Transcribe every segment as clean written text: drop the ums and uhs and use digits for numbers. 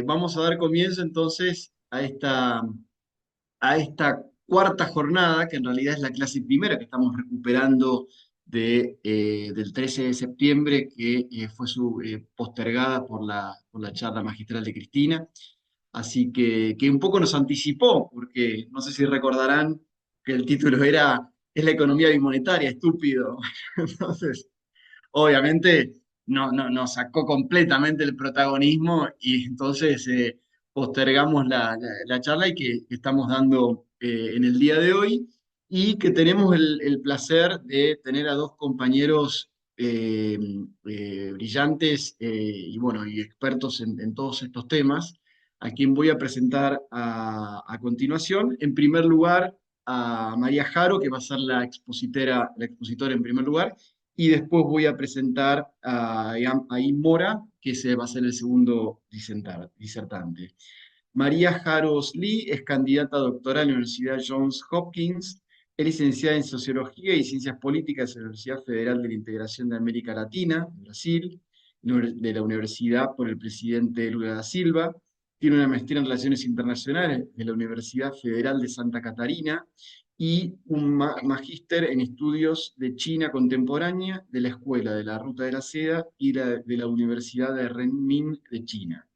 Vamos a dar comienzo entonces a esta cuarta jornada, que en realidad es la clase primera que estamos recuperando del 13 de septiembre, que fue postergada por la charla magistral de Cristina. Así que un poco nos anticipó, porque no sé si recordarán que el título era ¿Es la economía bimonetaria, estúpido? Entonces, obviamente nos sacó completamente el protagonismo y entonces postergamos la charla y que estamos dando en el día de hoy y que tenemos el placer de tener a dos compañeros brillantes y, bueno, y expertos en todos estos temas, a quien voy a presentar a continuación. En primer lugar, a María Jaro, que va a ser la expositora en primer lugar, y después voy a presentar a Im Mora, que se va a ser el segundo disertante. María Jaros Lee es candidata doctoral en la Universidad Johns Hopkins, es licenciada en Sociología y Ciencias Políticas en la Universidad Federal de la Integración de América Latina, en Brasil, de la Universidad por el presidente Lula da Silva. Tiene una maestría en Relaciones Internacionales de la Universidad Federal de Santa Catarina y un magíster en Estudios de China Contemporánea de la Escuela de la Ruta de la Seda y de la Universidad de Renmin de China.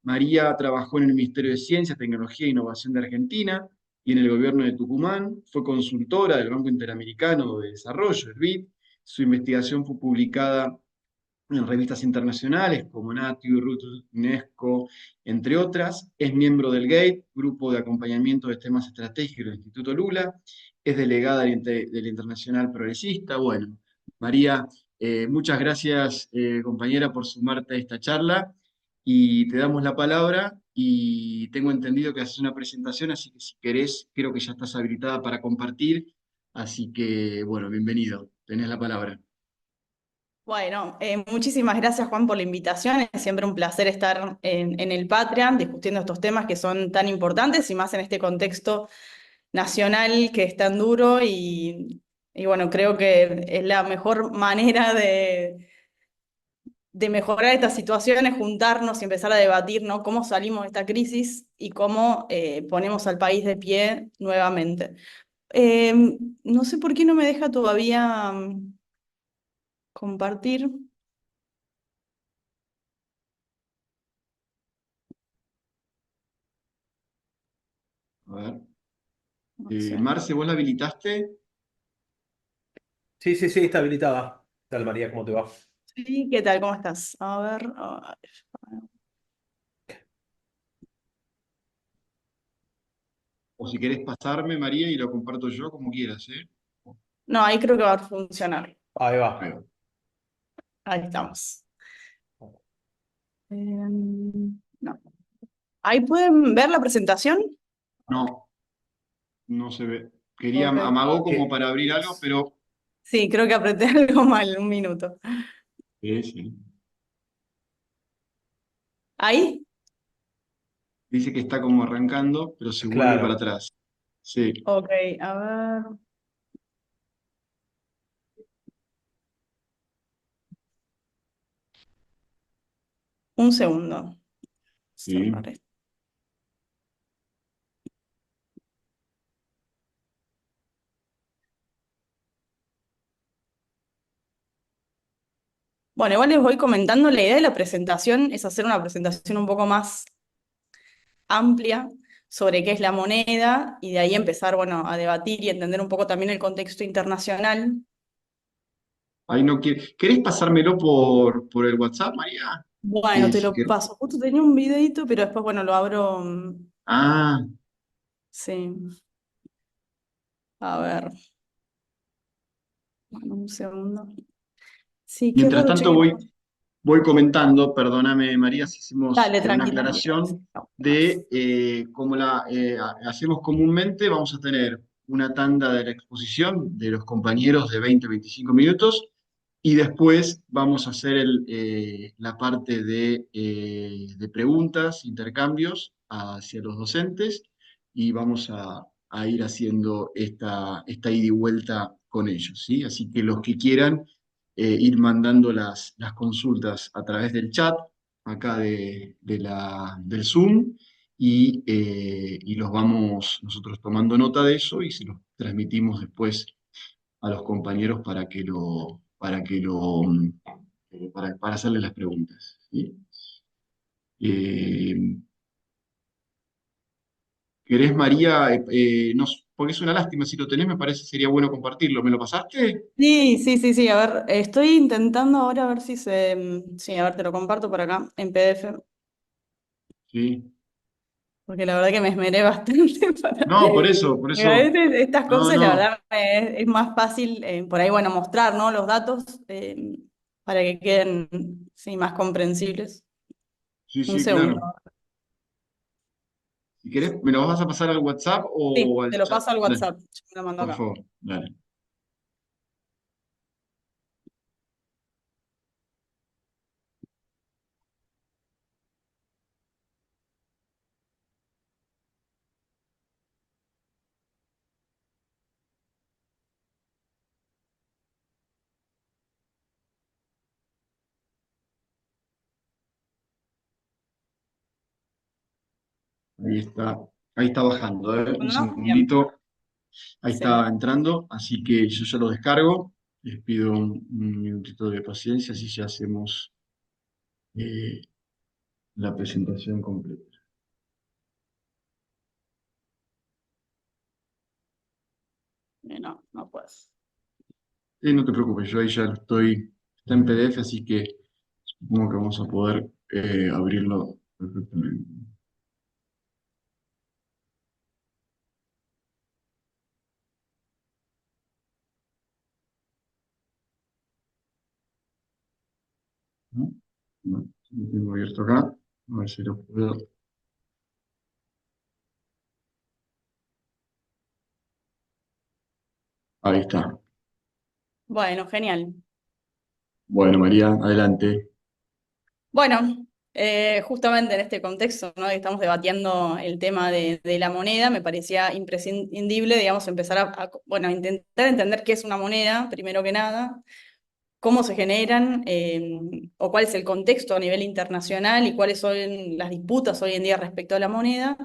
María trabajó en el Ministerio de Ciencia, Tecnología e Innovación de Argentina y en el gobierno de Tucumán. Fue consultora del Banco Interamericano de Desarrollo, el BID. Su investigación fue publicada en revistas internacionales como Nature, Reuters, UNESCO, entre otras. Es miembro del GATE, Grupo de Acompañamiento de Temas Estratégicos del Instituto Lula. Es delegada del Internacional Progresista. Bueno, María, muchas gracias, compañera, por sumarte a esta charla y te damos la palabra y tengo entendido que haces una presentación, así que si querés, creo que ya estás habilitada para compartir, así que bueno, bienvenido, tenés la palabra. Bueno, muchísimas gracias Juan por la invitación. Es siempre un placer estar en el Patria discutiendo estos temas que son tan importantes y más en este contexto nacional que es tan duro y bueno, creo que es la mejor manera de mejorar estas situaciones, juntarnos y empezar a debatir, ¿no? Cómo salimos de esta crisis y cómo ponemos al país de pie nuevamente. Eh, no sé por qué no me deja todavía compartir. A ver. No sé. Marce, ¿vos la habilitaste? Sí, sí, sí, está habilitada. ¿Qué tal, María? ¿Cómo te va? Sí, ¿qué tal? ¿Cómo estás? A ver. O si querés pasarme, María, y lo comparto yo, como quieras, ¿eh? No, ahí creo que va a funcionar. Ahí va. Ahí va. Ahí estamos. No. Ahí pueden ver la presentación. No, no se ve. Ok. Amagó como ¿Qué? para abrir algo, pero... Sí, creo que apreté algo mal, un minuto. Sí, sí. ¿Ahí? Dice que está como arrancando, pero se vuelve para Claro. atrás. Sí, Ok, a ver. Un segundo. Cerrar sí. esto. Bueno, igual les voy comentando, la idea de la presentación es hacer una presentación un poco más amplia sobre qué es la moneda y de ahí empezar, bueno, a debatir y entender un poco también el contexto internacional. Ahí no quiere. ¿Querés pasármelo por el WhatsApp, María? Bueno, te Si lo quer- paso. Justo tenía un videito, pero después, bueno, lo abro. Ah, Sí, a ver, bueno, un segundo. Sí, qué mientras raro, tanto cheque. voy comentando, perdóname María, si hacemos Dale, una tranquila, tranquila. aclaración de cómo hacemos comúnmente. Vamos a tener una tanda de la exposición de los compañeros de 20-25 minutos y después vamos a hacer la parte de preguntas, intercambios hacia los docentes y vamos a ir haciendo esta ida y vuelta con ellos, ¿sí? Así que los que quieran ir mandando las consultas a través del chat, acá del Zoom y los vamos nosotros tomando nota de eso y se los transmitimos después a los compañeros para hacerles las preguntas. ¿Sí? Eh, ¿Querés, María? Porque es una lástima, si lo tenés, me parece sería bueno compartirlo. ¿Me lo pasaste? Sí, sí, sí, sí, a ver, estoy intentando ahora a ver si sí, a ver, te lo comparto por acá en PDF, Sí. porque la verdad que me esmeré bastante para... No, por eso, por A eso. veces estas No, cosas, la no. verdad, es más fácil por ahí, bueno, mostrar, ¿no? Los datos para que queden, sí, más comprensibles. Sí, Un sí, segundo. claro. Si querés, ¿me lo vas a pasar al WhatsApp o Sí, al te lo chat? paso al Dale, WhatsApp. Yo me lo mando por acá. favor, dale. Ahí está bajando, un Bueno, ¿no? Bien, segundito. Ahí está excelente. entrando, así que yo ya lo descargo. Les pido un minutito de paciencia, así ya hacemos eh, la presentación completa. No, no puedes. No te preocupes, yo ahí ya lo estoy, está en PDF, así que supongo que vamos a poder abrirlo perfectamente. ¿No? No, lo tengo abierto acá, a ver si lo puedo. Ahí está. Bueno, genial. Bueno, María, adelante. Bueno, justamente en este contexto, ¿no? Que estamos debatiendo el tema de la moneda, me parecía imprescindible, digamos, empezar bueno, intentar entender qué es una moneda, primero que nada, cómo se generan, o cuál es el contexto a nivel internacional y cuáles son las disputas hoy en día respecto a la moneda,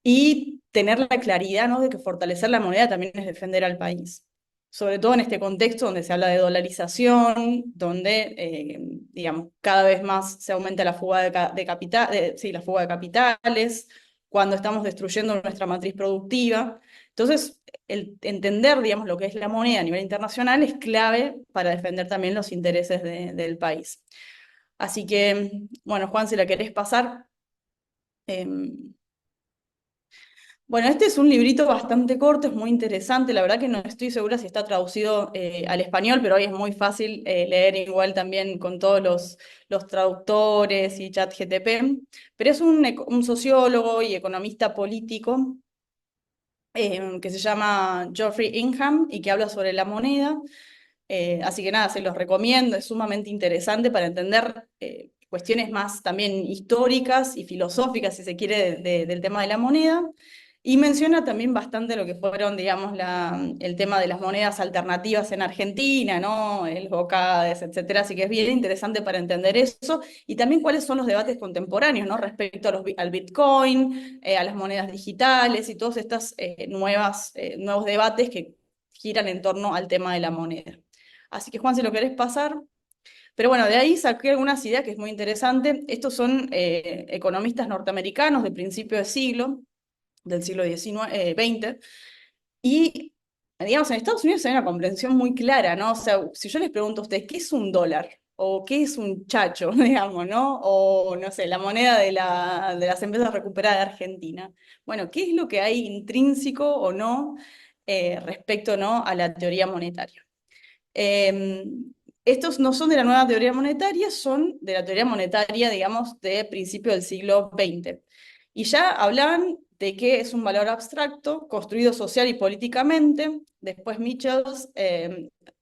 y tener la claridad, ¿no? De que fortalecer la moneda también es defender al país. Sobre todo en este contexto donde se habla de dolarización, donde, digamos, cada vez más se aumenta la fuga de capital, sí, la fuga de capitales, cuando estamos destruyendo nuestra matriz productiva. Entonces, el entender, digamos, lo que es la moneda a nivel internacional es clave para defender también los intereses del país. Así que, bueno, Juan, si la querés pasar. em, bueno, este es un librito bastante corto, es muy interesante. La verdad que no estoy segura si está traducido al español, pero hoy es muy fácil leer igual también con todos los traductores y ChatGPT. Pero es un sociólogo y economista político que se llama Geoffrey Ingham y que habla sobre la moneda. Así que nada, se los recomiendo, es sumamente interesante para entender cuestiones más también históricas y filosóficas, si se quiere, del tema de la moneda. Y menciona también bastante lo que fueron, digamos, el tema de las monedas alternativas en Argentina, ¿no? El BOCADES, etcétera. Así que es bien interesante para entender eso. Y también cuáles son los debates contemporáneos, ¿no? Respecto al Bitcoin, a las monedas digitales y todos estos nuevos debates que giran en torno al tema de la moneda. Así que Juan, si lo querés pasar. Pero bueno, de ahí saqué algunas ideas que es muy interesante. Estos son economistas norteamericanos de principio de siglo, del siglo XX, y digamos, en Estados Unidos hay una comprensión muy clara, ¿no? O sea, si yo les pregunto a ustedes, ¿qué es un dólar? ¿O qué es un chacho, digamos, ¿no? O, no sé, la moneda de las empresas recuperadas de Argentina. Bueno, ¿qué es lo que hay intrínseco o no respecto, ¿no? A la teoría monetaria? Eh, Estos no son de la nueva teoría monetaria, son de la teoría monetaria, digamos, de principio del siglo XX. Y ya hablaban de que es un valor abstracto, construido social y políticamente. Después Michels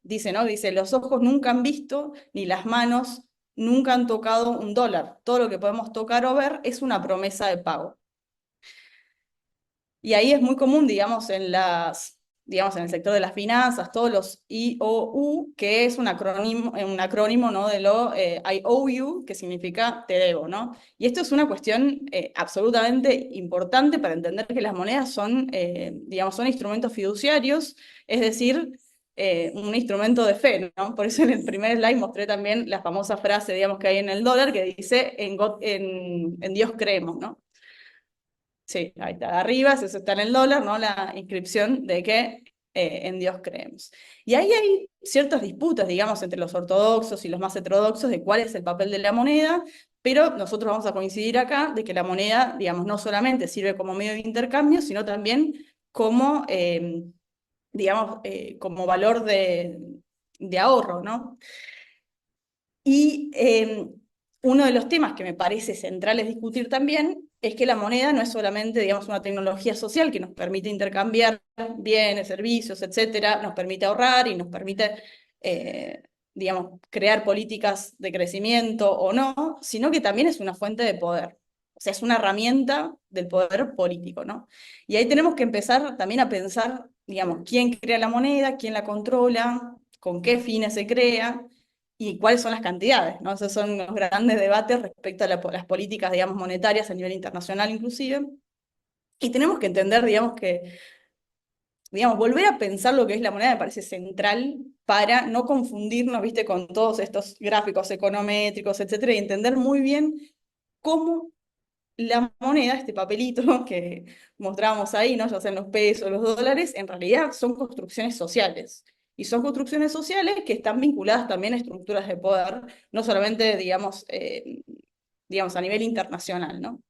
dice, ¿no? Dice, los ojos nunca han visto, ni las manos nunca han tocado un dólar. Todo lo que podemos tocar o ver es una promesa de pago. Y ahí es muy común, digamos, en digamos, en el sector de las finanzas, todos los IOU, que es un acrónimo, ¿no? De lo I owe you, que significa te debo, ¿no? Y esto es una cuestión absolutamente importante para entender que las monedas son, digamos, son instrumentos fiduciarios, es decir, un instrumento de fe, ¿no? Por eso en el primer slide mostré también la famosa frase, digamos, que hay en el dólar, que dice, en Dios creemos, ¿no? Sí, ahí está, arriba, eso está en el dólar, ¿no? La inscripción de que en Dios creemos. Y ahí hay ciertas disputas, digamos, entre los ortodoxos y los más heterodoxos de cuál es el papel de la moneda, pero nosotros vamos a coincidir acá de que la moneda, digamos, no solamente sirve como medio de intercambio, sino también como, digamos, como valor de ahorro, ¿no? Y uno de los temas que me parece centrales discutir también es que la moneda no es solamente, digamos, una tecnología social que nos permite intercambiar bienes, servicios, etcétera, nos permite ahorrar y nos permite, digamos, crear políticas de crecimiento o no, sino que también es una fuente de poder. O sea, es una herramienta del poder político, ¿no? Y ahí tenemos que empezar también a pensar, digamos, quién crea la moneda, quién la controla, con qué fines se crea y cuáles son las cantidades, ¿no? Esos son los grandes debates respecto a las políticas, digamos, monetarias a nivel internacional inclusive. Y tenemos que entender, digamos, que, digamos, volver a pensar lo que es la moneda me parece central para no confundirnos, ¿viste?, con todos estos gráficos econométricos, etcétera, y entender muy bien cómo la moneda, este papelito que mostrábamos ahí, ¿no? Ya sean los pesos, los dólares, en realidad son construcciones sociales. Y son construcciones sociales que están vinculadas también a estructuras de poder, no solamente, digamos, a nivel internacional, ¿no?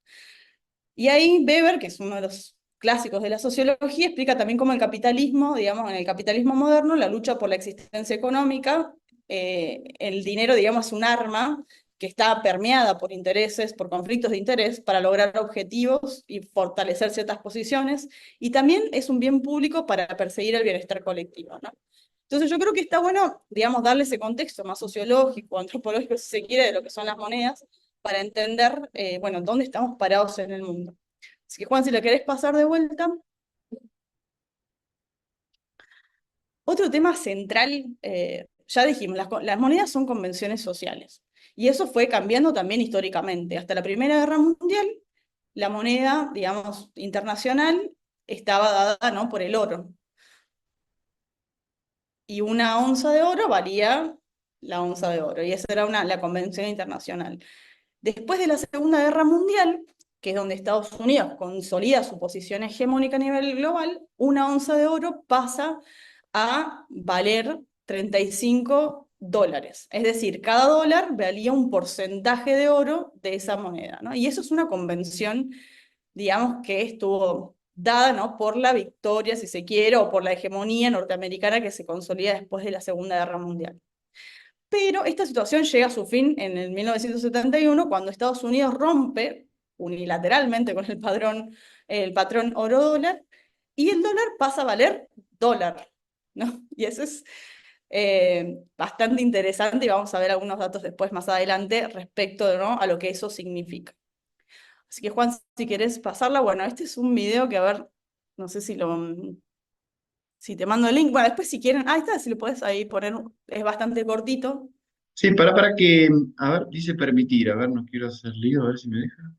Y ahí Weber, que es uno de los clásicos de la sociología, explica también cómo el capitalismo, digamos, en el capitalismo moderno, la lucha por la existencia económica, el dinero, digamos, es un arma que está permeada por intereses, por conflictos de interés, para lograr objetivos y fortalecer ciertas posiciones, y también es un bien público para perseguir el bienestar colectivo, ¿no? Entonces yo creo que está bueno, digamos, darle ese contexto más sociológico, antropológico, si se quiere, de lo que son las monedas, para entender, bueno, dónde estamos parados en el mundo. Así que Juan, si le querés pasar de vuelta. Otro tema central, ya dijimos, las monedas son convenciones sociales. Y eso fue cambiando también históricamente. Hasta la Primera Guerra Mundial, la moneda, digamos, internacional estaba dada, ¿no?, por el oro. Y una onza de oro valía la onza de oro. Y esa era la convención internacional. Después de la Segunda Guerra Mundial, que es donde Estados Unidos consolida su posición hegemónica a nivel global, una onza de oro pasa a valer $35. Es decir, cada dólar valía un porcentaje de oro de esa moneda, ¿no? Y eso es una convención, digamos, que estuvo dada, ¿no?, por la victoria, si se quiere, o por la hegemonía norteamericana que se consolida después de la Segunda Guerra Mundial. Pero esta situación llega a su fin en el 1971, cuando Estados Unidos rompe unilateralmente con el patrón oro-dólar, y el dólar pasa a valer dólar, ¿no? Y eso es bastante interesante y vamos a ver algunos datos después, más adelante, respecto, ¿no?, a lo que eso significa. Así que Juan, si querés pasarla, bueno, este es un video que, a ver, no sé si te mando el link, bueno, después si quieren, ahí está, si lo puedes ahí poner, es bastante cortito. Sí, para que, a ver, dice permitir, a ver, no quiero hacer lío, a ver si me deja.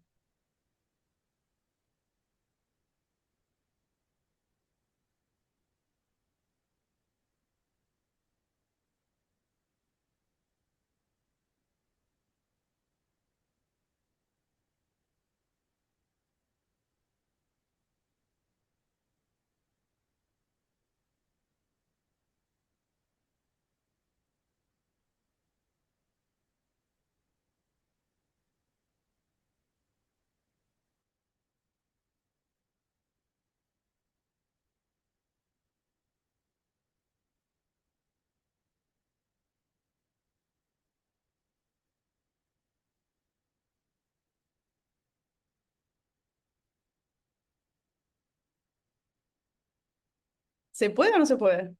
¿Se puede o no se puede?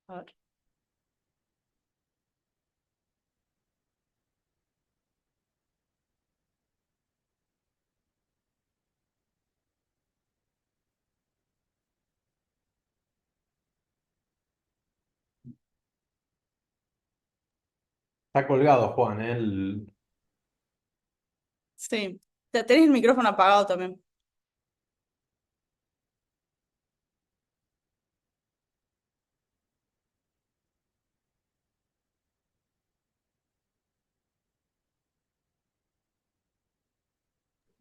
A ver. Está colgado, Juan, ¿eh? Sí. Tenés el micrófono apagado también.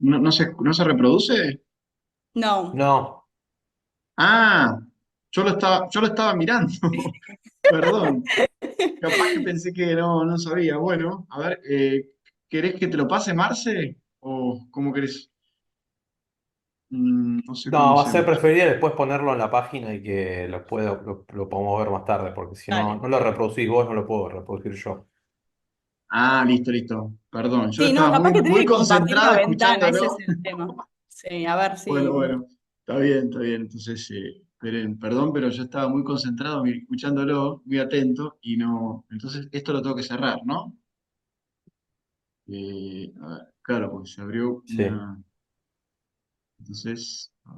¿No se reproduce? No. No, Ah, yo lo estaba mirando. Perdón. Capaz que pensé que no sabía. Bueno, a ver, ¿querés que te lo pase, Marce? ¿O cómo querés? No sé cómo no, va a ser hacemos. preferible después ponerlo en la página y que lo podamos ver más tarde, porque si no, Dale. no lo reproducís vos, no lo puedo reproducir yo. Ah, listo, listo. Perdón, yo Sí, no, estaba capaz muy, que tenés muy que compartir la concentrado ventana, ese es escuchándolo. el tema. Sí, a ver Bueno, si. bueno, está bien, está bien. Entonces, esperen, perdón, pero yo estaba muy concentrado escuchándolo, muy atento, y no. Entonces, esto lo tengo que cerrar, ¿no? A ver, claro, porque se abrió Sí. una. Entonces, a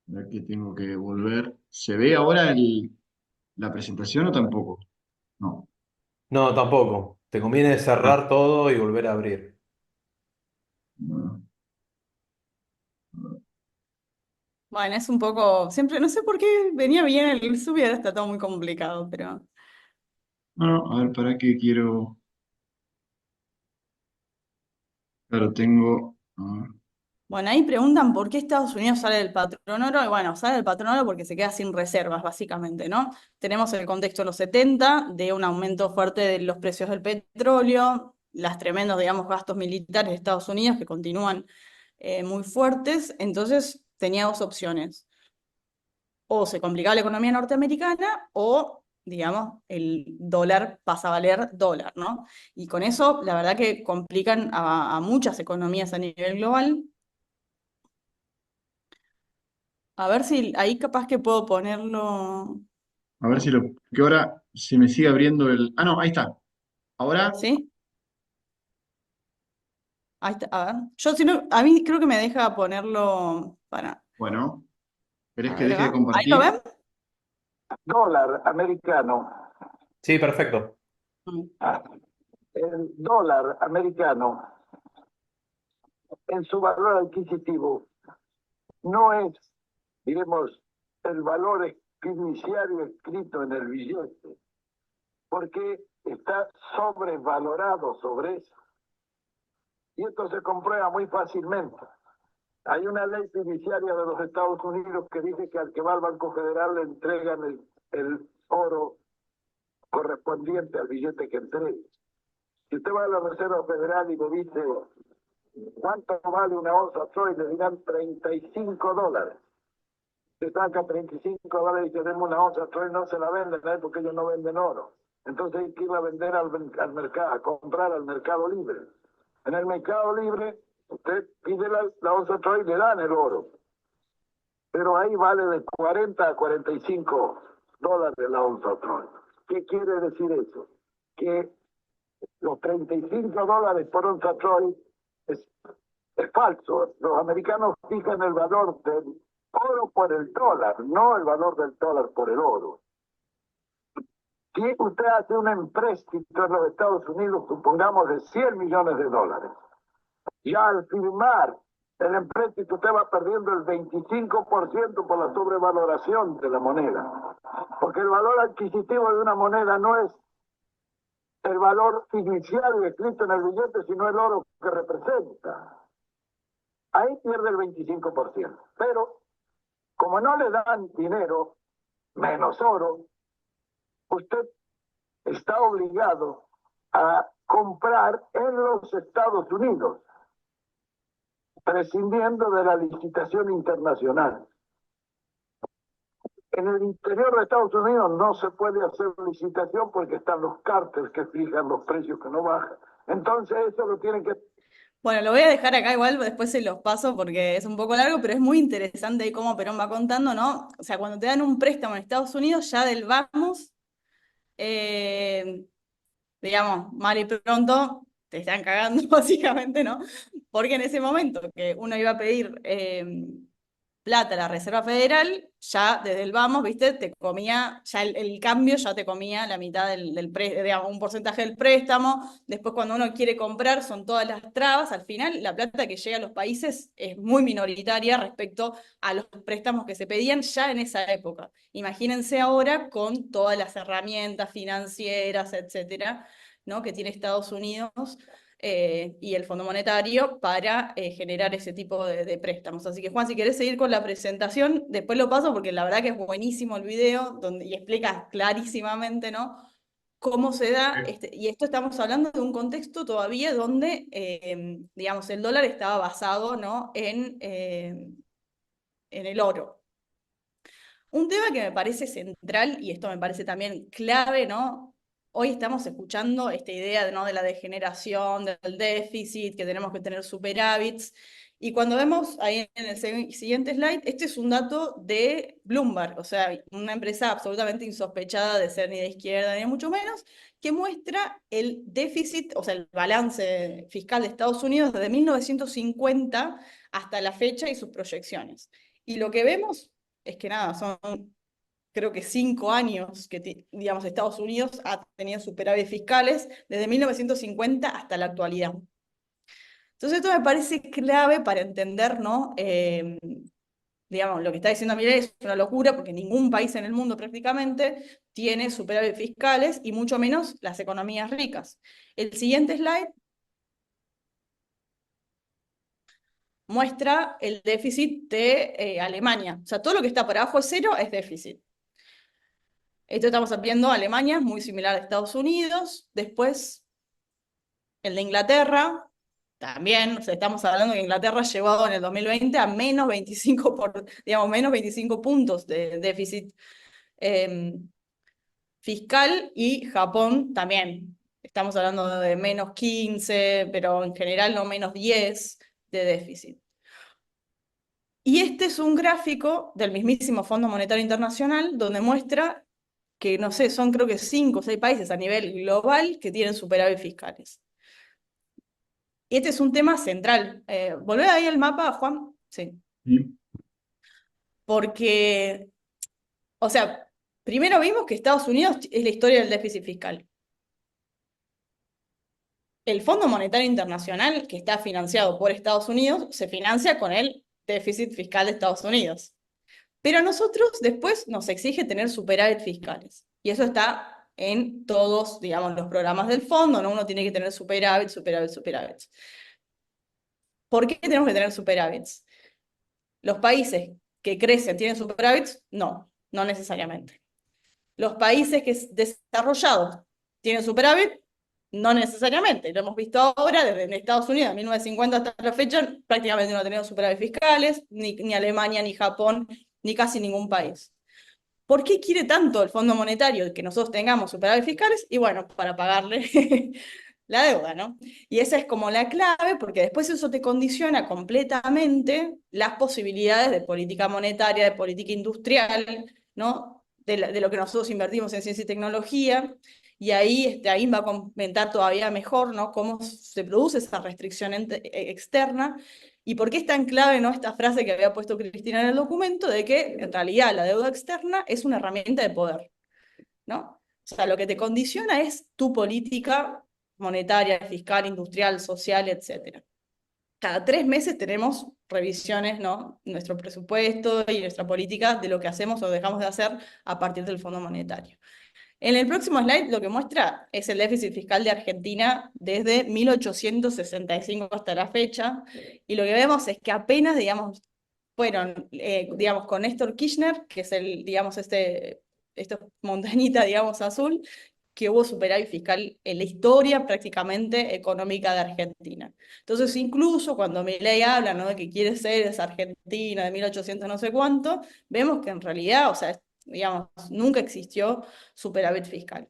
ver que tengo que volver. ¿Se ve ahora la presentación o tampoco? No. No, tampoco. Te conviene Ah, cerrar todo y volver a abrir. no, Bueno, es un poco. Siempre, no sé por qué venía bien el sub y ahora está todo muy complicado, pero. no, a ver, ¿para qué quiero? Claro, tengo. Bueno, ahí preguntan por qué Estados Unidos sale del patrón oro. Y bueno, sale del patrón oro porque se queda sin reservas, básicamente, ¿no? Tenemos el contexto de los 70 de un aumento fuerte de los precios del petróleo, las tremendos, digamos, gastos militares de Estados Unidos que continúan muy fuertes. Entonces, tenía dos opciones. O se complicaba la economía norteamericana o, digamos, el dólar pasa a valer dólar, ¿no? Y con eso, la verdad que complican a muchas economías a nivel global. A ver si ahí capaz que puedo ponerlo. A ver si lo. Que ahora se me sigue abriendo el. Ah, no, ahí está. Ahora, ¿Sí? Ahí está, a ver. Yo si no, a mí creo que me deja ponerlo para. bueno, ¿querés A que ver deje de acá. ¿Ahí lo compartir? ven? Dólar americano. Sí, perfecto. Mm. Ah, el dólar americano en su valor adquisitivo no es, diremos, el valor fiduciario escrito en el billete, porque está sobrevalorado sobre eso. Y esto se comprueba muy fácilmente. Hay una ley fiduciaria de los Estados Unidos que dice que al que va al Banco Federal le entregan el oro correspondiente al billete que entregue. Si usted va a la Reserva Federal y le dice cuánto vale una onza Troy, le dirán $35. Se saca $35 y tenemos una onza Troy, no se la venden, ¿eh? Porque ellos no venden oro. Entonces hay que ir a vender al mercado, a comprar al mercado libre. En el mercado libre, usted pide la onza Troy y le dan el oro. Pero ahí vale de 40 a $45 la onza Troy. ¿Qué quiere decir eso? Que los $35 por onza Troy es, es falso. Los americanos fijan el valor del oro por el dólar, no el valor del dólar por el oro. Si usted hace un empréstito en los Estados Unidos, supongamos de $100 millones, ya al firmar el empréstito usted va perdiendo el 25% por la sobrevaloración de la moneda. Porque el valor adquisitivo de una moneda no es el valor fiduciario escrito en el billete, sino el oro que representa. Ahí pierde el 25%. Pero como no le dan dinero, menos oro, usted está obligado a comprar en los Estados Unidos, prescindiendo de la licitación internacional. En el interior de Estados Unidos no se puede hacer licitación porque están los cárteles que fijan los precios que no bajan. Entonces eso lo tienen que... Bueno, lo voy a dejar acá igual, después se los paso porque es un poco largo, pero es muy interesante ahí cómo Perón va contando, ¿no? O sea, cuando te dan un préstamo en Estados Unidos, ya del vamos, eh, digamos, mal y pronto, te están cagando básicamente, ¿no? Porque en ese momento que uno iba a pedir plata la Reserva Federal, ya desde el vamos, ¿viste? Te comía, ya el cambio ya te comía la mitad digamos, un porcentaje del préstamo. Después cuando uno quiere comprar son todas las trabas. Al final la plata que llega a los países es muy minoritaria respecto a los préstamos que se pedían ya en esa época. Imagínense ahora con todas las herramientas financieras, etcétera, ¿no? que tiene Estados Unidos y el Fondo Monetario para generar ese tipo de préstamos. Así que Juan, si querés seguir con la presentación, después lo paso porque la verdad que es buenísimo el video y explica clarísimamente, ¿no? cómo se da, y esto estamos hablando de un contexto todavía donde, digamos, el dólar estaba basado, ¿no? en el oro. Un tema que me parece central, y esto me parece también clave, ¿no? Hoy estamos escuchando esta idea, ¿no? de la degeneración, del déficit, que tenemos que tener superávits. Y cuando vemos ahí en el siguiente slide, este es un dato de Bloomberg, o sea, una empresa absolutamente insospechada de ser ni de izquierda ni mucho menos, que muestra el déficit, o sea, el balance fiscal de Estados Unidos desde 1950 hasta la fecha y sus proyecciones. Y lo que vemos es que nada, son creo que 5 años que, digamos, Estados Unidos ha tenido superávit fiscales desde 1950 hasta la actualidad. Entonces esto me parece clave para entender, ¿no? Digamos, lo que está diciendo Milei es una locura porque ningún país en el mundo prácticamente tiene superávit fiscales y mucho menos las economías ricas. El siguiente slide muestra el déficit de Alemania. O sea, todo lo que está por abajo de cero es déficit. Esto estamos viendo Alemania, muy similar a Estados Unidos. Después, el de Inglaterra, también, o sea, estamos hablando que Inglaterra llegó en el 2020 a menos 25, digamos, menos 25 puntos de déficit fiscal, y Japón también. Estamos hablando de menos 15, pero en general no menos 10 de déficit. Y este es un gráfico del mismísimo Fondo Monetario Internacional, donde muestra que, no sé, son creo que 5 o 6 países a nivel global que tienen superávit fiscales. Y este es un tema central. ¿Volvé ahí el mapa, Juan? Sí. Sí. Porque, o sea, primero vimos que Estados Unidos es la historia del déficit fiscal. El Fondo Monetario Internacional, que está financiado por Estados Unidos, se financia con el déficit fiscal de Estados Unidos. Pero a nosotros después nos exige tener superávit fiscales. Y eso está en todos, digamos, los programas del fondo, ¿no? Uno tiene que tener superávit, superávit, superávit. ¿Por qué tenemos que tener superávits? ¿Los países que crecen tienen superávits? No, no necesariamente. ¿Los países que desarrollados tienen superávit? No necesariamente. Lo hemos visto ahora, desde Estados Unidos, de 1950 hasta la fecha, prácticamente no ha tenido superávit fiscales, ni Alemania, ni Japón, ni casi ningún país. ¿Por qué quiere tanto el Fondo Monetario que nosotros tengamos superávit fiscales? Y bueno, para pagarle la deuda, ¿no? Y esa es como la clave, porque después eso te condiciona completamente las posibilidades de política monetaria, de política industrial, ¿no? De lo que nosotros invertimos en ciencia y tecnología, y ahí va a comentar todavía mejor, ¿no? Cómo se produce esa restricción externa, y por qué es tan clave, ¿no? Esta frase que había puesto Cristina en el documento, de que en realidad la deuda externa es una herramienta de poder, ¿no? O sea, lo que te condiciona es tu política monetaria, fiscal, industrial, social, etc. Cada 3 meses tenemos revisiones, ¿no? Nuestro presupuesto y nuestra política de lo que hacemos o dejamos de hacer a partir del Fondo Monetario. En el próximo slide lo que muestra es el déficit fiscal de Argentina desde 1865 hasta la fecha, y lo que vemos es que apenas, digamos, fueron, digamos, con Néstor Kirchner, que es digamos, esta montañita, digamos, azul, que hubo superávit fiscal en la historia prácticamente económica de Argentina. Entonces, incluso cuando Milei habla, ¿no? de que quiere ser esa Argentina de 1800 no sé cuánto, vemos que en realidad, o sea, digamos, nunca existió superávit fiscal.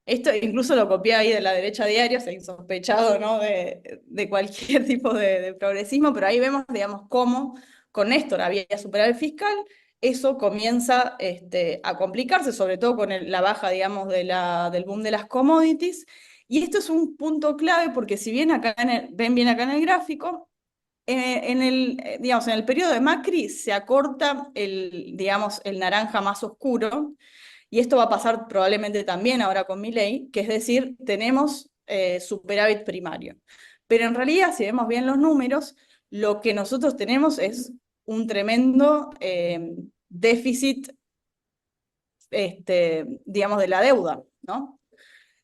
Esto incluso lo copié ahí de la derecha diaria, o sea, insospechado, ¿no? de cualquier tipo de progresismo, pero ahí vemos, digamos, cómo con Néstor había superávit fiscal. Eso comienza a complicarse, sobre todo con la baja, digamos, del boom de las commodities. Y esto es un punto clave porque si bien ven bien acá en el gráfico, digamos, en el periodo de Macri se acorta digamos, el naranja más oscuro, y esto va a pasar probablemente también ahora con Milei, que es decir, tenemos superávit primario. Pero en realidad, si vemos bien los números, lo que nosotros tenemos es un tremendo déficit, digamos, de la deuda, ¿no?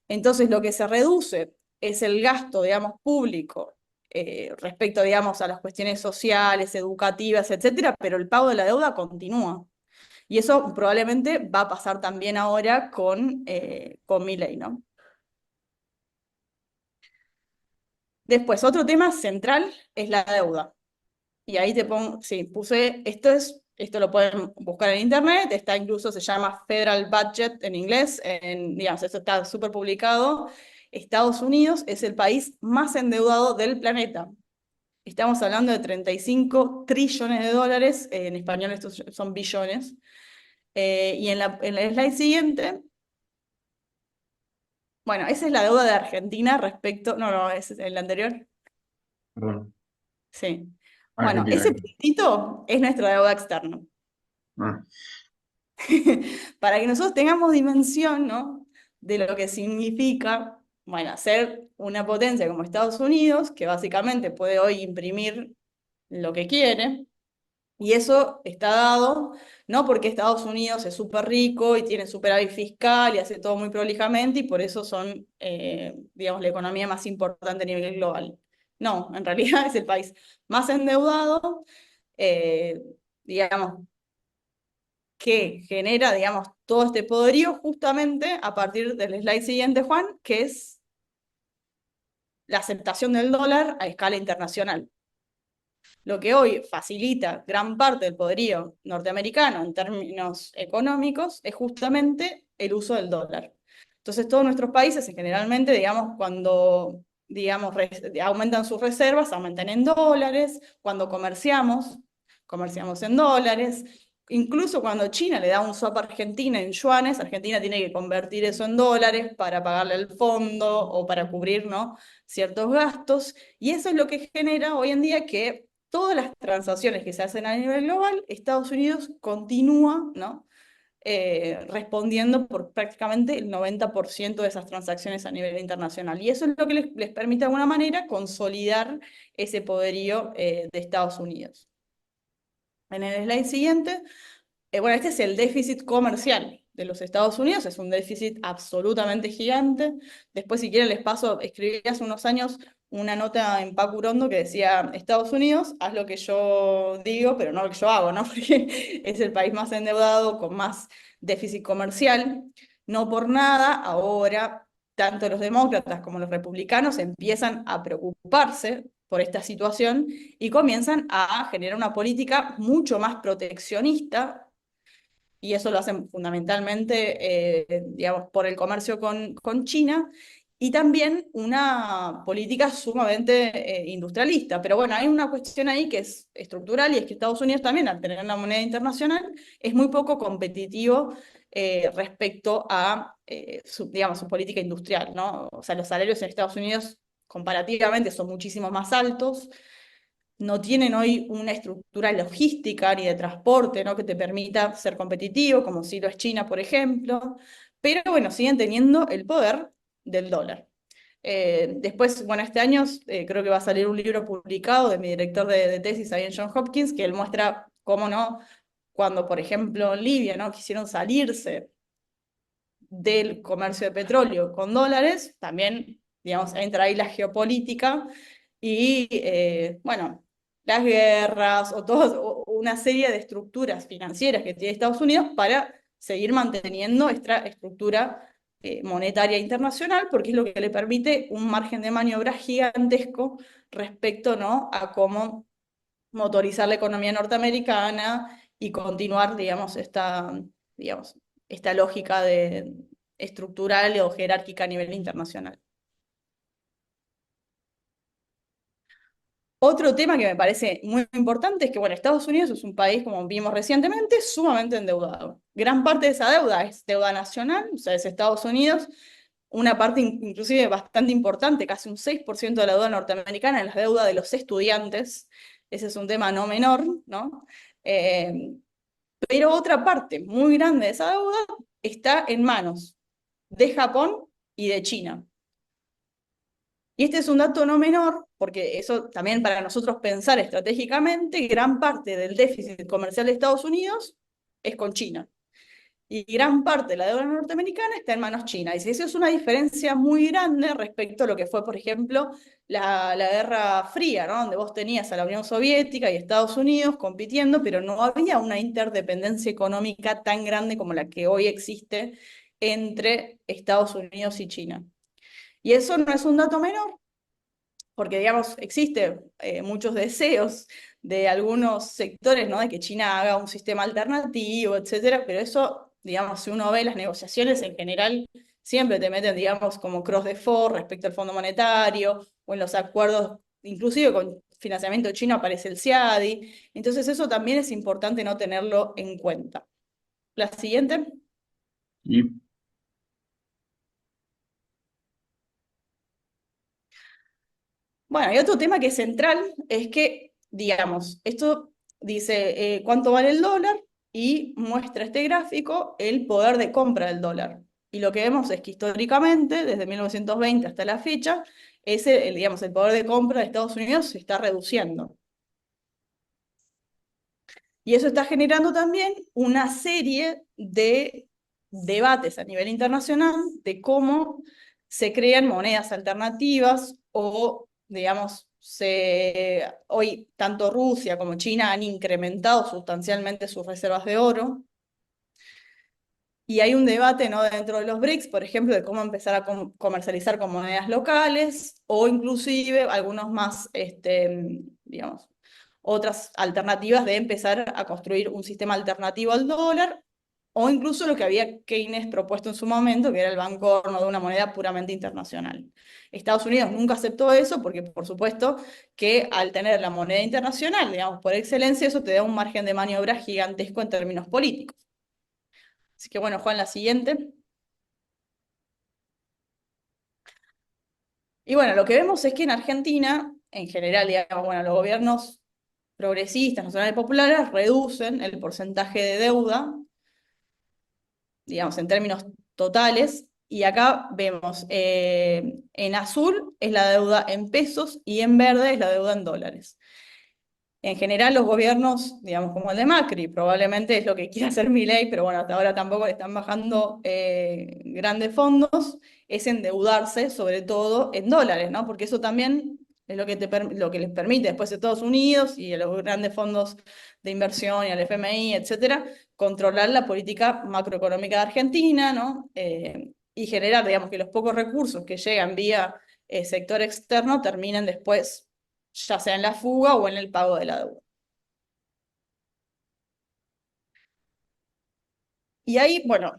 Entonces, lo que se reduce es el gasto, digamos, público respecto, digamos, a las cuestiones sociales, educativas, etcétera, pero el pago de la deuda continúa. Y eso probablemente va a pasar también ahora con Milei, ¿no? Después, otro tema central es la deuda. Y ahí te pongo, sí, puse, esto lo pueden buscar en internet, está incluso, se llama Federal Budget en inglés, digamos, esto está súper publicado. Estados Unidos es el país más endeudado del planeta. Estamos hablando de 35 trillones de dólares, en español estos son billones. Y en el slide siguiente, bueno, esa es la deuda de Argentina respecto, no, ese es el anterior, Perdón. sí. Bueno, Argentina. ese puntito es nuestra deuda externa. Ah, Para que nosotros tengamos dimensión, ¿no?, de lo que significa, bueno, ser una potencia como Estados Unidos, que básicamente puede hoy imprimir lo que quiere, y eso está dado no porque Estados Unidos es súper rico y tiene superávit fiscal y hace todo muy prolijamente, y por eso son, digamos, la economía más importante a nivel global. No, en realidad es el país más endeudado, eh, digamos, que genera, digamos, todo este poderío justamente a partir del slide siguiente, Juan, que es la aceptación del dólar a escala internacional. Lo que hoy facilita gran parte del poderío norteamericano en términos económicos es justamente el uso del dólar. Entonces, todos nuestros países, generalmente, digamos, cuando digamos, aumentan sus reservas, aumentan en dólares, cuando comerciamos en dólares. Incluso cuando China le da un swap a Argentina en yuanes, Argentina tiene que convertir eso en dólares para pagarle al fondo o para cubrir, ¿no?, ciertos gastos. Y eso es lo que genera hoy en día que todas las transacciones que se hacen a nivel global, Estados Unidos continúa, ¿no?, respondiendo por prácticamente el 90% de esas transacciones a nivel internacional. Y eso es lo que les permite de alguna manera consolidar ese poderío de Estados Unidos. En el slide siguiente, bueno, este es el déficit comercial de los Estados Unidos, es un déficit absolutamente gigante. Después, si quieren, les paso, escribí hace unos años una nota en Pacurondo que decía: Estados Unidos, haz lo que yo digo, pero no lo que yo hago, ¿no? Porque es el país más endeudado, con más déficit comercial. No por nada, ahora, tanto los demócratas como los republicanos empiezan a preocuparse por esta situación y comienzan a generar una política mucho más proteccionista, y eso lo hacen fundamentalmente, digamos, por el comercio con China, y también una política sumamente industrialista. Pero bueno, hay una cuestión ahí que es estructural, y es que Estados Unidos también, al tener una moneda internacional, es muy poco competitivo respecto a, digamos, su política industrial, ¿no? O sea, los salarios en Estados Unidos comparativamente son muchísimo más altos, no tienen hoy una estructura logística ni de transporte, ¿no?, que te permita ser competitivo, como sí lo es China, por ejemplo, pero bueno, siguen teniendo el poder del dólar. Después, bueno, este año creo que va a salir un libro publicado de mi director de tesis ahí en Johns Hopkins, que él muestra cómo no, cuando, por ejemplo, en Libia, ¿no?, quisieron salirse del comercio de petróleo con dólares, también, digamos, entra ahí la geopolítica y, bueno, las guerras o una serie de estructuras financieras que tiene Estados Unidos para seguir manteniendo esta estructura monetaria internacional, porque es lo que le permite un margen de maniobra gigantesco respecto, ¿no?, a cómo motorizar la economía norteamericana y continuar, digamos, esta lógica estructural o jerárquica a nivel internacional. Otro tema que me parece muy importante es que, bueno, Estados Unidos es un país, como vimos recientemente, sumamente endeudado. Gran parte de esa deuda es deuda nacional, o sea, es Estados Unidos. Una parte inclusive bastante importante, casi un 6% de la deuda norteamericana, es la deuda de los estudiantes. ese es un tema no menor, ¿no? Pero otra parte muy grande de esa deuda está en manos de Japón y de China. Y este es un dato no menor, porque eso también para nosotros pensar estratégicamente, gran parte del déficit comercial de Estados Unidos es con China. Y gran parte de la deuda norteamericana está en manos chinas. Y eso es una diferencia muy grande respecto a lo que fue, por ejemplo, la Guerra Fría, ¿no? Donde vos tenías a la Unión Soviética y Estados Unidos compitiendo, pero no había una interdependencia económica tan grande como la que hoy existe entre Estados Unidos y China. Y eso no es un dato menor, porque, digamos, existe muchos deseos de algunos sectores, ¿no? De que China haga un sistema alternativo, etcétera, pero eso, digamos, si uno ve las negociaciones en general, siempre te meten, digamos, como cross-default respecto al Fondo Monetario, o en los acuerdos, inclusive con financiamiento chino aparece el CIADI, entonces eso también es importante no tenerlo en cuenta. La siguiente. Y Bueno, y otro tema que es central es que, digamos, esto dice cuánto vale el dólar y muestra este gráfico el poder de compra del dólar. Y lo que vemos es que históricamente, desde 1920 hasta la fecha, digamos, el poder de compra de Estados Unidos se está reduciendo. Y eso está generando también una serie de debates a nivel internacional de cómo se crean monedas alternativas o, digamos, hoy tanto Rusia como China han incrementado sustancialmente sus reservas de oro. Y hay un debate, ¿no? Dentro de los BRICS, por ejemplo, de cómo empezar a comercializar con monedas locales o inclusive algunos más, digamos, otras alternativas de empezar a construir un sistema alternativo al dólar, o incluso lo que había Keynes propuesto en su momento, que era el Banco de una moneda puramente internacional. Estados Unidos nunca aceptó eso porque, por supuesto, que al tener la moneda internacional, digamos, por excelencia, eso te da un margen de maniobra gigantesco en términos políticos. Así que bueno, Juan, la siguiente. Y bueno, lo que vemos es que en Argentina, en general, digamos, bueno, los gobiernos progresistas, nacionales populares, reducen el porcentaje de deuda, digamos, en términos totales, y acá vemos, en azul es la deuda en pesos y en verde es la deuda en dólares. En general, los gobiernos, digamos, como el de Macri, probablemente es lo que quiere hacer Milei, pero bueno, hasta ahora tampoco le están bajando grandes fondos, es endeudarse, sobre todo en dólares, ¿no? Porque eso también es lo que les permite después a Estados Unidos y a los grandes fondos de inversión y al FMI, etcétera, controlar la política macroeconómica de Argentina, ¿no? Y generar, digamos, que los pocos recursos que llegan vía sector externo terminen después ya sea en la fuga o en el pago de la deuda. Y ahí, bueno,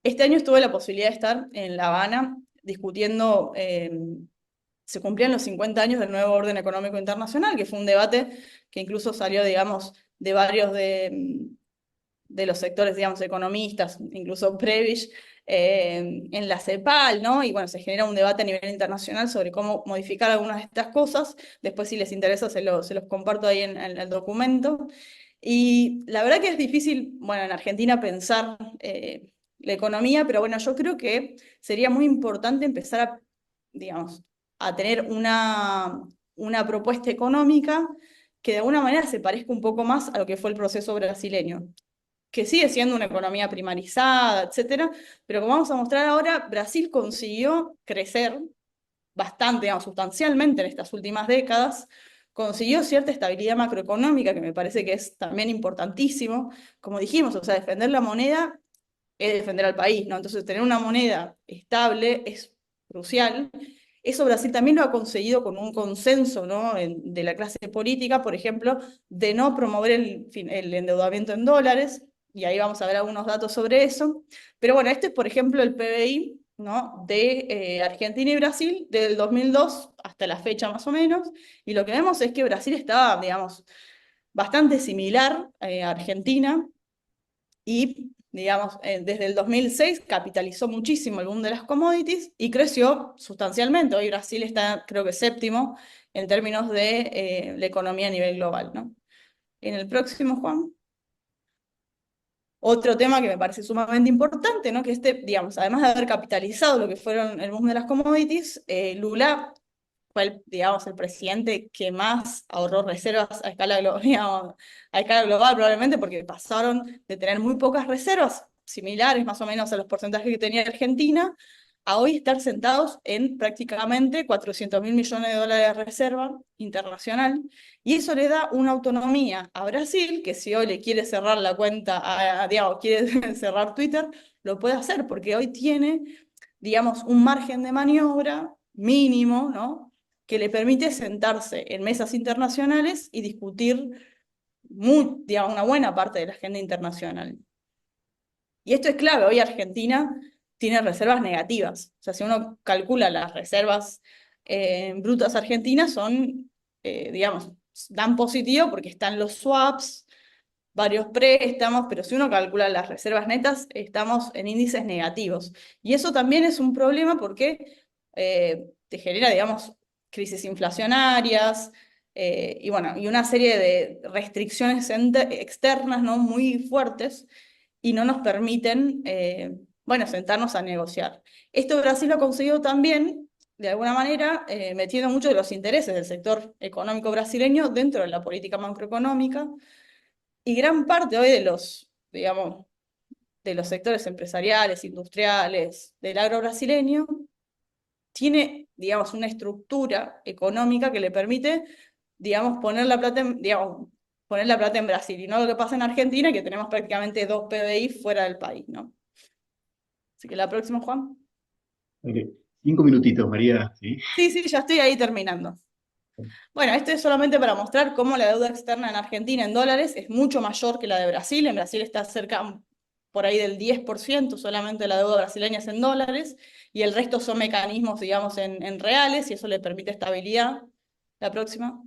este año estuve la posibilidad de estar en La Habana discutiendo, se cumplían los 50 años del nuevo orden económico internacional, que fue un debate que incluso salió, digamos, de varios de los sectores, digamos, economistas, incluso Prebisch, en la CEPAL, ¿no? Y bueno, se genera un debate a nivel internacional sobre cómo modificar algunas de estas cosas. Después, si les interesa, se los comparto ahí en el documento. Y la verdad que es difícil, bueno, en Argentina pensar la economía, pero bueno, yo creo que sería muy importante empezar a, digamos, a tener una propuesta económica que de alguna manera se parezca un poco más a lo que fue el proceso brasileño, que sigue siendo una economía primarizada, etcétera, pero como vamos a mostrar ahora, Brasil consiguió crecer bastante, digamos, sustancialmente en estas últimas décadas, consiguió cierta estabilidad macroeconómica, que me parece que es también importantísimo, como dijimos, o sea, defender la moneda es defender al país, ¿no? Entonces, tener una moneda estable es crucial. Eso Brasil también lo ha conseguido con un consenso, ¿no? De la clase política, por ejemplo, de no promover el endeudamiento en dólares, y ahí vamos a ver algunos datos sobre eso. Pero bueno, este es, por ejemplo, el PBI, ¿no? De Argentina y Brasil, del 2002 hasta la fecha más o menos, y lo que vemos es que Brasil estaba, digamos, bastante similar a Argentina, y digamos, desde el 2006 capitalizó muchísimo el boom de las commodities y creció sustancialmente. Hoy Brasil está, creo que séptimo en términos de la economía a nivel global, ¿no? En el próximo, Juan. Otro tema que me parece sumamente importante, ¿no? Que digamos, además de haber capitalizado lo que fueron el boom de las commodities, Lula fue digamos, el presidente que más ahorró reservas a escala global, digamos, a escala global probablemente porque pasaron de tener muy pocas reservas, similares más o menos a los porcentajes que tenía Argentina, a hoy estar sentados en prácticamente 400.000 millones de dólares de reserva internacional, y eso le da una autonomía a Brasil, que si hoy le quiere cerrar la cuenta, digamos, quiere cerrar Twitter, lo puede hacer, porque hoy tiene, digamos, un margen de maniobra mínimo, ¿no? Que le permite sentarse en mesas internacionales y discutir digamos, una buena parte de la agenda internacional. Y esto es clave, hoy Argentina tiene reservas negativas. O sea, si uno calcula las reservas brutas argentinas, son, digamos, dan positivo porque están los swaps, varios préstamos, pero si uno calcula las reservas netas, estamos en índices negativos. Y eso también es un problema porque te genera, digamos, crisis inflacionarias, y bueno, y una serie de restricciones externas, ¿no? Muy fuertes, y no nos permiten, bueno, sentarnos a negociar. Esto Brasil lo ha conseguido también, de alguna manera, metiendo mucho de los intereses del sector económico brasileño dentro de la política macroeconómica, y gran parte hoy de los, digamos, de los sectores empresariales, industriales, del agro brasileño, tiene, digamos, una estructura económica que le permite, digamos, poner la plata en Brasil, y no lo que pasa en Argentina, que tenemos prácticamente 2 PBI fuera del país, ¿no? Así que la próxima, Juan. Ok. 5 minutitos, María. ¿Sí? Sí, ya estoy ahí terminando. Bueno, esto es solamente para mostrar cómo la deuda externa en Argentina en dólares es mucho mayor que la de Brasil. En Brasil está cerca por ahí del 10% solamente la deuda brasileña es en dólares, y el resto son mecanismos, digamos, en reales, y eso le permite estabilidad. La próxima.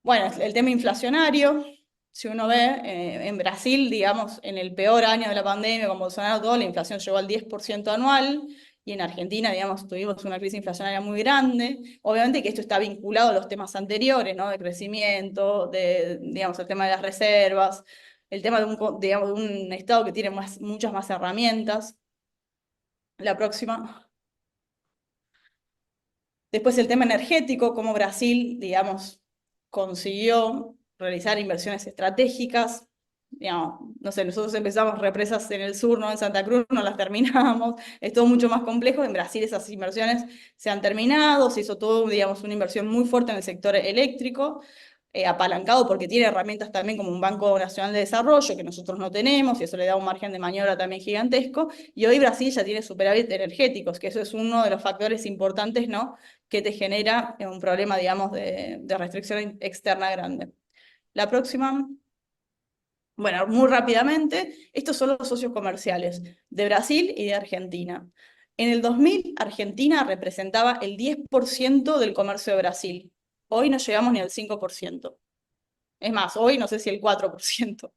Bueno, el tema inflacionario, si uno ve, en Brasil, digamos, en el peor año de la pandemia, con Bolsonaro, todo, la inflación llegó al 10% anual, y en Argentina, digamos, tuvimos una crisis inflacionaria muy grande. Obviamente que esto está vinculado a los temas anteriores, ¿no? De crecimiento, digamos, el tema de las reservas, el tema digamos, de un Estado que tiene muchas más herramientas. La próxima. Después el tema energético, cómo Brasil, digamos, consiguió realizar inversiones estratégicas. Digamos, no sé, nosotros empezamos represas en el sur, ¿no? En Santa Cruz, no las terminamos, es todo mucho más complejo. En Brasil esas inversiones se han terminado, se hizo todo, digamos, una inversión muy fuerte en el sector eléctrico, apalancado porque tiene herramientas también como un Banco Nacional de Desarrollo que nosotros no tenemos, y eso le da un margen de maniobra también gigantesco, y hoy Brasil ya tiene superávit energéticos, que eso es uno de los factores importantes, ¿no? Que te genera un problema, digamos, de restricción externa grande. La próxima. Bueno, muy rápidamente, estos son los socios comerciales de Brasil y de Argentina. En el 2000, Argentina representaba el 10% del comercio de Brasil. Hoy no llegamos ni al 5%. Es más, hoy no sé si el 4%.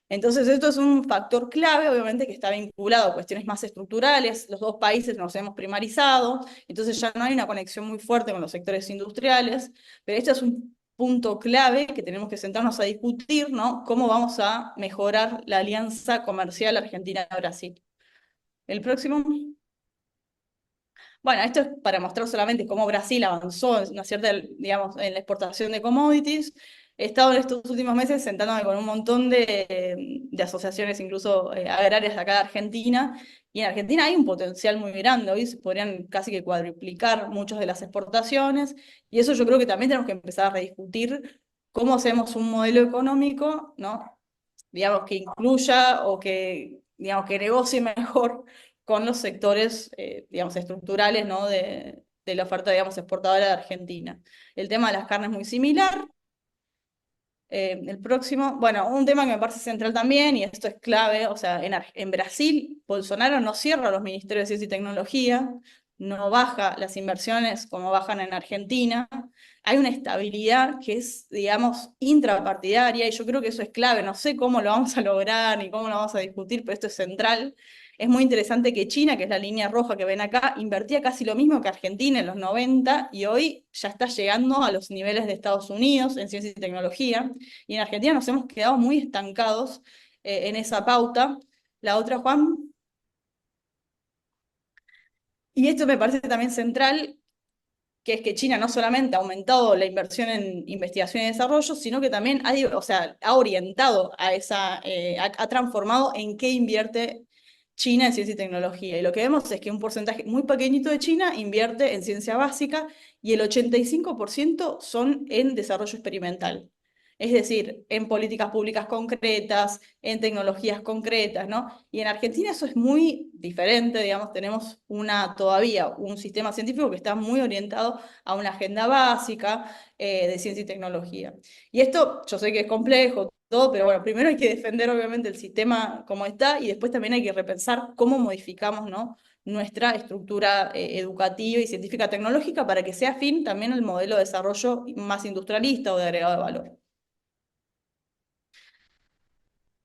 Entonces, esto es un factor clave, obviamente, que está vinculado a cuestiones más estructurales. Los dos países nos hemos primarizado, entonces ya no hay una conexión muy fuerte con los sectores industriales, pero este es un punto clave que tenemos que sentarnos a discutir, ¿no? Cómo vamos a mejorar la alianza comercial Argentina-Brasil. El próximo. Bueno, esto es para mostrar solamente cómo Brasil avanzó en una cierta, digamos, en la exportación de commodities. He estado en estos últimos meses sentándome con un montón de asociaciones, incluso agrarias de acá de Argentina, y en Argentina hay un potencial muy grande. Hoy se podrían casi que cuadruplicar muchas de las exportaciones, y eso yo creo que también tenemos que empezar a rediscutir cómo hacemos un modelo económico, ¿no? Digamos, que incluya o que, digamos, que negocie mejor con los sectores, digamos, estructurales, ¿no? de la oferta, digamos, exportadora de Argentina. El tema de las carnes es muy similar. El próximo, bueno, un tema que me parece central también, y esto es clave, o sea, en Brasil, Bolsonaro no cierra los ministerios de Ciencia y Tecnología, no baja las inversiones como bajan en Argentina. Hay una estabilidad que es, digamos, intrapartidaria, y yo creo que eso es clave. No sé cómo lo vamos a lograr ni cómo lo vamos a discutir, pero esto es central. Es muy interesante que China, que es la línea roja que ven acá, invertía casi lo mismo que Argentina en los 90 y hoy ya está llegando a los niveles de Estados Unidos en ciencia y tecnología. Y en Argentina nos hemos quedado muy estancados en esa pauta. La otra, Juan. Y esto me parece también central, que es que China no solamente ha aumentado la inversión en investigación y desarrollo, sino que también o sea, ha orientado a ha transformado en qué invierte China en ciencia y tecnología. Y lo que vemos es que un porcentaje muy pequeñito de China invierte en ciencia básica y el 85% son en desarrollo experimental. Es decir, en políticas públicas concretas, en tecnologías concretas, ¿no? Y en Argentina eso es muy diferente, digamos, tenemos todavía un sistema científico que está muy orientado a una agenda básica de ciencia y tecnología. Y esto, yo sé que es complejo, todo, pero bueno, primero hay que defender obviamente el sistema como está y después también hay que repensar cómo modificamos, ¿no?, nuestra estructura educativa y científica tecnológica para que sea afín también al modelo de desarrollo más industrialista o de agregado de valor.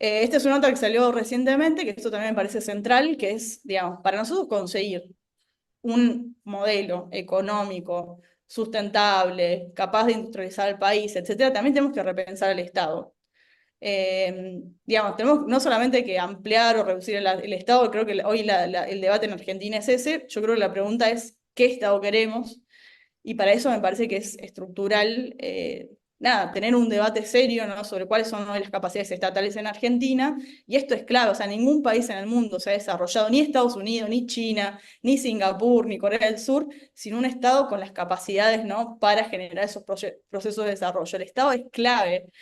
Esta es una nota que salió recientemente, que esto también me parece central, que es, digamos, para nosotros conseguir un modelo económico sustentable, capaz de industrializar el país, etcétera, también tenemos que repensar el Estado. Digamos, tenemos no solamente que ampliar o reducir el Estado, creo que hoy el debate en Argentina es ese, yo creo que la pregunta es ¿qué Estado queremos? Y para eso me parece que es estructural, nada, tener un debate serio, ¿no?, sobre cuáles son las capacidades estatales en Argentina, y esto es clave, o sea, ningún país en el mundo se ha desarrollado, ni Estados Unidos, ni China, ni Singapur, ni Corea del Sur, sin un Estado con las capacidades, ¿no?, para generar esos procesos de desarrollo. El Estado es clave.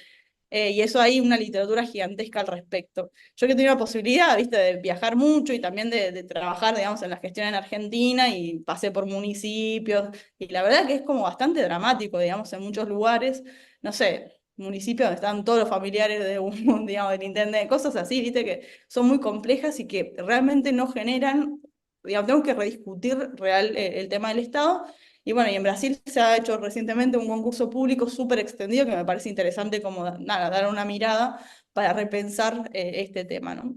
Y eso hay una literatura gigantesca al respecto. Yo que he tenido la posibilidad, viste, de viajar mucho y también de trabajar, digamos, en la gestión en Argentina y pasé por municipios y la verdad que es como bastante dramático, digamos, en muchos lugares, no sé, municipios donde están todos los familiares de un, digamos, del intendente, cosas así, viste, que son muy complejas y que realmente no generan, digamos, tenemos que rediscutir el tema del Estado. Y bueno, y en Brasil se ha hecho recientemente un concurso público súper extendido que me parece interesante como nada, dar una mirada para repensar este tema, ¿no?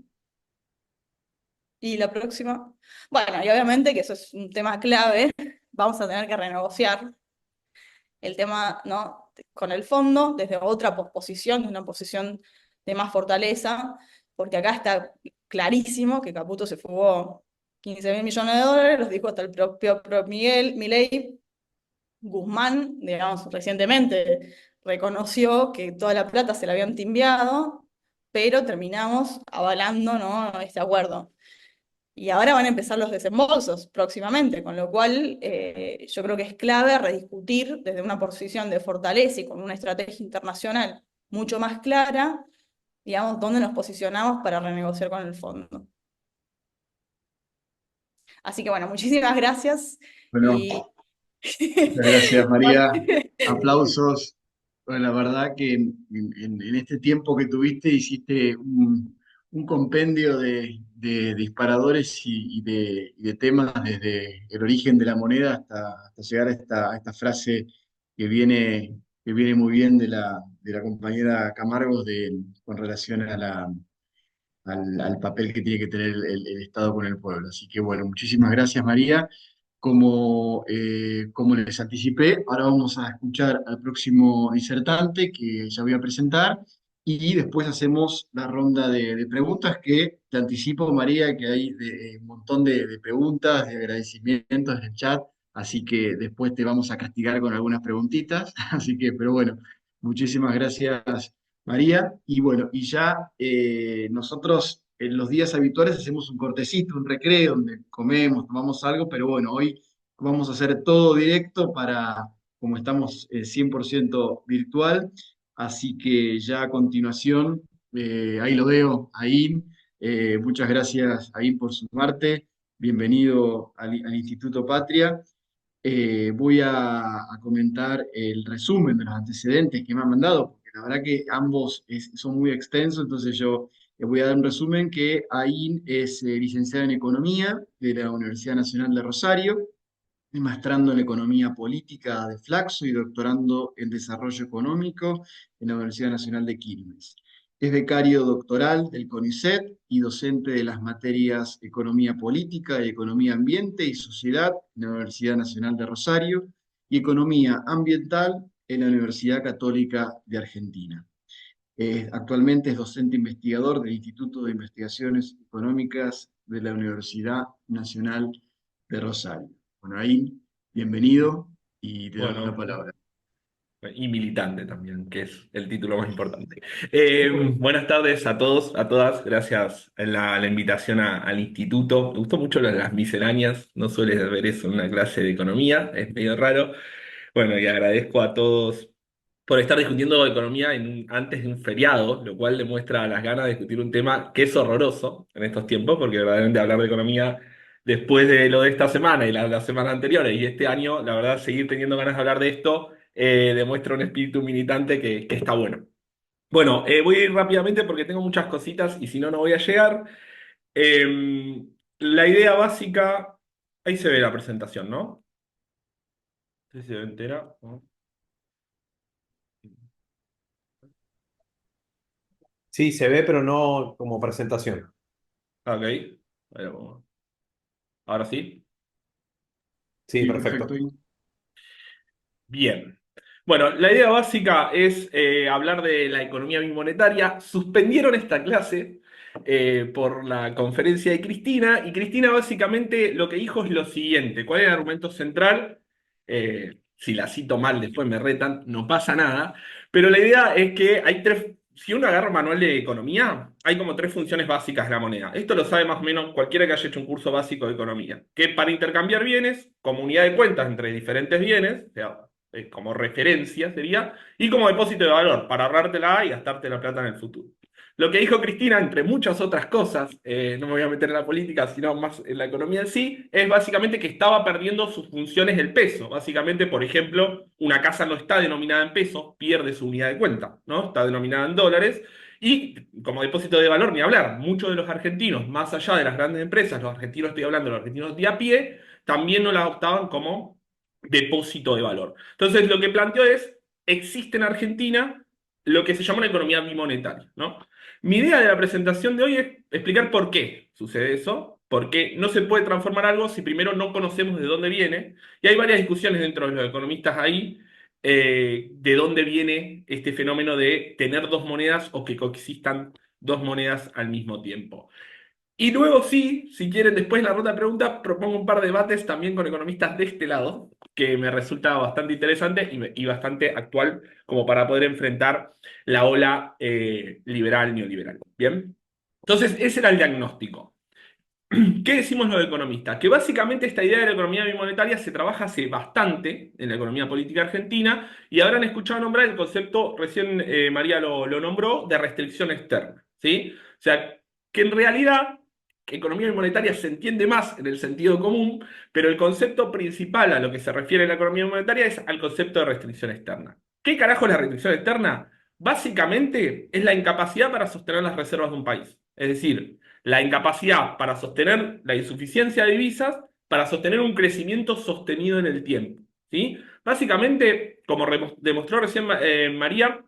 Y la próxima. Bueno, y obviamente que eso es un tema clave, vamos a tener que renegociar el tema, ¿no?, con el fondo desde otra posición, desde una posición de más fortaleza, porque acá está clarísimo que Caputo se fugó 15.000 millones de dólares, los dijo hasta el propio Milei. Guzmán, digamos, recientemente reconoció que toda la plata se la habían timbiado, pero terminamos avalando, ¿no?, este acuerdo. Y ahora van a empezar los desembolsos próximamente, con lo cual yo creo que es clave rediscutir desde una posición de fortaleza y con una estrategia internacional mucho más clara, digamos, dónde nos posicionamos para renegociar con el fondo. Así que bueno, muchísimas gracias. Bueno, Y muchas gracias, María. Aplausos. Bueno, la verdad que en este tiempo que tuviste hiciste un compendio de disparadores y de temas desde el origen de la moneda hasta llegar a esta frase que viene muy bien de la compañera Camargos con relación al papel que tiene que tener el Estado con el pueblo. Así que bueno, muchísimas gracias, María. Como les anticipé, ahora vamos a escuchar al próximo disertante que ya voy a presentar y después hacemos la ronda de preguntas que te anticipo, María, que hay un montón de preguntas, de agradecimientos en el chat, así que después te vamos a castigar con algunas preguntitas, así que, pero bueno, muchísimas gracias, María. Y bueno, y ya nosotros en los días habituales hacemos un cortecito, un recreo, donde comemos, tomamos algo, pero bueno, hoy vamos a hacer todo directo como estamos 100% virtual, así que ya a continuación, ahí lo veo, ahí, muchas gracias, ahí por sumarte, bienvenido al Instituto Patria. Voy a comentar el resumen de los antecedentes que me han mandado, porque la verdad que ambos son muy extensos, entonces yo voy a dar un resumen que Ain es licenciada en Economía de la Universidad Nacional de Rosario, y maestrando en Economía Política de Flaxo y doctorando en Desarrollo Económico en la Universidad Nacional de Quilmes. Es becario doctoral del CONICET y docente de las materias Economía Política y Economía Ambiente y Sociedad en la Universidad Nacional de Rosario y Economía Ambiental en la Universidad Católica de Argentina. Actualmente es docente investigador del Instituto de Investigaciones Económicas de la Universidad Nacional de Rosario. Bueno, ahí, bienvenido y te damos la Bueno, palabra. y militante también, que es el título más importante. Buenas tardes a todos, a todas. Gracias a la invitación al instituto. Me gustó mucho lo de las misceláneas. No sueles ver eso en una clase de economía, es medio raro. Bueno, y agradezco a todos por estar discutiendo economía antes de un feriado, lo cual demuestra las ganas de discutir un tema que es horroroso en estos tiempos, porque verdaderamente hablar de economía después de lo de esta semana y las semanas anteriores y este año, la verdad, seguir teniendo ganas de hablar de esto demuestra un espíritu militante que está bueno. Bueno, voy a ir rápidamente porque tengo muchas cositas y si no, no voy a llegar. Eh, la idea básica, ahí se ve la presentación, ¿no? No sé si se ve entera, ¿no? Sí, se ve, pero no como presentación. Ok, bueno, ahora sí. Sí, Sí, perfecto. perfecto. Bien. Bueno, la idea básica es hablar de la economía bimonetaria. Suspendieron esta clase por la conferencia de Cristina y Cristina básicamente lo que dijo es lo siguiente. ¿Cuál es el argumento central? Si la cito mal después me retan, no pasa nada. Pero la idea es que hay tres, si uno agarra un manual de economía, hay como tres funciones básicas de la moneda. Esto lo sabe más o menos cualquiera que haya hecho un curso básico de economía. Que para intercambiar bienes, como unidad de cuentas entre diferentes bienes, o sea, como referencia sería, y como depósito de valor, para ahorrártela y gastarte la plata en el futuro. Lo que dijo Cristina, entre muchas otras cosas, no me voy a meter en la política, sino más en la economía en sí, es básicamente que estaba perdiendo sus funciones del peso. Básicamente, por ejemplo, una casa no está denominada en pesos, pierde su unidad de cuenta, ¿no? Está denominada en dólares, y como depósito de valor, ni hablar, muchos de los argentinos, más allá de las grandes empresas, los argentinos, estoy hablando de los argentinos de a pie, también no la adoptaban como depósito de valor. Entonces, lo que planteó es, existe en Argentina lo que se llama una economía bimonetaria, ¿no? Mi idea de la presentación de hoy es explicar por qué sucede eso, por qué no se puede transformar algo si primero no conocemos de dónde viene, y hay varias discusiones dentro de los economistas ahí de dónde viene este fenómeno de tener dos monedas o que coexistan dos monedas al mismo tiempo. Y luego sí, si quieren, después de la ronda de preguntas, propongo un par de debates también con economistas de este lado, que me resulta bastante interesante y bastante actual como para poder enfrentar la ola liberal neoliberal. ¿Bien? Entonces, ese era el diagnóstico. ¿Qué decimos los economistas? Que básicamente esta idea de la economía bimonetaria se trabaja hace bastante en la economía política argentina y habrán escuchado nombrar el concepto, recién María lo nombró, de restricción externa. ¿Sí? O sea, que en realidad economía bimonetaria se entiende más en el sentido común, pero el concepto principal a lo que se refiere la economía monetaria es al concepto de restricción externa. ¿Qué carajo es la restricción externa? Básicamente es la incapacidad para sostener las reservas de un país. Es decir, la incapacidad para sostener la insuficiencia de divisas, para sostener un crecimiento sostenido en el tiempo. ¿Sí? Básicamente, como demostró recién María,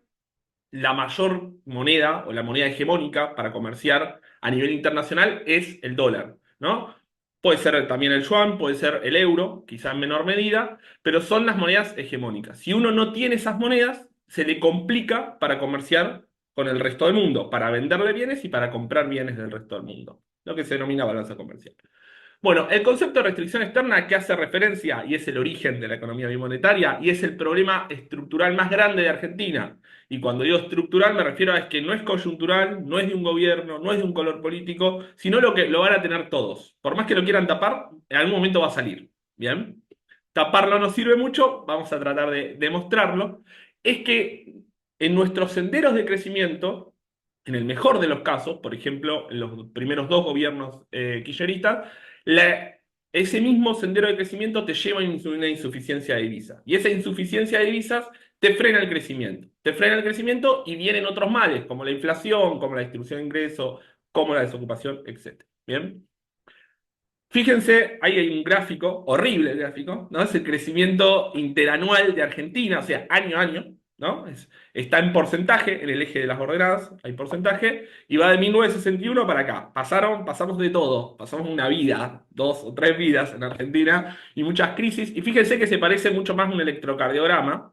la mayor moneda o la moneda hegemónica para comerciar a nivel internacional es el dólar, ¿no? Puede ser también el yuan, puede ser el euro, quizá en menor medida, pero son las monedas hegemónicas. Si uno no tiene esas monedas, se le complica para comerciar con el resto del mundo, para venderle bienes y para comprar bienes del resto del mundo, lo que se denomina balanza comercial. Bueno, el concepto de restricción externa que hace referencia, y es el origen de la economía bimonetaria, y es el problema estructural más grande de Argentina. Y cuando digo estructural me refiero a es que no es coyuntural, no es de un gobierno, no es de un color político, sino lo que lo van a tener todos. Por más que lo quieran tapar, en algún momento va a salir. ¿Bien? Taparlo no sirve mucho, vamos a tratar de demostrarlo. Es que en nuestros senderos de crecimiento, en el mejor de los casos, por ejemplo, en los primeros dos gobiernos kirchneristas, ese mismo sendero de crecimiento te lleva a una insuficiencia de divisas. Y esa insuficiencia de divisas te frena el crecimiento. Te frena el crecimiento y vienen otros males, como la inflación, como la distribución de ingresos, como la desocupación, etc. ¿Bien? Fíjense, ahí hay un gráfico, horrible el gráfico, ¿no? Es el crecimiento interanual de Argentina, o sea, año a año, ¿no? Está en porcentaje, en el eje de las ordenadas hay porcentaje, y va de 1961 para acá. Pasamos de todo, pasamos una vida, 2 o 3 vidas en Argentina, y muchas crisis, y fíjense que se parece mucho más a un electrocardiograma,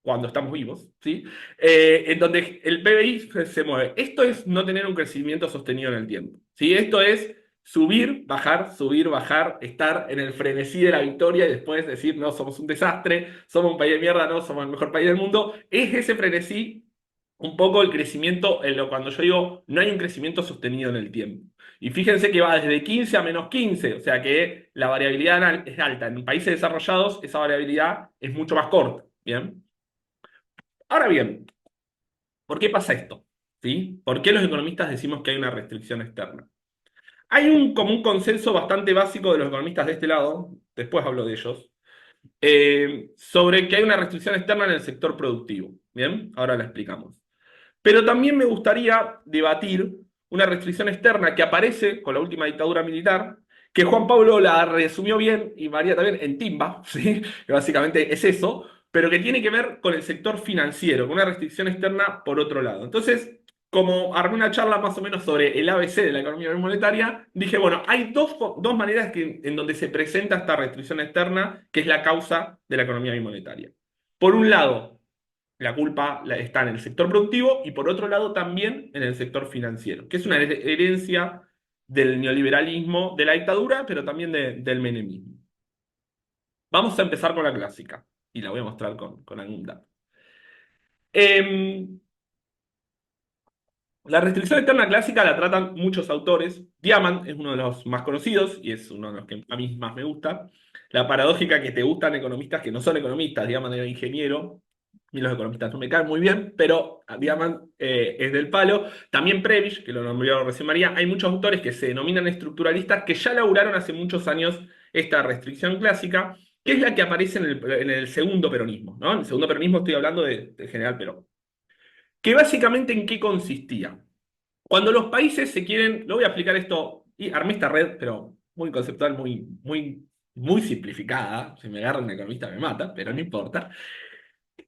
cuando estamos vivos, ¿sí? En donde el PBI se mueve. Esto es no tener un crecimiento sostenido en el tiempo, ¿sí? Esto es subir, bajar, estar en el frenesí de la victoria y después decir, no, somos un desastre, somos un país de mierda, no, somos el mejor país del mundo. Es ese frenesí un poco el crecimiento, cuando yo digo, no hay un crecimiento sostenido en el tiempo. Y fíjense que va desde 15 a -15, o sea que la variabilidad es alta. En países desarrollados esa variabilidad es mucho más corta, ¿bien? Ahora bien, ¿por qué pasa esto? ¿Sí? ¿Por qué los economistas decimos que hay una restricción externa? Hay como un consenso bastante básico de los economistas de este lado, después hablo de ellos, sobre que hay una restricción externa en el sector productivo. ¿Bien? Ahora la explicamos. Pero también me gustaría debatir una restricción externa que aparece con la última dictadura militar, que Juan Pablo la resumió bien, y María también, en timba, ¿sí? Que básicamente es eso, pero que tiene que ver con el sector financiero, con una restricción externa por otro lado. Entonces, como armé una charla más o menos sobre el ABC de la economía monetaria, dije, bueno, hay dos maneras en donde se presenta esta restricción externa, que es la causa de la economía bimonetaria. Por un lado, la culpa está en el sector productivo y por otro lado también en el sector financiero, que es una herencia del neoliberalismo, de la dictadura, pero también del menemismo. Vamos a empezar con la clásica y la voy a mostrar con algún dato. La restricción externa clásica la tratan muchos autores. Diamant es uno de los más conocidos y es uno de los que a mí más me gusta. La paradójica que te gustan economistas que no son economistas. Diamant era ingeniero y los economistas no me caen muy bien, pero Diamant es del palo. También Prebisch, que lo nombró recién María. Hay muchos autores que se denominan estructuralistas que ya laburaron hace muchos años esta restricción clásica, que es la que aparece en el segundo peronismo, ¿no? En el segundo peronismo estoy hablando del general Perón. Que básicamente ¿en qué consistía? Cuando los países se quieren, lo voy a explicar esto, y armé esta red, pero muy conceptual, muy simplificada. Si me agarra un economista me mata, pero no importa.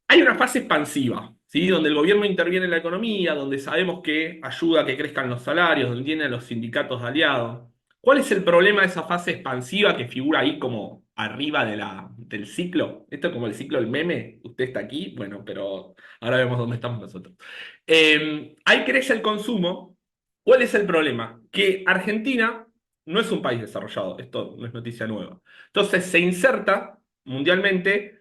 Hay una fase expansiva, ¿sí? Donde el gobierno interviene en la economía, donde sabemos que ayuda a que crezcan los salarios, donde tiene a los sindicatos aliados. ¿Cuál es el problema de esa fase expansiva que figura ahí como arriba del ciclo? Esto es como el ciclo del meme, usted está aquí, bueno, pero ahora vemos dónde estamos nosotros. Ahí crece el consumo. ¿Cuál es el problema? Que Argentina no es un país desarrollado, esto no es noticia nueva. Entonces se inserta mundialmente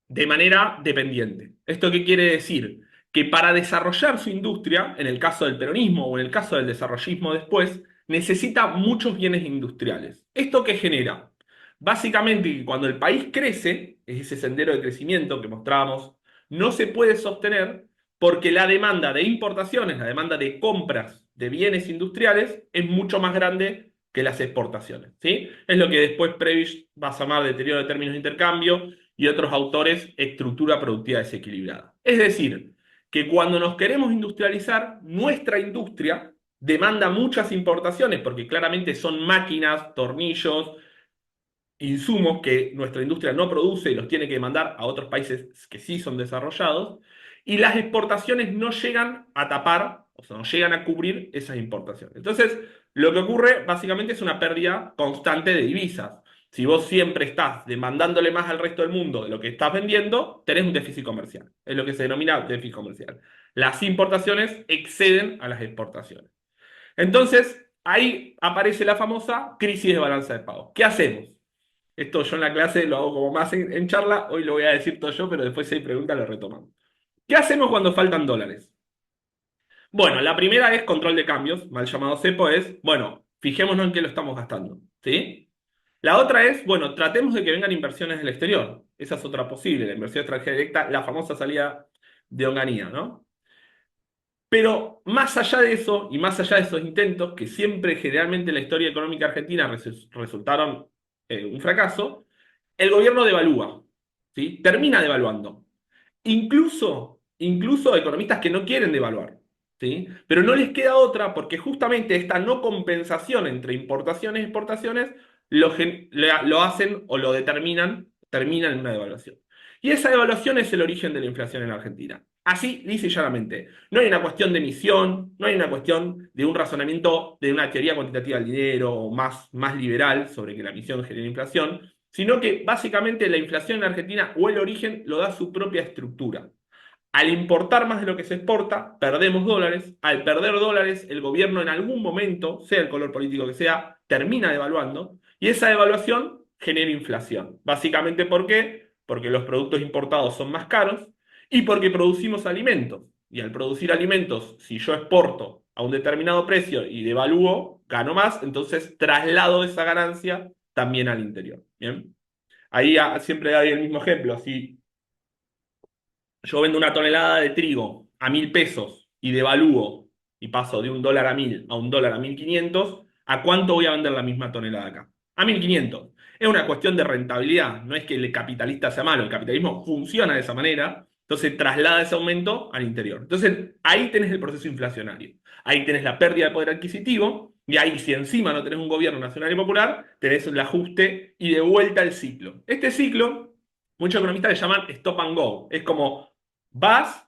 de manera dependiente. ¿Esto qué quiere decir? Que para desarrollar su industria, en el caso del peronismo o en el caso del desarrollismo después, necesita muchos bienes industriales. ¿Esto qué genera? Básicamente que cuando el país crece, es ese sendero de crecimiento que mostrábamos, no se puede sostener porque la demanda de importaciones, la demanda de compras de bienes industriales es mucho más grande que las exportaciones, ¿sí? Es lo que después Prebisch va a llamar deterioro de términos de intercambio y otros autores estructura productiva desequilibrada. Es decir, que cuando nos queremos industrializar, nuestra industria demanda muchas importaciones, porque claramente son máquinas, tornillos, insumos que nuestra industria no produce y los tiene que mandar a otros países que sí son desarrollados, y las exportaciones no llegan a tapar, o sea, no llegan a cubrir esas importaciones. Entonces, lo que ocurre básicamente es una pérdida constante de divisas. Si vos siempre estás demandándole más al resto del mundo de lo que estás vendiendo, tenés un déficit comercial. Es lo que se denomina déficit comercial. Las importaciones exceden a las exportaciones. Entonces, ahí aparece la famosa crisis de balanza de pagos. ¿Qué hacemos? Esto yo en la clase lo hago como más en charla, hoy lo voy a decir todo yo, pero después si hay preguntas lo retomamos. ¿Qué hacemos cuando faltan dólares? Bueno, la primera es control de cambios, mal llamado cepo, es, bueno, fijémonos en qué lo estamos gastando, ¿sí? La otra es, bueno, tratemos de que vengan inversiones del exterior. Esa es otra posible, la inversión extranjera directa, la famosa salida de Onganía, ¿no? Pero más allá de eso, y más allá de esos intentos, que siempre generalmente en la historia económica argentina resultaron un fracaso, el gobierno devalúa, ¿sí? Termina devaluando. Incluso economistas que no quieren devaluar, ¿sí? Pero no les queda otra porque justamente esta no compensación entre importaciones y exportaciones lo hacen o lo determinan, terminan en una devaluación. Y esa devaluación es el origen de la inflación en Argentina. Así, lisa y llanamente. No hay una cuestión de emisión, no hay una cuestión de un razonamiento de una teoría cuantitativa del dinero o más liberal sobre que la emisión genera inflación, sino que básicamente la inflación en Argentina o el origen lo da su propia estructura. Al importar más de lo que se exporta, perdemos dólares. Al perder dólares, el gobierno en algún momento, sea el color político que sea, termina devaluando. Y esa devaluación genera inflación. Básicamente, ¿por qué? Porque los productos importados son más caros y porque producimos alimentos. Y al producir alimentos, si yo exporto a un determinado precio y devalúo, gano más, entonces traslado esa ganancia también al interior. ¿Bien? Ahí siempre hay el mismo ejemplo. Si yo vendo una tonelada de trigo a 1.000 pesos y devalúo y paso de $1 a 1.000 a $1 a 1.500, ¿a cuánto voy a vender la misma tonelada acá? A 1.500. Es una cuestión de rentabilidad, no es que el capitalista sea malo, el capitalismo funciona de esa manera, entonces traslada ese aumento al interior. Entonces ahí tenés el proceso inflacionario, ahí tenés la pérdida de poder adquisitivo, y ahí si encima no tenés un gobierno nacional y popular, tenés el ajuste y de vuelta el ciclo. Este ciclo, muchos economistas le llaman stop and go, es como vas,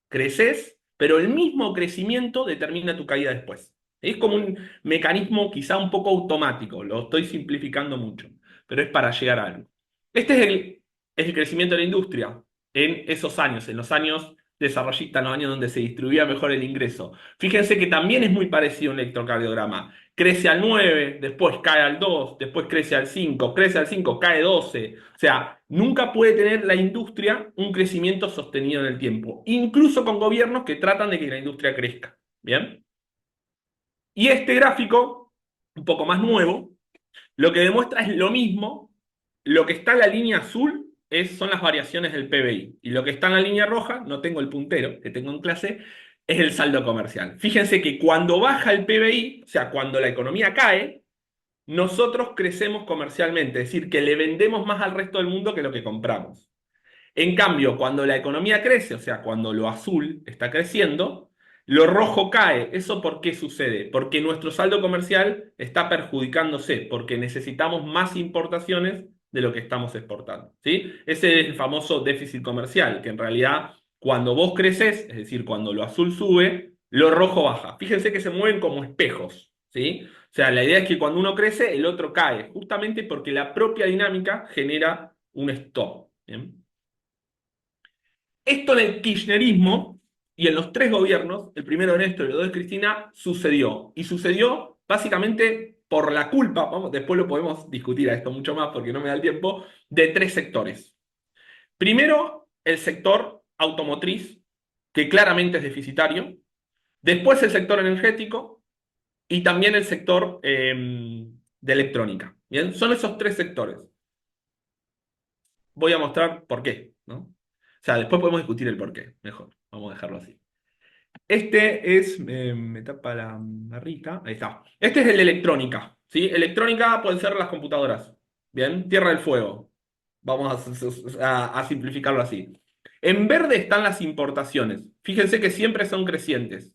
creces, pero el mismo crecimiento determina tu caída después. Es como un mecanismo quizá un poco automático, lo estoy simplificando mucho, pero es para llegar a algo. Este es el crecimiento de la industria en esos años, en los años desarrollistas, en los años donde se distribuía mejor el ingreso. Fíjense que también es muy parecido un electrocardiograma. Crece al 9, después cae al 2, después crece al 5, crece al 5, cae 12. O sea, nunca puede tener la industria un crecimiento sostenido en el tiempo, incluso con gobiernos que tratan de que la industria crezca. ¿Bien? Y este gráfico, un poco más nuevo, lo que demuestra es lo mismo. Lo que está en la línea azul son las variaciones del PBI. Y lo que está en la línea roja, no tengo el puntero que tengo en clase, es el saldo comercial. Fíjense que cuando baja el PBI, o sea, cuando la economía cae, nosotros crecemos comercialmente, es decir, que le vendemos más al resto del mundo que lo que compramos. En cambio, cuando la economía crece, o sea, cuando lo azul está creciendo, lo rojo cae. ¿Eso por qué sucede? Porque nuestro saldo comercial está perjudicándose, porque necesitamos más importaciones de lo que estamos exportando. ¿Sí? Ese es el famoso déficit comercial, que en realidad cuando vos creces, es decir, cuando lo azul sube, lo rojo baja. Fíjense que se mueven como espejos. ¿Sí? O sea, la idea es que cuando uno crece, el otro cae, justamente porque la propia dinámica genera un stop. ¿Bien? Esto en el kirchnerismo y en los tres gobiernos, el primero de Néstor y los dos de Cristina, sucedió. Y sucedió básicamente por la culpa, después lo podemos discutir a esto mucho más porque no me da el tiempo, de tres sectores. Primero, el sector automotriz, que claramente es deficitario. Después el sector energético y también el sector de electrónica. ¿Bien? Son esos tres sectores. Voy a mostrar por qué, ¿no? O sea, después podemos discutir el por qué, mejor. Vamos a dejarlo así. Este es, me tapa la barrita, ahí está. Este es el de electrónica, ¿sí? Electrónica pueden ser las computadoras, ¿bien? Tierra del Fuego. Vamos a simplificarlo así. En verde están las importaciones. Fíjense que siempre son crecientes.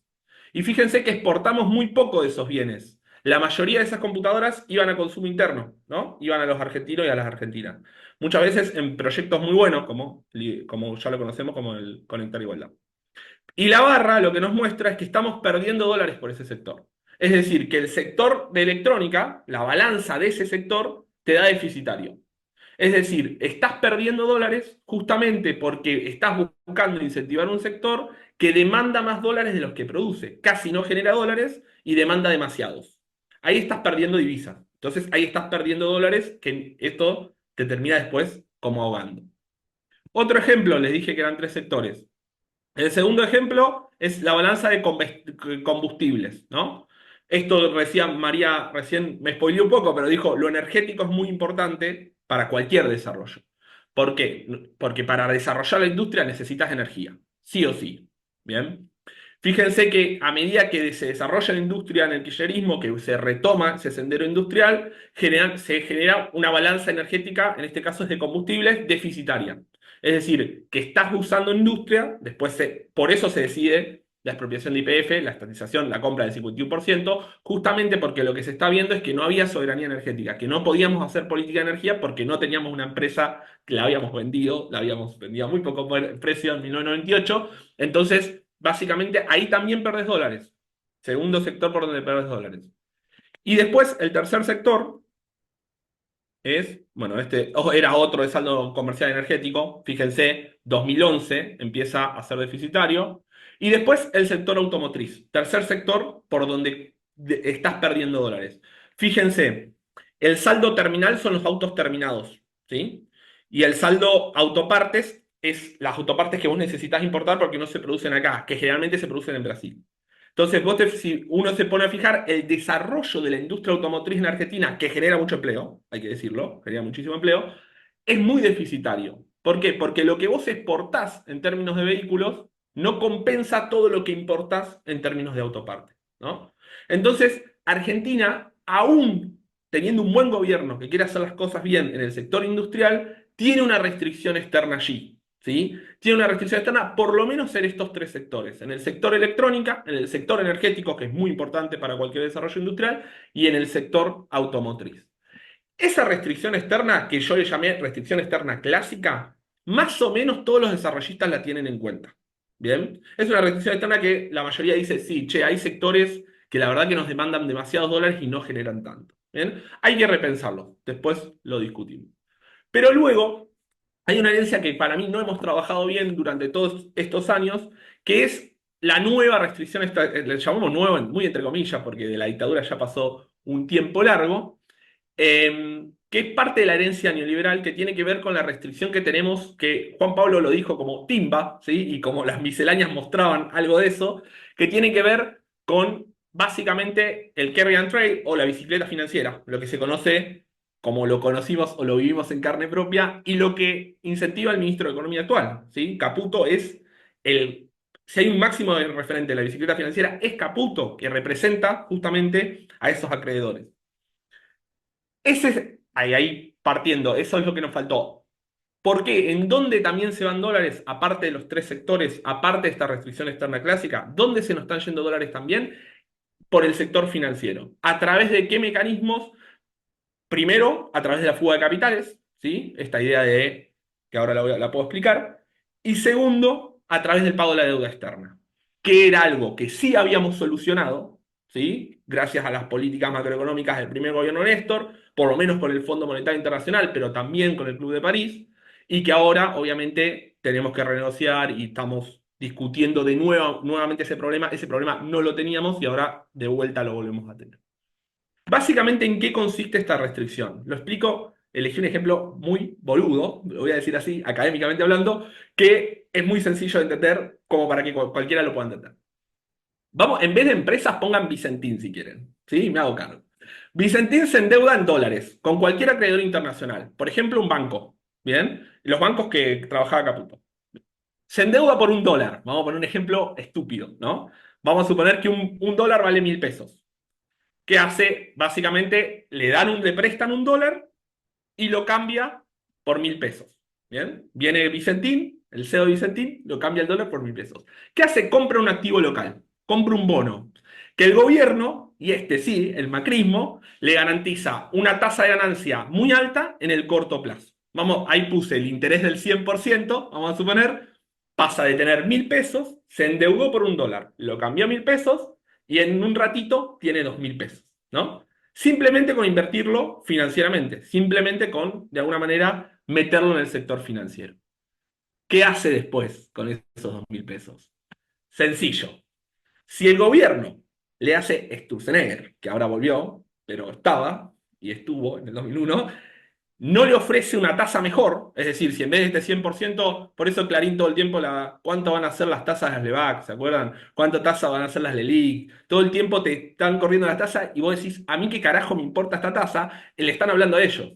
Y fíjense que exportamos muy poco de esos bienes. La mayoría de esas computadoras iban a consumo interno, ¿no? Iban a los argentinos y a las argentinas. Muchas veces en proyectos muy buenos, como ya lo conocemos como el Conectar Igualdad. Y la barra lo que nos muestra es que estamos perdiendo dólares por ese sector. Es decir, que el sector de electrónica, la balanza de ese sector, te da deficitario. Es decir, estás perdiendo dólares justamente porque estás buscando incentivar un sector que demanda más dólares de los que produce. Casi no genera dólares y demanda demasiados. Ahí estás perdiendo divisas. Entonces ahí estás perdiendo dólares que esto te termina después como ahogando. Otro ejemplo, les dije que eran tres sectores. El segundo ejemplo es la balanza de combustibles, ¿no? Esto decía María, recién me spoileó un poco, pero dijo, lo energético es muy importante para cualquier desarrollo. ¿Por qué? Porque para desarrollar la industria necesitas energía, sí o sí. ¿Bien? Fíjense que a medida que se desarrolla la industria en el kirchnerismo, que se retoma ese sendero industrial, se genera una balanza energética, en este caso es de combustibles, deficitaria. Es decir, que estás usando industria, después por eso se decide la expropiación de YPF, la estatización, la compra del 51%, justamente porque lo que se está viendo es que no había soberanía energética, que no podíamos hacer política de energía porque no teníamos una empresa que la habíamos vendido a muy poco precio en 1998, entonces básicamente ahí también perdés dólares. Segundo sector por donde perdés dólares. Y después el tercer sector es, bueno, este era otro de saldo comercial energético, fíjense, 2011 empieza a ser deficitario, y después el sector automotriz, tercer sector por donde estás perdiendo dólares. Fíjense, el saldo terminal son los autos terminados, ¿sí? Y el saldo autopartes es las autopartes que vos necesitas importar porque no se producen acá, que generalmente se producen en Brasil. Entonces, si uno se pone a fijar, el desarrollo de la industria automotriz en Argentina, que genera mucho empleo, hay que decirlo, genera muchísimo empleo, es muy deficitario. ¿Por qué? Porque lo que vos exportás en términos de vehículos no compensa todo lo que importás en términos de autopartes, ¿no? Entonces, Argentina, aún teniendo un buen gobierno que quiere hacer las cosas bien en el sector industrial, tiene una restricción externa allí, ¿sí? Tiene una restricción externa, por lo menos en estos tres sectores: en el sector electrónica, en el sector energético, que es muy importante para cualquier desarrollo industrial, y en el sector automotriz. Esa restricción externa, que yo le llamé restricción externa clásica, más o menos todos los desarrollistas la tienen en cuenta. ¿Bien? Es una restricción externa que la mayoría dice, sí, che, hay sectores que la verdad que nos demandan demasiados dólares y no generan tanto. ¿Bien? Hay que repensarlo, después lo discutimos. Pero luego hay una herencia que para mí no hemos trabajado bien durante todos estos años, que es la nueva restricción, le llamamos nueva muy entre comillas, porque de la dictadura ya pasó un tiempo largo, que es parte de la herencia neoliberal, que tiene que ver con la restricción que tenemos, que Juan Pablo lo dijo como timba, ¿sí? Y como las misceláneas mostraban algo de eso, que tiene que ver con básicamente el carry and trade o la bicicleta financiera, lo que se conoce como lo conocimos o lo vivimos en carne propia, y lo que incentiva el ministro de Economía actual, ¿sí? Caputo es si hay un máximo de referente de la bicicleta financiera, es Caputo, que representa justamente a esos acreedores. Ahí partiendo, eso es lo que nos faltó. ¿Por qué? ¿En dónde también se van dólares? Aparte de los tres sectores, aparte de esta restricción externa clásica, ¿dónde se nos están yendo dólares también? Por el sector financiero. ¿A través de qué mecanismos? Primero, a través de la fuga de capitales, ¿sí? Esta idea que ahora la puedo explicar. Y segundo, a través del pago de la deuda externa, que era algo que sí habíamos solucionado, ¿sí? Gracias a las políticas macroeconómicas del primer gobierno de Néstor, por lo menos con el Fondo Monetario Internacional, pero también con el Club de París, y que ahora, obviamente, tenemos que renegociar y estamos discutiendo nuevamente ese problema. Ese problema no lo teníamos y ahora de vuelta lo volvemos a tener. Básicamente, ¿en qué consiste esta restricción? Lo explico, elegí un ejemplo muy boludo, lo voy a decir así, académicamente hablando, que es muy sencillo de entender, como para que cualquiera lo pueda entender. Vamos, en vez de empresas, pongan Vicentín si quieren, ¿sí? Me hago cargo. Vicentín se endeuda en dólares con cualquier acreedor internacional, por ejemplo, un banco, ¿bien? Los bancos que trabajaba Caputo. Se endeuda por $1, vamos a poner un ejemplo estúpido, ¿no? Vamos a suponer que un dólar vale 1.000 pesos. ¿Qué hace? Básicamente le prestan $1 y lo cambia por 1.000 pesos. ¿Bien? Viene Vicentín, el CEO de Vicentín, lo cambia el dólar por 1.000 pesos. ¿Qué hace? Compra un activo local, compra un bono, que el gobierno, y sí, el macrismo, le garantiza una tasa de ganancia muy alta en el corto plazo. Ahí puse el interés del 100%, vamos a suponer, pasa de tener 1.000 pesos, se endeudó por $1, lo cambió a 1.000 pesos, y en un ratito tiene 2.000 pesos, ¿no? Simplemente con invertirlo financieramente, simplemente con, de alguna manera, meterlo en el sector financiero. ¿Qué hace después con esos 2.000 pesos? Sencillo. Si el gobierno le hace Sturzenegger, que ahora volvió, pero estaba y estuvo en el 2001, no le ofrece una tasa mejor, es decir, si en vez de este 100%, por eso Clarín todo el tiempo, ¿cuánto van a ser las tasas de las LEVAC? ¿Se acuerdan? ¿Cuánta tasa van a ser las LELIQ? Todo el tiempo te están corriendo las tasas y vos decís, a mí qué carajo me importa esta tasa, le están hablando a ellos.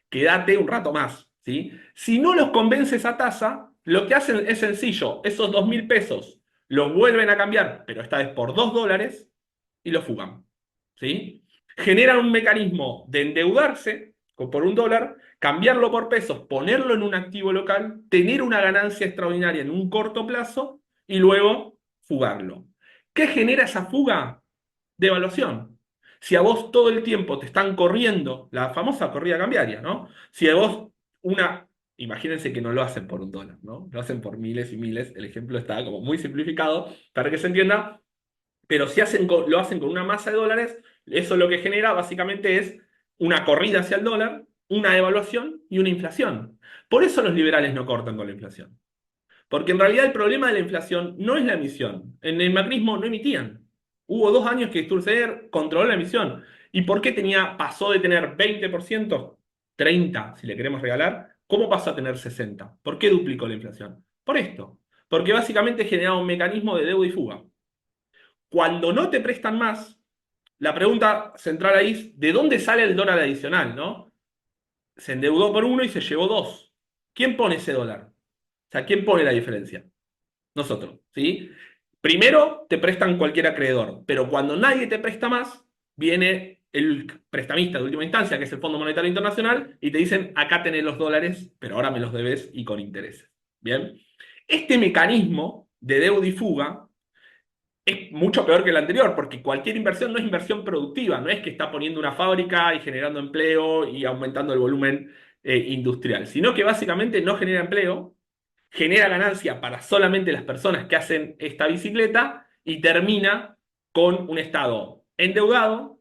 Quédate un rato más, ¿sí? Si no los convence esa tasa, lo que hacen es sencillo, esos 2.000 pesos los vuelven a cambiar, pero esta vez por $2, y los fugan, ¿sí? Generan un mecanismo de endeudarse por $1, cambiarlo por pesos, ponerlo en un activo local, tener una ganancia extraordinaria en un corto plazo y luego fugarlo. ¿Qué genera esa fuga? Devaluación. Si a vos todo el tiempo te están corriendo, la famosa corrida cambiaria, ¿no? Si a vos imagínense que no lo hacen por $1, ¿no? Lo hacen por miles y miles, el ejemplo está como muy simplificado para que se entienda, pero si lo hacen con una masa de dólares, eso lo que genera básicamente es una corrida hacia el dólar, una devaluación y una inflación. Por eso los liberales no cortan con la inflación. Porque en realidad el problema de la inflación no es la emisión. En el macrismo no emitían. Hubo 2 años que Sturzenegger controló la emisión. ¿Y por qué pasó de tener 20%, 30% si le queremos regalar? ¿Cómo pasó a tener 60%? ¿Por qué duplicó la inflación? Por esto. Porque básicamente generaba un mecanismo de deuda y fuga. Cuando no te prestan más, la pregunta central ahí es, ¿de dónde sale el dólar adicional, no? Se endeudó por 1 y se llevó 2. ¿Quién pone ese dólar? O sea, ¿quién pone la diferencia? Nosotros, ¿sí? Primero te prestan cualquier acreedor, pero cuando nadie te presta más, viene el prestamista de última instancia, que es el Fondo Monetario Internacional, y te dicen, acá tenés los dólares, pero ahora me los debes y con intereses. ¿Bien? Este mecanismo de deuda y fuga es mucho peor que el anterior, porque cualquier inversión no es inversión productiva, no es que está poniendo una fábrica y generando empleo y aumentando el volumen industrial, sino que básicamente no genera empleo, genera ganancia para solamente las personas que hacen esta bicicleta y termina con un Estado endeudado,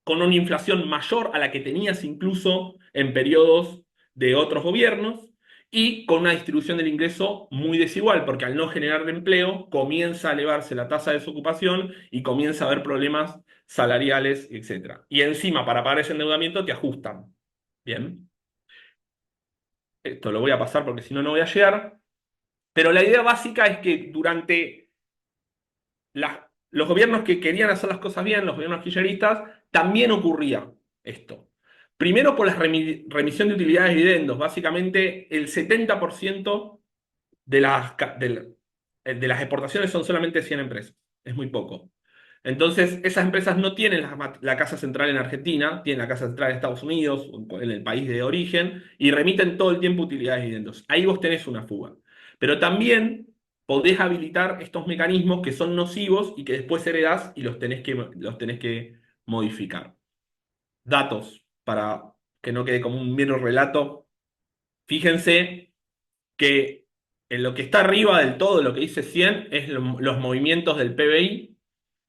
con una inflación mayor a la que tenías incluso en periodos de otros gobiernos y con una distribución del ingreso muy desigual, porque al no generar empleo comienza a elevarse la tasa de desocupación y comienza a haber problemas salariales, etc. Y encima, para pagar ese endeudamiento, te ajustan. Bien. Esto lo voy a pasar porque si no, no voy a llegar. Pero la idea básica es que durante los gobiernos que querían hacer las cosas bien, los gobiernos kirchneristas, también ocurría esto. Primero por la remisión de utilidades y dividendos. Básicamente el 70% de de las exportaciones son solamente 100 empresas. Es muy poco. Entonces, esas empresas no tienen la casa central en Argentina, tienen la casa central en Estados Unidos, en el país de origen, y remiten todo el tiempo utilidades y dividendos. Ahí vos tenés una fuga. Pero también podés habilitar estos mecanismos que son nocivos y que después heredás y los tenés que modificar. Datos, para que no quede como un mero relato. Fíjense que en lo que está arriba del todo, lo que dice 100, es los movimientos del PBI,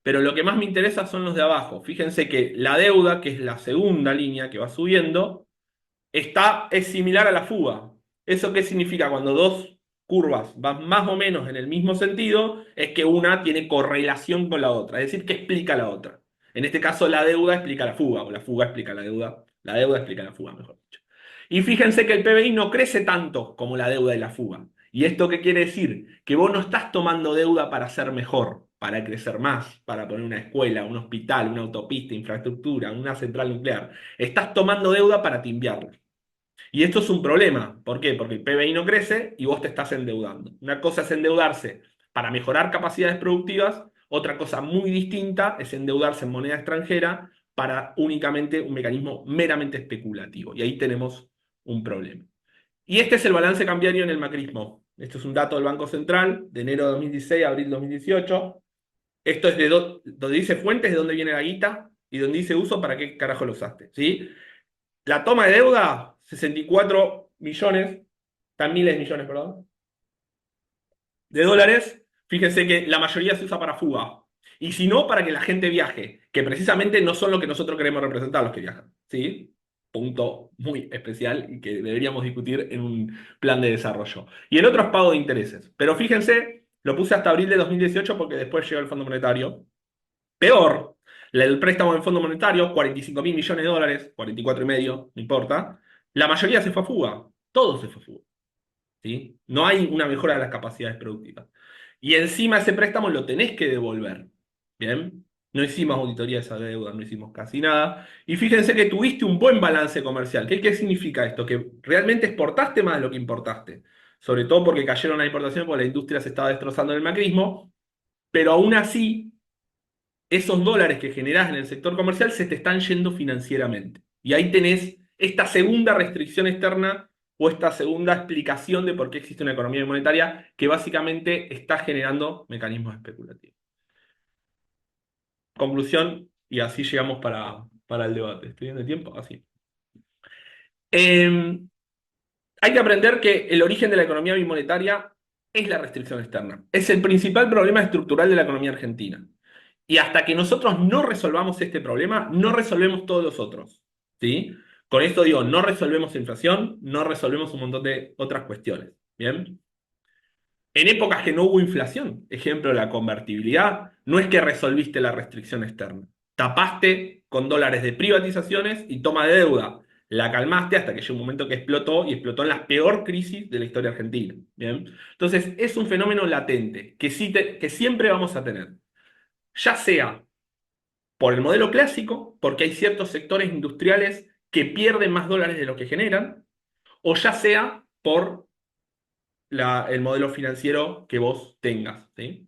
pero lo que más me interesa son los de abajo. Fíjense que la deuda, que es la segunda línea que va subiendo, es similar a la fuga. ¿Eso qué significa? Cuando dos curvas van más o menos en el mismo sentido, es que una tiene correlación con la otra, es decir, que explica la otra. En este caso, la deuda explica la fuga, o la fuga explica la deuda explica la fuga, mejor dicho. Y fíjense que el PBI no crece tanto como la deuda y la fuga. ¿Y esto qué quiere decir? Que vos no estás tomando deuda para ser mejor, para crecer más, para poner una escuela, un hospital, una autopista, infraestructura, una central nuclear. Estás tomando deuda para timbiarla. Y esto es un problema. ¿Por qué? Porque el PBI no crece y vos te estás endeudando. Una cosa es endeudarse para mejorar capacidades productivas, otra cosa muy distinta es endeudarse en moneda extranjera para únicamente un mecanismo meramente especulativo. Y ahí tenemos un problema. Y este es el balance cambiario en el macrismo. Esto es un dato del Banco Central de enero de 2016 a abril de 2018. Esto es donde dice fuentes, de dónde viene la guita, y donde dice uso, para qué carajo lo usaste. ¿Sí? La toma de deuda, 64 millones, están miles de millones, perdón, de dólares. Fíjense que la mayoría se usa para fuga. Y si no, para que la gente viaje, que precisamente no son lo que nosotros queremos representar los que viajan. ¿Sí? Punto muy especial y que deberíamos discutir en un plan de desarrollo. Y el otro es pago de intereses. Pero fíjense, lo puse hasta abril de 2018 porque después llegó el Fondo Monetario. Peor, el préstamo del Fondo Monetario, 45.000 millones de dólares, 44,5, no importa. La mayoría se fue a fuga, todo se fue a fuga. ¿Sí? No hay una mejora de las capacidades productivas. Y encima ese préstamo lo tenés que devolver. ¿Bien? No hicimos auditoría de esa deuda, no hicimos casi nada. Y fíjense que tuviste un buen balance comercial. ¿Qué significa esto? Que realmente exportaste más de lo que importaste. Sobre todo porque cayeron las importaciones porque la industria se estaba destrozando en el macrismo. Pero aún así, esos dólares que generás en el sector comercial se te están yendo financieramente. Y ahí tenés esta segunda restricción externa o esta segunda explicación de por qué existe una economía monetaria que básicamente está generando mecanismos especulativos. conclusión, y así llegamos para el debate. ¿Estoy bien de tiempo? Así. Eh, Hay que aprender que el origen de la economía bimonetaria es la restricción externa. Es el principal problema estructural de la economía argentina. Y hasta que nosotros no resolvamos este problema, no resolvemos todos los otros. ¿Sí? Con esto digo, no resolvemos la inflación, no resolvemos un montón de otras cuestiones. ¿Bien? En épocas que no hubo inflación, ejemplo, la convertibilidad, no es que resolviste la restricción externa. Tapaste con dólares de privatizaciones y toma de deuda. La calmaste hasta que llegó un momento que explotó y explotó en la peor crisis de la historia argentina. ¿Bien? Entonces, es un fenómeno latente que, que siempre vamos a tener. Ya sea por el modelo clásico, porque hay ciertos sectores industriales que pierden más dólares de lo que generan, o ya sea por el modelo financiero que vos tengas. ¿Sí?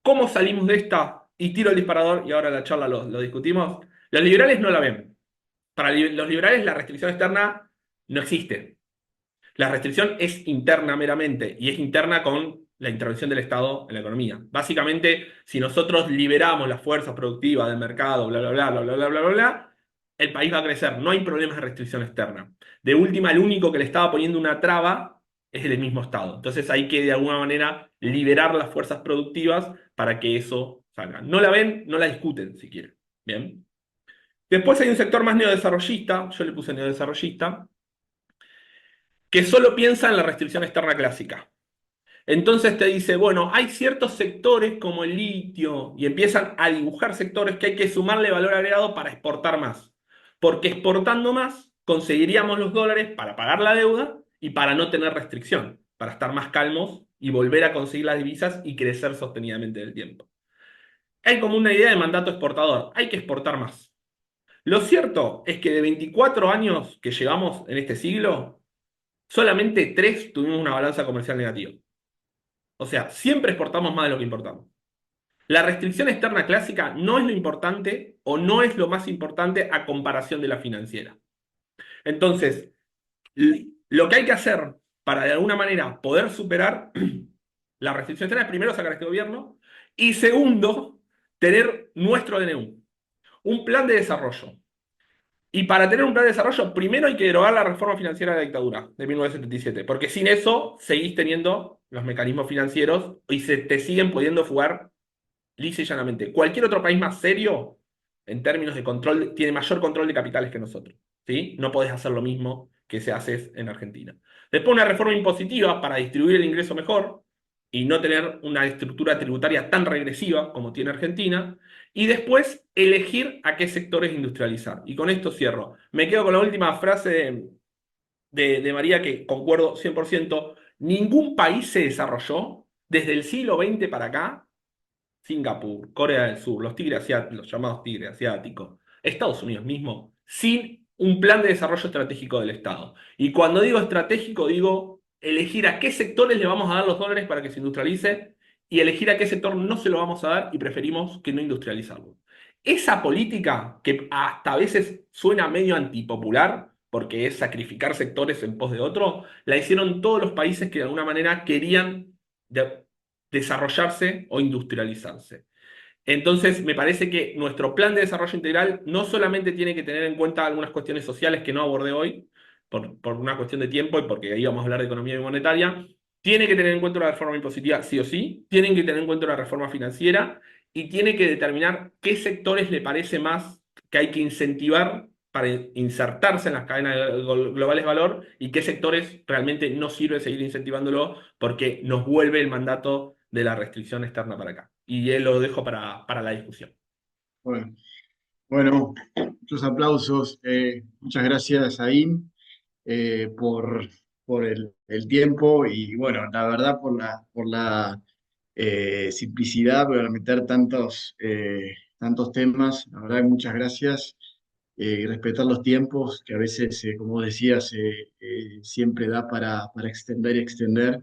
¿Cómo salimos de esta? Y tiro el disparador y ahora la charla lo discutimos. Los liberales no la ven. Para los liberales la restricción externa no existe. La restricción es interna meramente y es interna con la intervención del Estado en la economía. Básicamente, si nosotros liberamos las fuerzas productivas del mercado, bla, bla, bla, bla, bla, bla, bla, bla, bla, el país va a crecer. No hay problemas de restricción externa. De última, el único que le estaba poniendo una traba es el mismo Estado. Entonces hay que de alguna manera liberar las fuerzas productivas para que eso salga. No la ven, no la discuten si quieren. Bien. Después hay un sector más neodesarrollista, yo le puse neodesarrollista, que solo piensa en la restricción externa clásica. Entonces te dice, bueno, hay ciertos sectores como el litio, y empiezan a dibujar sectores que hay que sumarle valor agregado para exportar más. Porque exportando más, conseguiríamos los dólares para pagar la deuda y para no tener restricción, para estar más calmos y volver a conseguir las divisas y crecer sostenidamente en el tiempo. Hay como una idea de mandato exportador, hay que exportar más. Lo cierto es que de 24 años que llevamos en este siglo, solamente 3 tuvimos una balanza comercial negativa. O sea, siempre exportamos más de lo que importamos. La restricción externa clásica no es lo importante o no es lo más importante a comparación de la financiera. Entonces, lo que hay que hacer para de alguna manera poder superar la restricción externa es primero sacar a este gobierno y segundo, tener nuestro DNU, un plan de desarrollo. Y para tener un plan de desarrollo, primero hay que derogar la reforma financiera de la dictadura de 1977, porque sin eso seguís teniendo los mecanismos financieros y te siguen pudiendo fugar lisa y llanamente. Cualquier otro país más serio, en términos de control, tiene mayor control de capitales que nosotros. ¿Sí? No podés hacer lo mismo que se hace en Argentina. Después una reforma impositiva para distribuir el ingreso mejor y no tener una estructura tributaria tan regresiva como tiene Argentina. Y después elegir a qué sectores industrializar. Y con esto cierro. Me quedo con la última frase de María, que concuerdo 100%. Ningún país se desarrolló desde el siglo XX para acá. Singapur, Corea del Sur, los tigres asiáticos, los llamados tigres asiáticos, Estados Unidos mismo, sin un plan de desarrollo estratégico del Estado. Y cuando digo estratégico, digo elegir a qué sectores le vamos a dar los dólares para que se industrialice y elegir a qué sector no se lo vamos a dar y preferimos que no industrializarlo. Esa política, que hasta a veces suena medio antipopular, porque es sacrificar sectores en pos de otro, la hicieron todos los países que de alguna manera querían desarrollarse o industrializarse. Entonces, me parece que nuestro plan de desarrollo integral no solamente tiene que tener en cuenta algunas cuestiones sociales que no abordé hoy, por una cuestión de tiempo y porque ahí vamos a hablar de economía y monetaria, tiene que tener en cuenta la reforma impositiva sí o sí, tienen que tener en cuenta la reforma financiera y tiene que determinar qué sectores le parece más que hay que incentivar para insertarse en las cadenas globales de valor y qué sectores realmente no sirve seguir incentivándolo porque nos vuelve el mandato de la restricción externa para acá. Y él lo dejo para la discusión. Bueno, bueno, muchos aplausos. Muchas gracias, Aim, por, por el tiempo y bueno, la verdad por la simplicidad, para meter tantos temas. La verdad, muchas gracias. Y respetar los tiempos, que a veces, como decías, siempre da para extender y extender.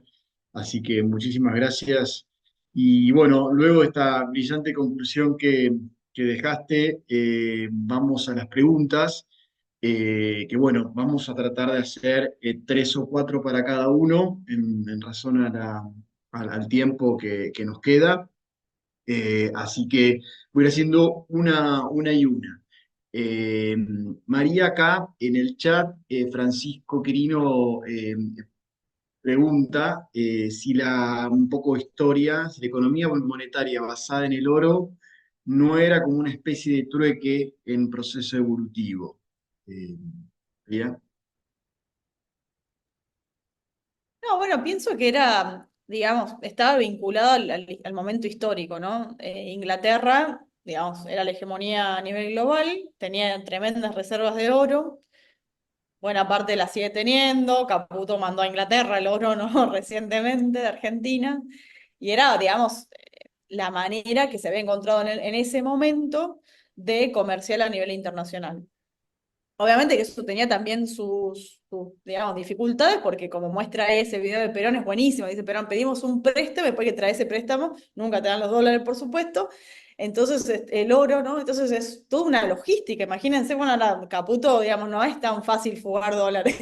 Así que muchísimas gracias. Y bueno, luego de esta brillante conclusión que dejaste, vamos a las preguntas, que bueno, vamos a tratar de hacer 3 o 4 para cada uno, en razón al tiempo que nos queda. Así que voy a ir haciendo una y una. Eh, María acá en el chat, Francisco Quirino pregunta si un poco historia, si la economía monetaria basada en el oro no era como una especie de trueque en proceso evolutivo. ¿María? No, bueno, pienso que era, digamos, estaba vinculado al momento histórico, ¿no? Inglaterra, digamos, era la hegemonía a nivel global, tenía tremendas reservas de oro, buena parte la sigue teniendo, Caputo mandó a Inglaterra el oro, ¿no? Recientemente de Argentina, y era, digamos, la manera que se había encontrado en ese momento de comercial a nivel internacional. Obviamente que eso tenía también digamos, dificultades, porque como muestra ese video de Perón, es buenísimo. Dice Perón, pedimos un préstamo, después que trae ese préstamo, nunca te dan los dólares, por supuesto. Entonces, el oro, ¿no? Entonces es toda una logística. Imagínense, bueno, ahora Caputo, digamos, no es tan fácil fugar dólares.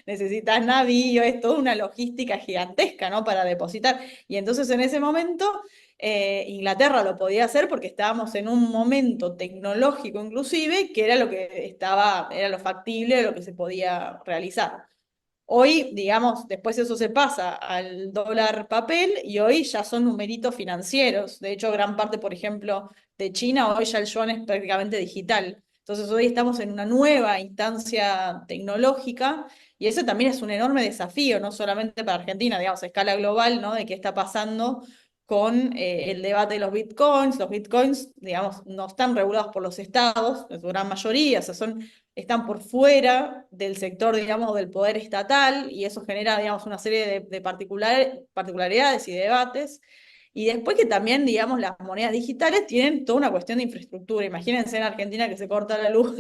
Necesitas navío, es toda una logística gigantesca, ¿no? Para depositar. Y entonces en ese momento Inglaterra lo podía hacer porque estábamos en un momento tecnológico inclusive que era lo que estaba, era lo factible, lo que se podía realizar. Hoy, digamos, después eso se pasa al dólar papel y hoy ya son numeritos financieros. De hecho, gran parte, por ejemplo, de China, hoy ya el yuan es prácticamente digital. Entonces hoy estamos en una nueva instancia tecnológica y eso también es un enorme desafío, no solamente para Argentina, digamos, a escala global, ¿no? De qué está pasando con el debate de los bitcoins. Los bitcoins, digamos, no están regulados por los estados, en su gran mayoría, o sea, están por fuera del sector, digamos, del poder estatal, y eso genera, digamos, una serie de particularidades y debates. Y después que también, digamos, las monedas digitales tienen toda una cuestión de infraestructura. Imagínense en Argentina que se corta la luz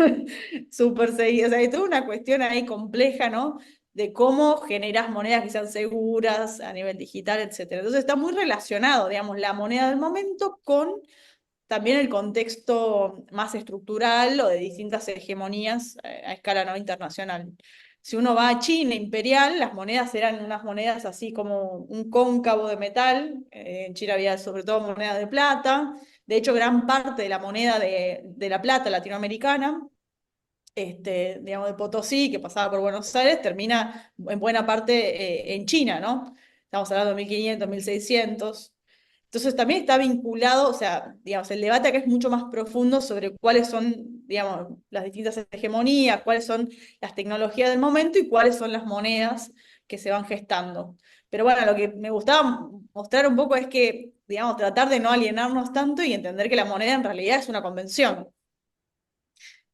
súper seguido. O sea, hay toda una cuestión ahí compleja, ¿no? De cómo generas monedas que sean seguras a nivel digital, etcétera. Entonces está muy relacionado, digamos, la moneda del momento con también el contexto más estructural o de distintas hegemonías a escala no internacional. Si uno va a China imperial, las monedas eran unas monedas así como un cóncavo de metal. En China había sobre todo monedas de plata. De hecho, gran parte de la moneda de la plata latinoamericana, digamos, de Potosí, que pasaba por Buenos Aires, termina en buena parte en China, ¿no? Estamos hablando de 1500, 1600. Entonces también está vinculado, o sea, digamos, el debate acá es mucho más profundo sobre cuáles son, digamos, las distintas hegemonías, cuáles son las tecnologías del momento y cuáles son las monedas que se van gestando. Pero bueno, lo que me gustaba mostrar un poco es que, digamos, tratar de no alienarnos tanto y entender que la moneda en realidad es una convención.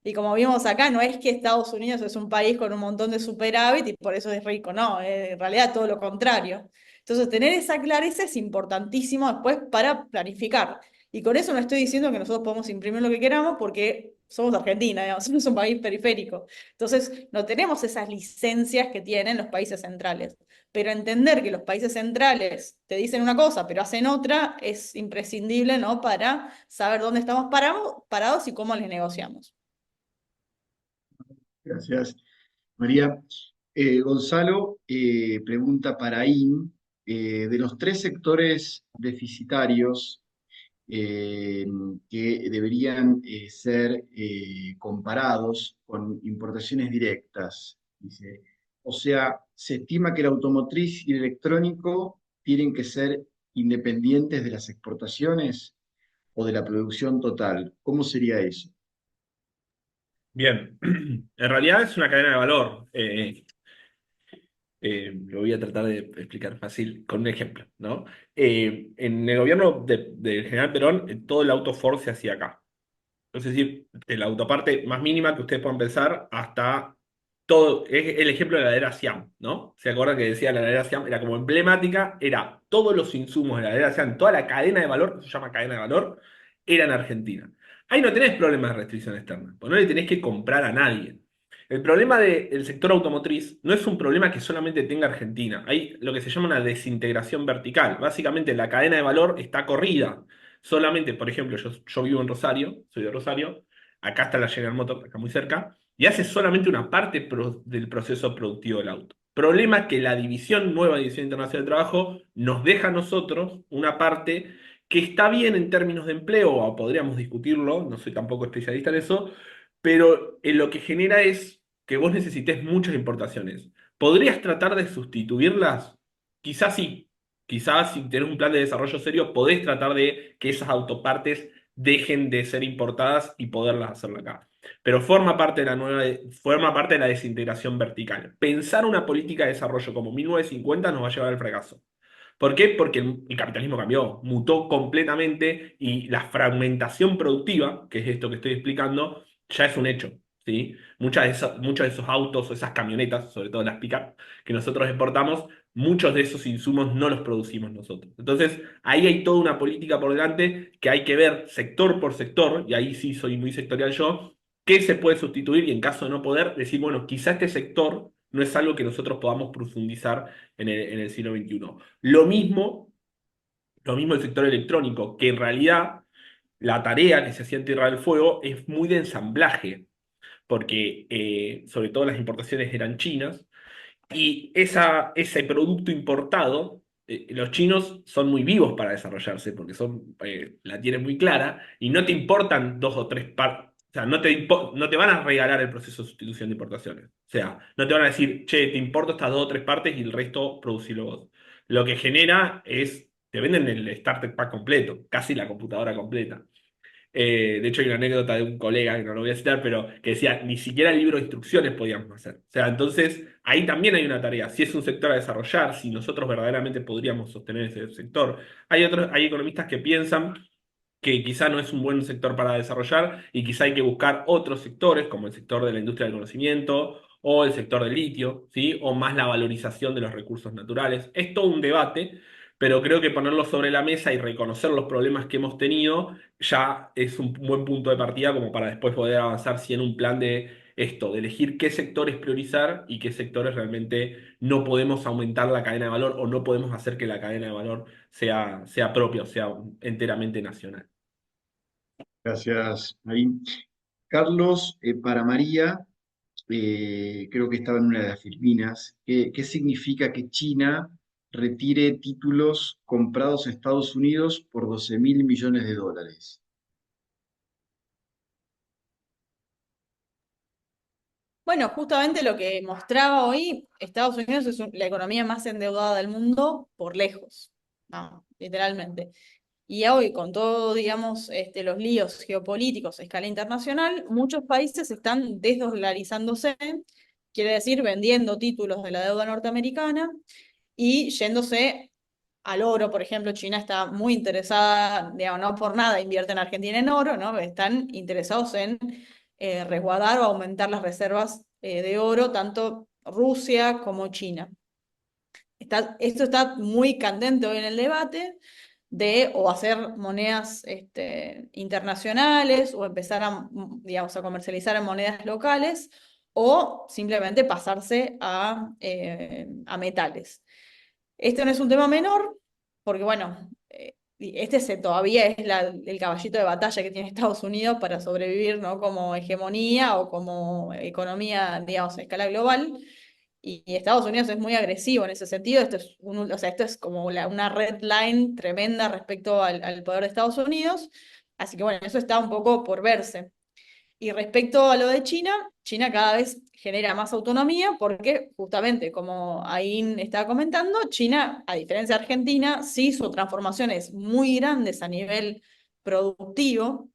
Y como vimos acá, no es que Estados Unidos es un país con un montón de superávit y por eso es rico, no, en realidad todo lo contrario. Entonces, tener esa clareza es importantísimo después para planificar. Y con eso no estoy diciendo que nosotros podemos imprimir lo que queramos porque somos Argentina, digamos, somos un país periférico. Entonces, no tenemos esas licencias que tienen los países centrales. Pero entender que los países centrales te dicen una cosa, pero hacen otra, es imprescindible, ¿no? Para saber dónde estamos parados y cómo les negociamos. Gracias, María. Gonzalo pregunta para IN, de los tres sectores deficitarios eh, que deberían ser comparados con importaciones directas, dice. O sea, se estima que el automotriz y el electrónico tienen que ser independientes de las exportaciones o de la producción total. ¿Cómo sería eso? Bien, en realidad es una cadena de valor. Lo voy a tratar de explicar fácil con un ejemplo, ¿no? En el gobierno del general Perón, todo el auto Ford se hacía acá. Es decir, de la autoparte más mínima que ustedes puedan pensar hasta todo, es el ejemplo de la heladera Siam, ¿no? ¿Se acuerdan que decía la heladera Siam? Era como emblemática, era todos los insumos de la heladera Siam, toda la cadena de valor, que se llama cadena de valor, era en Argentina. Ahí no tenés problemas de restricción externa, porque no le tenés que comprar a nadie. El problema del sector automotriz no es un problema que solamente tenga Argentina. Hay lo que se llama una desintegración vertical. Básicamente la cadena de valor está corrida. Solamente, por ejemplo, yo vivo en Rosario, soy de Rosario, acá está la General Motors, acá muy cerca, y hace solamente una parte del proceso productivo del auto. Problema que la nueva División Internacional del Trabajo, nos deja a nosotros una parte que está bien en términos de empleo, o podríamos discutirlo, no soy tampoco especialista en eso, pero lo que genera es que vos necesites muchas importaciones. ¿Podrías tratar de sustituirlas? Quizás sí. Quizás si tenés un plan de desarrollo serio, podés tratar de que esas autopartes dejen de ser importadas y poderlas hacerlo acá. Pero forma parte de la desintegración vertical. Pensar una política de desarrollo como 1950 nos va a llevar al fracaso. ¿Por qué? Porque el capitalismo cambió, mutó completamente y la fragmentación productiva, que es esto que estoy explicando, ya es un hecho. ¿Sí? Muchos de esos autos o esas camionetas, sobre todo las pick-up que nosotros exportamos, muchos de esos insumos no los producimos nosotros. Entonces, ahí hay toda una política por delante que hay que ver sector por sector, y ahí sí soy muy sectorial yo, qué se puede sustituir y en caso de no poder, decir, bueno, quizá este sector no es algo que nosotros podamos profundizar en el siglo XXI. Lo mismo el sector electrónico, que en realidad la tarea que se hacía en Tierra del Fuego es muy de ensamblaje, porque sobre todo las importaciones eran chinas, y ese producto importado, los chinos son muy vivos para desarrollarse, porque la tienen muy clara, y no te importan dos o tres partes. O sea, no te van a regalar el proceso de sustitución de importaciones. O sea, no te van a decir, che, te importo estas dos o tres partes y el resto producilo vos. Lo que genera es, te venden el starter pack completo, casi la computadora completa. De hecho, hay una anécdota de un colega, que no lo voy a citar, pero que decía, ni siquiera el libro de instrucciones podíamos hacer. O sea, entonces, ahí también hay una tarea. Si es un sector a desarrollar, si nosotros verdaderamente podríamos sostener ese sector. Hay economistas que piensan que quizá no es un buen sector para desarrollar y quizá hay que buscar otros sectores, como el sector de la industria del conocimiento o el sector del litio, ¿sí? O más la valorización de los recursos naturales. Es todo un debate, pero creo que ponerlo sobre la mesa y reconocer los problemas que hemos tenido ya es un buen punto de partida como para después poder avanzar si en un plan de esto, de elegir qué sectores priorizar y qué sectores realmente no podemos aumentar la cadena de valor o no podemos hacer que la cadena de valor sea propia, o sea enteramente nacional. Gracias, Marín. Carlos, para María, creo que estaba en una de las Filipinas. ¿Qué significa que China retire títulos comprados a Estados Unidos por 12.000 millones de dólares? Bueno, justamente lo que mostraba hoy, Estados Unidos es la economía más endeudada del mundo por lejos, no, literalmente. Y hoy, con todo, digamos, los líos geopolíticos a escala internacional, muchos países están desdolarizándose, quiere decir vendiendo títulos de la deuda norteamericana y yéndose al oro. Por ejemplo, China está muy interesada, digamos, no por nada invierte en Argentina en oro, ¿no? Están interesados en resguardar o aumentar las reservas de oro, tanto Rusia como China. Esto está muy candente hoy en el debate de o hacer monedas internacionales o empezar digamos, a comercializar en monedas locales o simplemente pasarse a metales. Esto no es un tema menor, porque bueno, todavía es el caballito de batalla que tiene Estados Unidos para sobrevivir, ¿no? Como hegemonía o como economía, digamos, a escala global. Y Estados Unidos es muy agresivo en ese sentido. O sea, esto es como una red line tremenda respecto al poder de Estados Unidos. Así que bueno, eso está un poco por verse. Y respecto a lo de China, China cada vez genera más autonomía porque justamente, como Ain estaba comentando, China, a diferencia de Argentina, sí hizo transformaciones muy grandes a nivel productivo.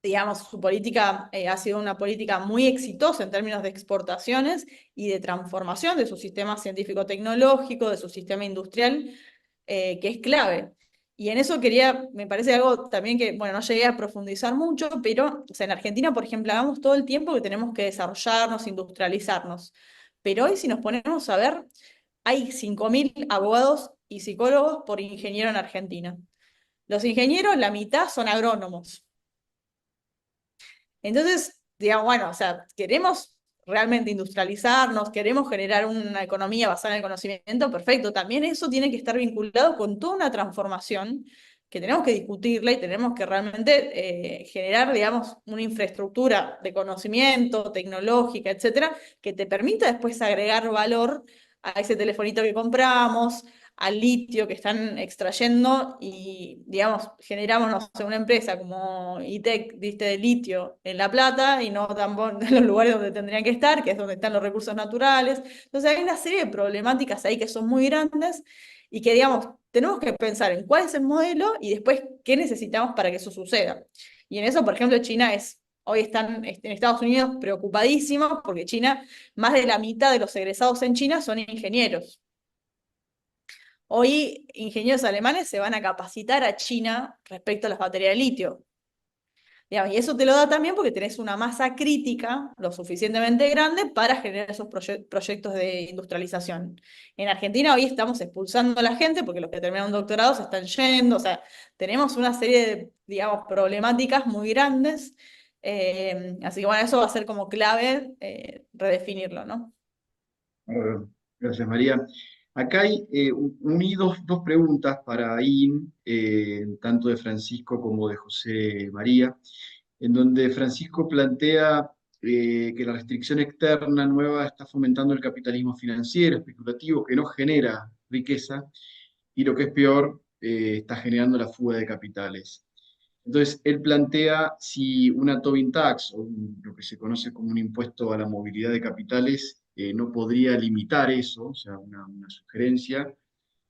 Digamos, su política ha sido una política muy exitosa en términos de exportaciones y de transformación de su sistema científico-tecnológico, de su sistema industrial, que es clave. Y en eso me parece algo también que, bueno, no llegué a profundizar mucho, pero, o sea, en Argentina, por ejemplo, hablamos todo el tiempo que tenemos que desarrollarnos, industrializarnos. Pero hoy, si nos ponemos a ver, hay 5.000 abogados y psicólogos por ingeniero en Argentina. Los ingenieros, la mitad son agrónomos. Entonces, digamos, bueno, o sea, queremos realmente industrializarnos, queremos generar una economía basada en el conocimiento, perfecto. También eso tiene que estar vinculado con toda una transformación que tenemos que discutirla y tenemos que realmente generar, digamos, una infraestructura de conocimiento, tecnológica, etcétera, que te permita después agregar valor a ese telefonito que compramos, al litio que están extrayendo y, digamos, generamos, no sé, una empresa como ITEC, diste, de litio en La Plata y no tampoco en los lugares donde tendrían que estar, que es donde están los recursos naturales. Entonces hay una serie de problemáticas ahí que son muy grandes y que, digamos, tenemos que pensar en cuál es el modelo y después qué necesitamos para que eso suceda. Y en eso, por ejemplo, China hoy están en Estados Unidos preocupadísimos porque China, más de la mitad de los egresados en China son ingenieros. Hoy ingenieros alemanes se van a capacitar a China respecto a las baterías de litio. Digamos, y eso te lo da también porque tenés una masa crítica lo suficientemente grande para generar esos proyectos de industrialización. En Argentina hoy estamos expulsando a la gente porque los que terminan un doctorado se están yendo, o sea, tenemos una serie de, digamos, problemáticas muy grandes, así que bueno, eso va a ser como clave redefinirlo, ¿no? Bueno, gracias, María. Acá hay uní dos preguntas para IN, tanto de Francisco como de José María, en donde Francisco plantea que la restricción externa nueva está fomentando el capitalismo financiero, especulativo, que no genera riqueza, y lo que es peor, está generando la fuga de capitales. Entonces, él plantea si una Tobin Tax, o lo que se conoce como un impuesto a la movilidad de capitales, no podría limitar eso, o sea, una sugerencia.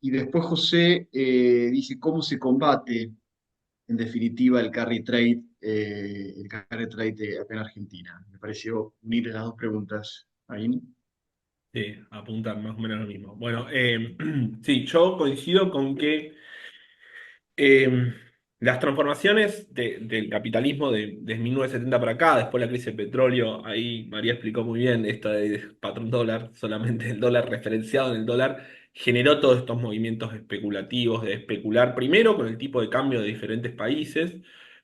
Y después José dice cómo se combate, en definitiva, el carry trade acá en Argentina. Me pareció unir las dos preguntas ahí. Sí, apuntan más o menos lo mismo. Bueno, sí, yo coincido con que Eh, las transformaciones del capitalismo desde 1970 para acá, después la crisis del petróleo, ahí María explicó muy bien esto de patrón dólar, solamente el dólar referenciado en el dólar, generó todos estos movimientos especulativos, de especular primero con el tipo de cambio de diferentes países,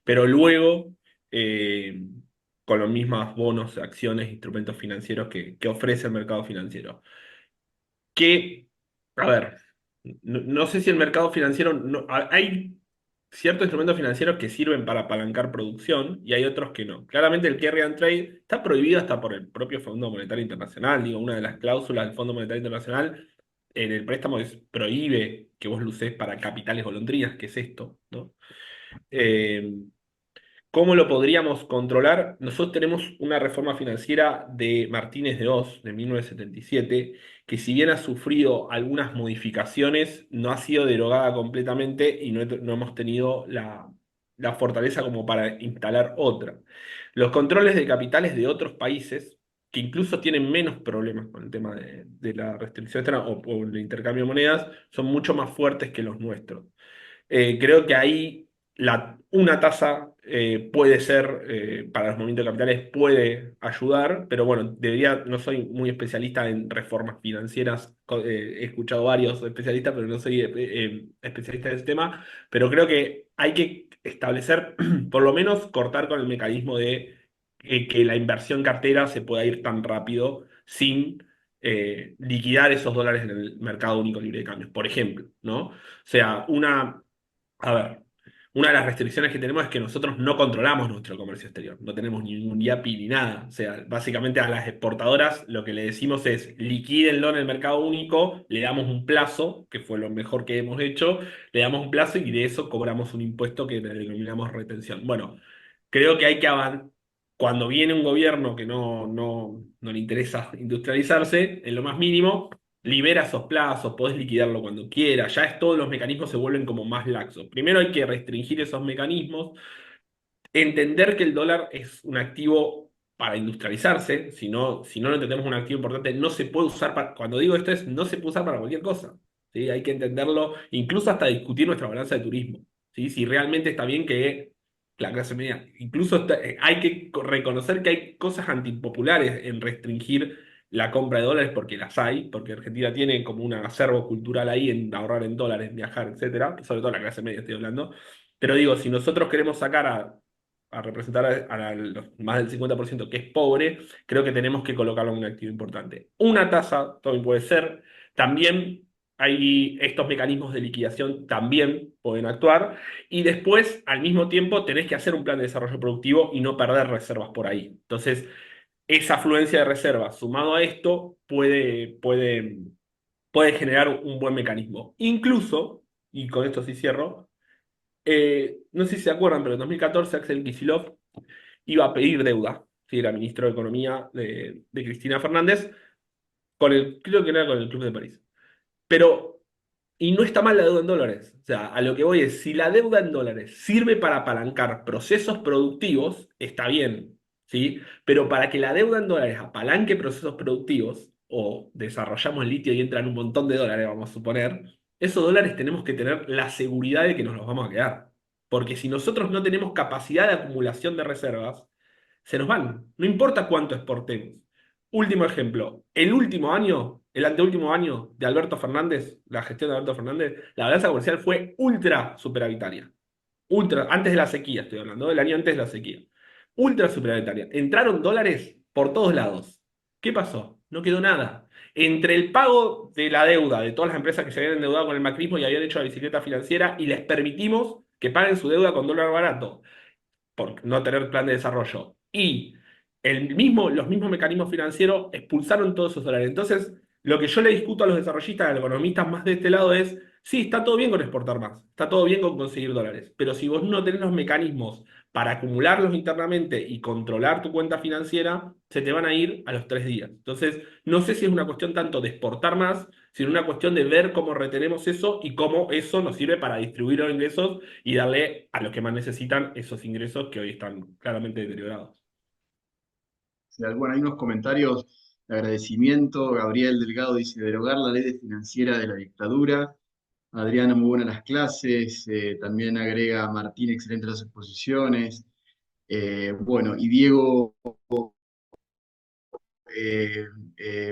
pero luego eh, con los mismos bonos, acciones, instrumentos financieros que ofrece el mercado financiero. Que, a ver, no sé si el mercado financiero, hay ciertos instrumentos financieros que sirven para apalancar producción y hay otros que no. Claramente el carry and trade está prohibido hasta por el propio Fondo Monetario Internacional. Digo, una de las cláusulas del Fondo Monetario Internacional en el préstamo prohíbe que vos lo uses para capitales golondrinas, que es esto, ¿no? Eh, ¿Cómo lo podríamos controlar? Nosotros tenemos una reforma financiera de Martínez de Oz de 1977, que si bien ha sufrido algunas modificaciones, no ha sido derogada completamente y no hemos tenido la fortaleza como para instalar otra. Los controles de capitales de otros países, que incluso tienen menos problemas con el tema de la restricción externa o el intercambio de monedas, son mucho más fuertes que los nuestros. Creo que ahí una tasa puede ser, para los movimientos de capitales, puede ayudar, pero bueno, no soy muy especialista en reformas financieras, he escuchado varios especialistas, pero no soy especialista en ese tema, pero creo que hay que establecer, por lo menos cortar con el mecanismo de que la inversión cartera se pueda ir tan rápido sin liquidar esos dólares en el mercado único libre de cambios, por ejemplo, ¿no? O sea, a ver, una de las restricciones que tenemos es que nosotros no controlamos nuestro comercio exterior, no tenemos ningún IAPI ni nada. O sea, básicamente a las exportadoras lo que le decimos es liquídenlo en el mercado único, le damos un plazo, que fue lo mejor que hemos hecho, le damos un plazo y de eso cobramos un impuesto que le denominamos retención. Bueno, creo que hay que avanzar. Cuando viene un gobierno que no le interesa industrializarse, en lo más mínimo libera esos plazos, podés liquidarlo cuando quieras, todos los mecanismos se vuelven como más laxos. Primero hay que restringir esos mecanismos, entender que el dólar es un activo para industrializarse, si no lo entendemos un activo importante, no se puede usar para, cuando digo esto no se puede usar para cualquier cosa, ¿sí? Hay que entenderlo, incluso hasta discutir nuestra balanza de turismo, ¿sí? Si realmente está bien que la clase media, incluso hay que reconocer que hay cosas antipopulares en restringir la compra de dólares porque las hay, porque Argentina tiene como un acervo cultural ahí en ahorrar en dólares, viajar, etcétera, sobre todo la clase media estoy hablando. Pero digo, si nosotros queremos sacar a representar a los más del 50% que es pobre, creo que tenemos que colocarlo en un activo importante. Una tasa también puede ser, también hay estos mecanismos de liquidación también pueden actuar, y después, al mismo tiempo, tenés que hacer un plan de desarrollo productivo y no perder reservas por ahí. Entonces, esa afluencia de reservas sumado a esto puede puede generar un buen mecanismo. Incluso, y con esto sí cierro, no sé si se acuerdan, pero en 2014 Axel Kicillof iba a pedir deuda, sí, era ministro de Economía de Cristina Fernández, creo que era con el Club de París. Pero, y no está mal la deuda en dólares. O sea, a lo que voy es, si la deuda en dólares sirve para apalancar procesos productivos, está bien, ¿sí? Pero para que la deuda en dólares apalanque procesos productivos, o desarrollamos litio y entran un montón de dólares, vamos a suponer, esos dólares tenemos que tener la seguridad de que nos los vamos a quedar. Porque si nosotros no tenemos capacidad de acumulación de reservas, se nos van. No importa cuánto exportemos. Último ejemplo. El último año, el anteúltimo año de Alberto Fernández, la gestión de Alberto Fernández, la balanza comercial fue ultra superavitaria. Ultra, antes de la sequía estoy hablando, del año antes de la sequía. Ultra superavitaria. Entraron dólares por todos lados. ¿Qué pasó? No quedó nada. Entre el pago de la deuda de todas las empresas que se habían endeudado con el macrismo y habían hecho la bicicleta financiera y les permitimos que paguen su deuda con dólar barato por no tener plan de desarrollo. Y los mismos mecanismos financieros expulsaron todos esos dólares. Entonces, lo que yo le discuto a los desarrollistas, a los economistas más de este lado es, sí, está todo bien con exportar más, está todo bien con conseguir dólares, pero si vos no tenés los mecanismos para acumularlos internamente y controlar tu cuenta financiera, se te van a ir a los 3 días. Entonces, no sé si es una cuestión tanto de exportar más, sino una cuestión de ver cómo retenemos eso y cómo eso nos sirve para distribuir los ingresos y darle a los que más necesitan esos ingresos que hoy están claramente deteriorados. Bueno, hay unos comentarios de agradecimiento. Gabriel Delgado dice, derogar la ley financiera de la dictadura. Adriana, muy buenas las clases. También agrega Martín, excelentes las exposiciones. Bueno, y Diego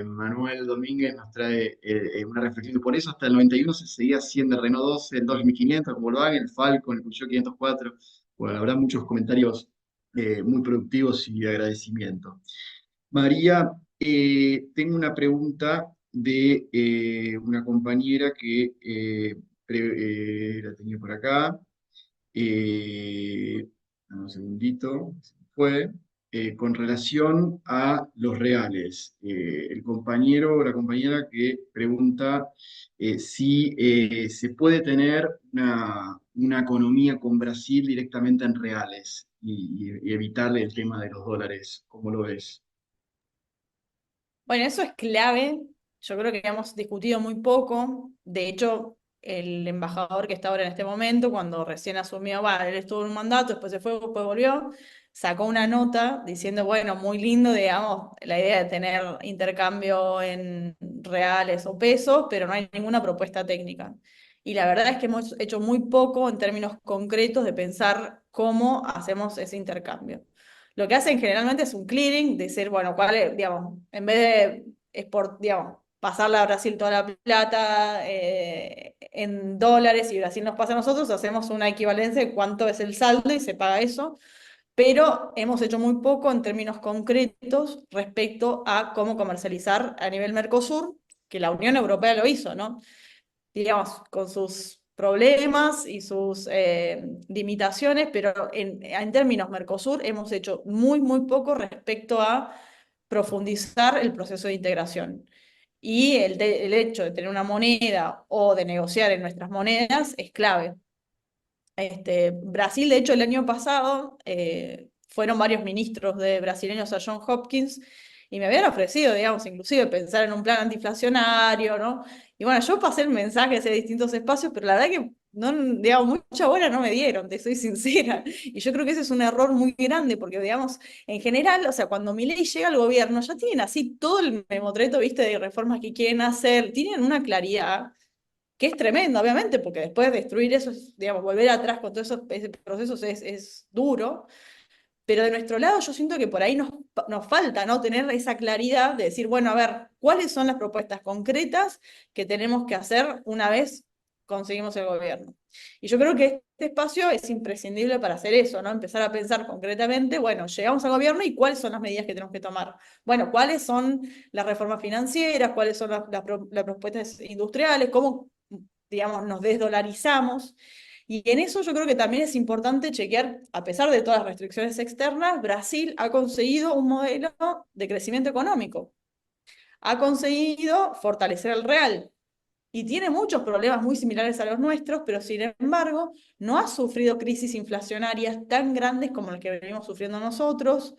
Manuel Domínguez nos trae una reflexión. Por eso hasta el 91 se seguía haciendo el Renault 12, el 2500, como lo hagan, el Falcon, el Peugeot 504. Bueno, habrá muchos comentarios muy productivos y de agradecimiento. María, tengo una pregunta de una compañera que la tenía por acá. Un segundito, se me fue. Con relación a los reales, el compañero o la compañera que pregunta si se puede tener una economía con Brasil directamente en reales y evitarle el tema de los dólares. ¿Cómo lo ves? Bueno, eso es clave. Yo creo que hemos discutido muy poco. De hecho, el embajador que está ahora en este momento, cuando recién asumió, él estuvo en un mandato, después se fue, después volvió, sacó una nota diciendo, bueno, muy lindo, digamos, la idea de tener intercambio en reales o pesos, pero no hay ninguna propuesta técnica. Y la verdad es que hemos hecho muy poco en términos concretos de pensar cómo hacemos ese intercambio. Lo que hacen generalmente es un clearing, decir, bueno, cuál es, digamos, en vez de digamos, pasarle a Brasil toda la plata en dólares y Brasil nos pasa a nosotros, hacemos una equivalencia de cuánto es el saldo y se paga eso, pero hemos hecho muy poco en términos concretos respecto a cómo comercializar a nivel Mercosur, que la Unión Europea lo hizo, ¿no? Digamos, con sus problemas y sus limitaciones, pero en términos Mercosur hemos hecho muy, muy poco respecto a profundizar el proceso de integración. Y el hecho de tener una moneda o de negociar en nuestras monedas es clave. Brasil, de hecho, el año pasado fueron varios ministros brasileños a John Hopkins y me habían ofrecido, digamos, inclusive pensar en un plan antiinflacionario, ¿no? Y bueno, yo pasé el mensaje hacia distintos espacios, pero la verdad que no, digamos, mucha bola no me dieron, te soy sincera. Y yo creo que ese es un error muy grande, porque, digamos, en general, o sea, cuando Milei llega al gobierno, ya tienen así todo el memotreto, viste, de reformas que quieren hacer, tienen una claridad que es tremendo, obviamente, porque después de destruir eso, digamos, volver atrás con todos esos procesos es duro, pero de nuestro lado yo siento que por ahí nos falta, ¿no? Tener esa claridad de decir, bueno, a ver, ¿cuáles son las propuestas concretas que tenemos que hacer una vez conseguimos el gobierno? Y yo creo que este espacio es imprescindible para hacer eso, ¿no? Empezar a pensar concretamente, bueno, llegamos al gobierno y cuáles son las medidas que tenemos que tomar. Bueno, cuáles son las reformas financieras, cuáles son las propuestas industriales, cómo, digamos, nos desdolarizamos. Y en eso yo creo que también es importante chequear, a pesar de todas las restricciones externas, Brasil ha conseguido un modelo de crecimiento económico. Ha conseguido fortalecer el real. y tiene muchos problemas muy similares a los nuestros, pero sin embargo no ha sufrido crisis inflacionarias tan grandes como las que venimos sufriendo nosotros,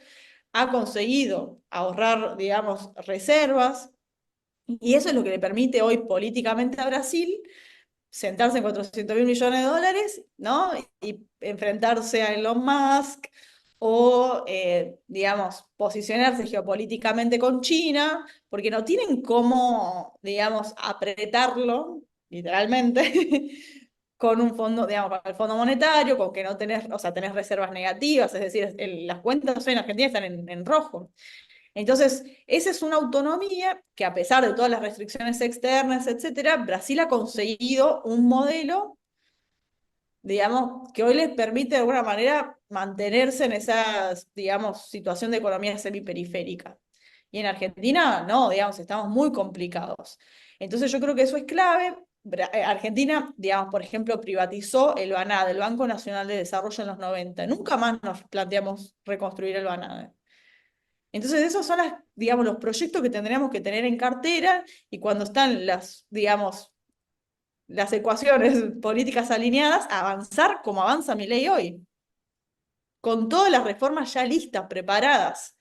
ha conseguido ahorrar, digamos, reservas, y eso es lo que le permite hoy políticamente a Brasil sentarse en 400.000 millones de dólares, ¿no? Y enfrentarse a Elon Musk o, digamos, posicionarse geopolíticamente con China, porque no tienen cómo, digamos, apretarlo, literalmente, con un fondo, digamos, con el Fondo Monetario, con que no tenés, o sea, tenés reservas negativas, es decir, las cuentas hoy en Argentina están en rojo. Entonces, esa es una autonomía que a pesar de todas las restricciones externas, etcétera, Brasil ha conseguido un modelo, digamos, que hoy les permite de alguna manera mantenerse en esa, digamos, situación de economía semiperiférica. Y en Argentina, no, digamos, estamos muy complicados. Entonces, yo creo que eso es clave. Argentina, digamos, por ejemplo, privatizó el BANADE, el Banco Nacional de Desarrollo en los 90. Nunca más nos planteamos reconstruir el BANADE. Entonces, esos son digamos, los proyectos que tendríamos que tener en cartera y cuando están digamos, las ecuaciones políticas alineadas, avanzar como avanza Milei hoy, con todas las reformas ya listas, preparadas.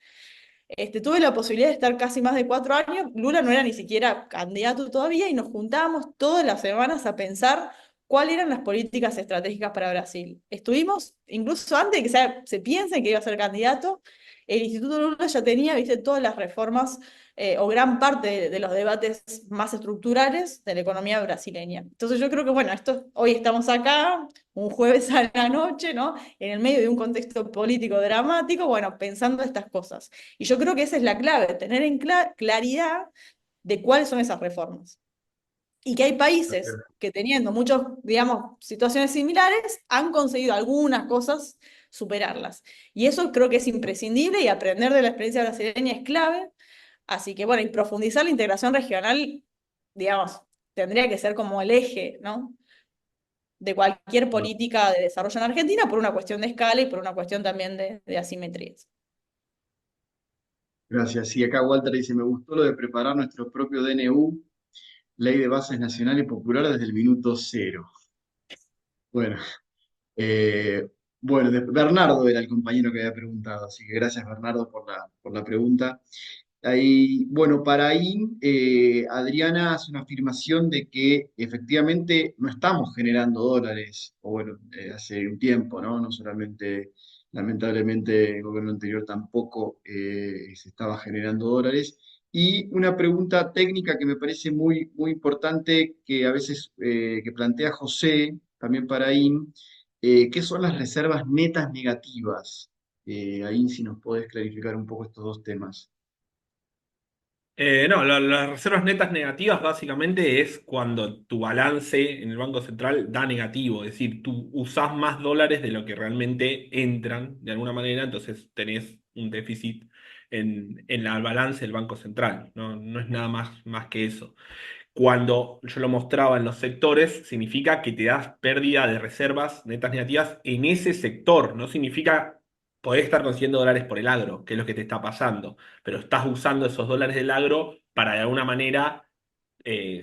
Tuve la posibilidad de estar casi más de 4 años, Lula no era ni siquiera candidato todavía y nos juntábamos todas las semanas a pensar cuáles eran las políticas estratégicas para Brasil. Estuvimos, incluso antes de que se piense que iba a ser candidato, el Instituto Lula ya tenía, viste, todas las reformas o gran parte de los debates más estructurales de la economía brasileña. Entonces yo creo que, bueno, hoy estamos acá, un jueves a la noche, ¿no? En el medio de un contexto político dramático, bueno, pensando estas cosas. Y yo creo que esa es la clave, tener en claridad de cuáles son esas reformas. Y que hay países que teniendo muchas, digamos, situaciones similares, han conseguido algunas cosas superarlas. Y eso creo que es imprescindible y aprender de la experiencia brasileña es clave. Así que bueno, y profundizar la integración regional, digamos, tendría que ser como el eje, ¿no? De cualquier política de desarrollo en Argentina por una cuestión de escala y por una cuestión también de asimetrías. Gracias. Y acá Walter dice, me gustó lo de preparar nuestro propio DNU, Ley de Bases Nacionales Populares desde el minuto cero. Bueno, eh, bueno, Bernardo era el compañero que había preguntado, así que gracias Bernardo por la pregunta. Ahí, bueno, para ahí, Adriana hace una afirmación de que efectivamente no estamos generando dólares, o bueno, hace un tiempo, ¿no? No solamente, lamentablemente, el gobierno anterior tampoco se estaba generando dólares. Y una pregunta técnica que me parece muy, muy importante, que a veces que plantea José, también para ahí, ¿qué son las reservas netas negativas? Ahí si nos podés clarificar un poco estos dos temas. No, las reservas netas negativas básicamente es cuando tu balance en el Banco Central da negativo, es decir, tú usás más dólares de lo que realmente entran de alguna manera, entonces tenés un déficit en la balance del Banco Central, no, no es nada más que eso. Cuando yo lo mostraba en los sectores, significa que te das pérdida de reservas netas negativas en ese sector. No significa poder estar consiguiendo dólares por el agro, que es lo que te está pasando, pero estás usando esos dólares del agro para de alguna manera eh,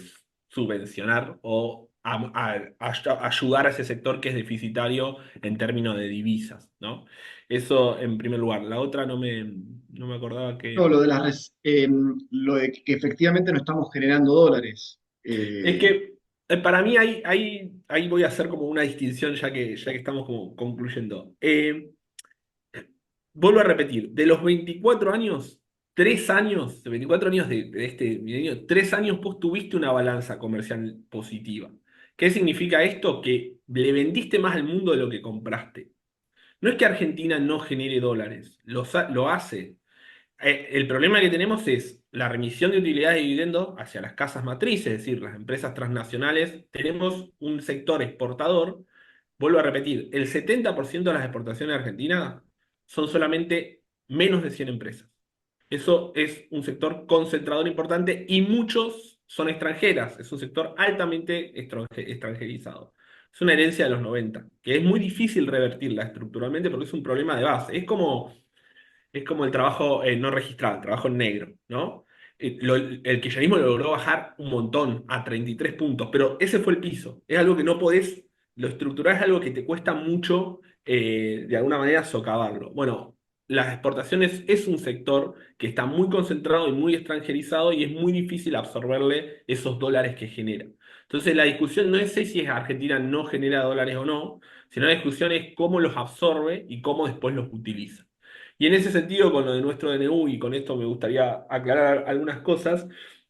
subvencionar o ayudar a ese sector que es deficitario en términos de divisas, ¿no? Eso en primer lugar. La otra no me acordaba No, que... lo de lo de que efectivamente no estamos generando dólares. Es que para mí ahí voy a hacer como una distinción ya que estamos como concluyendo. Vuelvo a repetir, de los 24 años, 3 años, de 24 años de este milenio, 3 años vos tuviste una balanza comercial positiva. ¿Qué significa esto? Que le vendiste más al mundo de lo que compraste. No es que Argentina no genere dólares, lo hace. El problema que tenemos es la remisión de utilidades de dividendos hacia las casas matrices, es decir, las empresas transnacionales. Tenemos un sector exportador. Vuelvo a repetir, el 70% de las exportaciones de Argentina son solamente menos de 100 empresas. Eso es un sector concentrador importante y muchos son extranjeras. Es un sector altamente extranjerizado. Es una herencia de los 90, que es muy difícil revertirla estructuralmente porque es un problema de base. Es como el trabajo no registrado, el trabajo en negro, ¿no? El kirchnerismo lo logró bajar un montón, a 33 puntos, pero ese fue el piso. Es algo que no podés, lo estructural es algo que te cuesta mucho, de alguna manera, socavarlo. Bueno, las exportaciones es un sector que está muy concentrado y muy extranjerizado y es muy difícil absorberle esos dólares que genera. Entonces la discusión no es si Argentina no genera dólares o no, sino la discusión es cómo los absorbe y cómo después los utiliza. Y en ese sentido, con lo de nuestro DNU, y con esto me gustaría aclarar algunas cosas,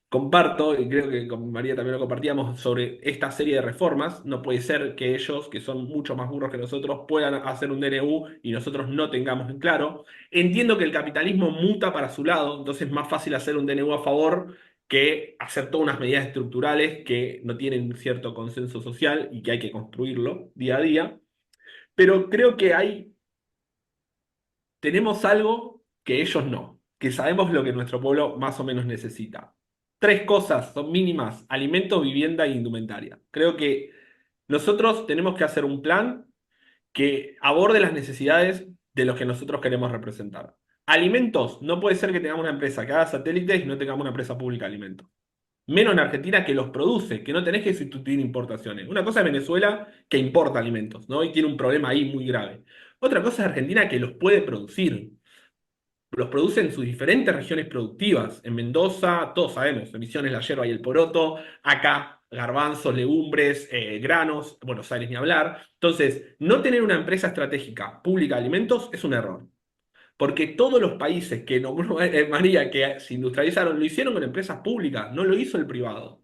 comparto, y creo que con María también lo compartíamos, sobre esta serie de reformas. No puede ser que ellos, que son mucho más burros que nosotros, puedan hacer un DNU y nosotros no tengamos en claro. Entiendo que el capitalismo muta para su lado, entonces es más fácil hacer un DNU a favor que hacer todas unas medidas estructurales que no tienen cierto consenso social y que hay que construirlo día a día. Pero creo que tenemos algo que ellos no, que sabemos lo que nuestro pueblo más o menos necesita. Tres cosas son mínimas: alimento, vivienda e indumentaria. Creo que nosotros tenemos que hacer un plan que aborde las necesidades de los que nosotros queremos representar. Alimentos, no puede ser que tengamos una empresa que haga satélites y no tengamos una empresa pública de alimentos. Menos en Argentina, que los produce, que no tenés que sustituir importaciones. Una cosa es Venezuela, que importa alimentos, ¿no? Y tiene un problema ahí muy grave. Otra cosa es Argentina, que los puede producir. Los produce en sus diferentes regiones productivas. En Mendoza, todos sabemos, Misiones, la yerba y el poroto. Acá, garbanzos, legumbres, granos. Buenos Aires, ni hablar. Entonces, no tener una empresa estratégica pública de alimentos es un error. Porque todos los países que nombró María, que se industrializaron, lo hicieron con empresas públicas, no lo hizo el privado.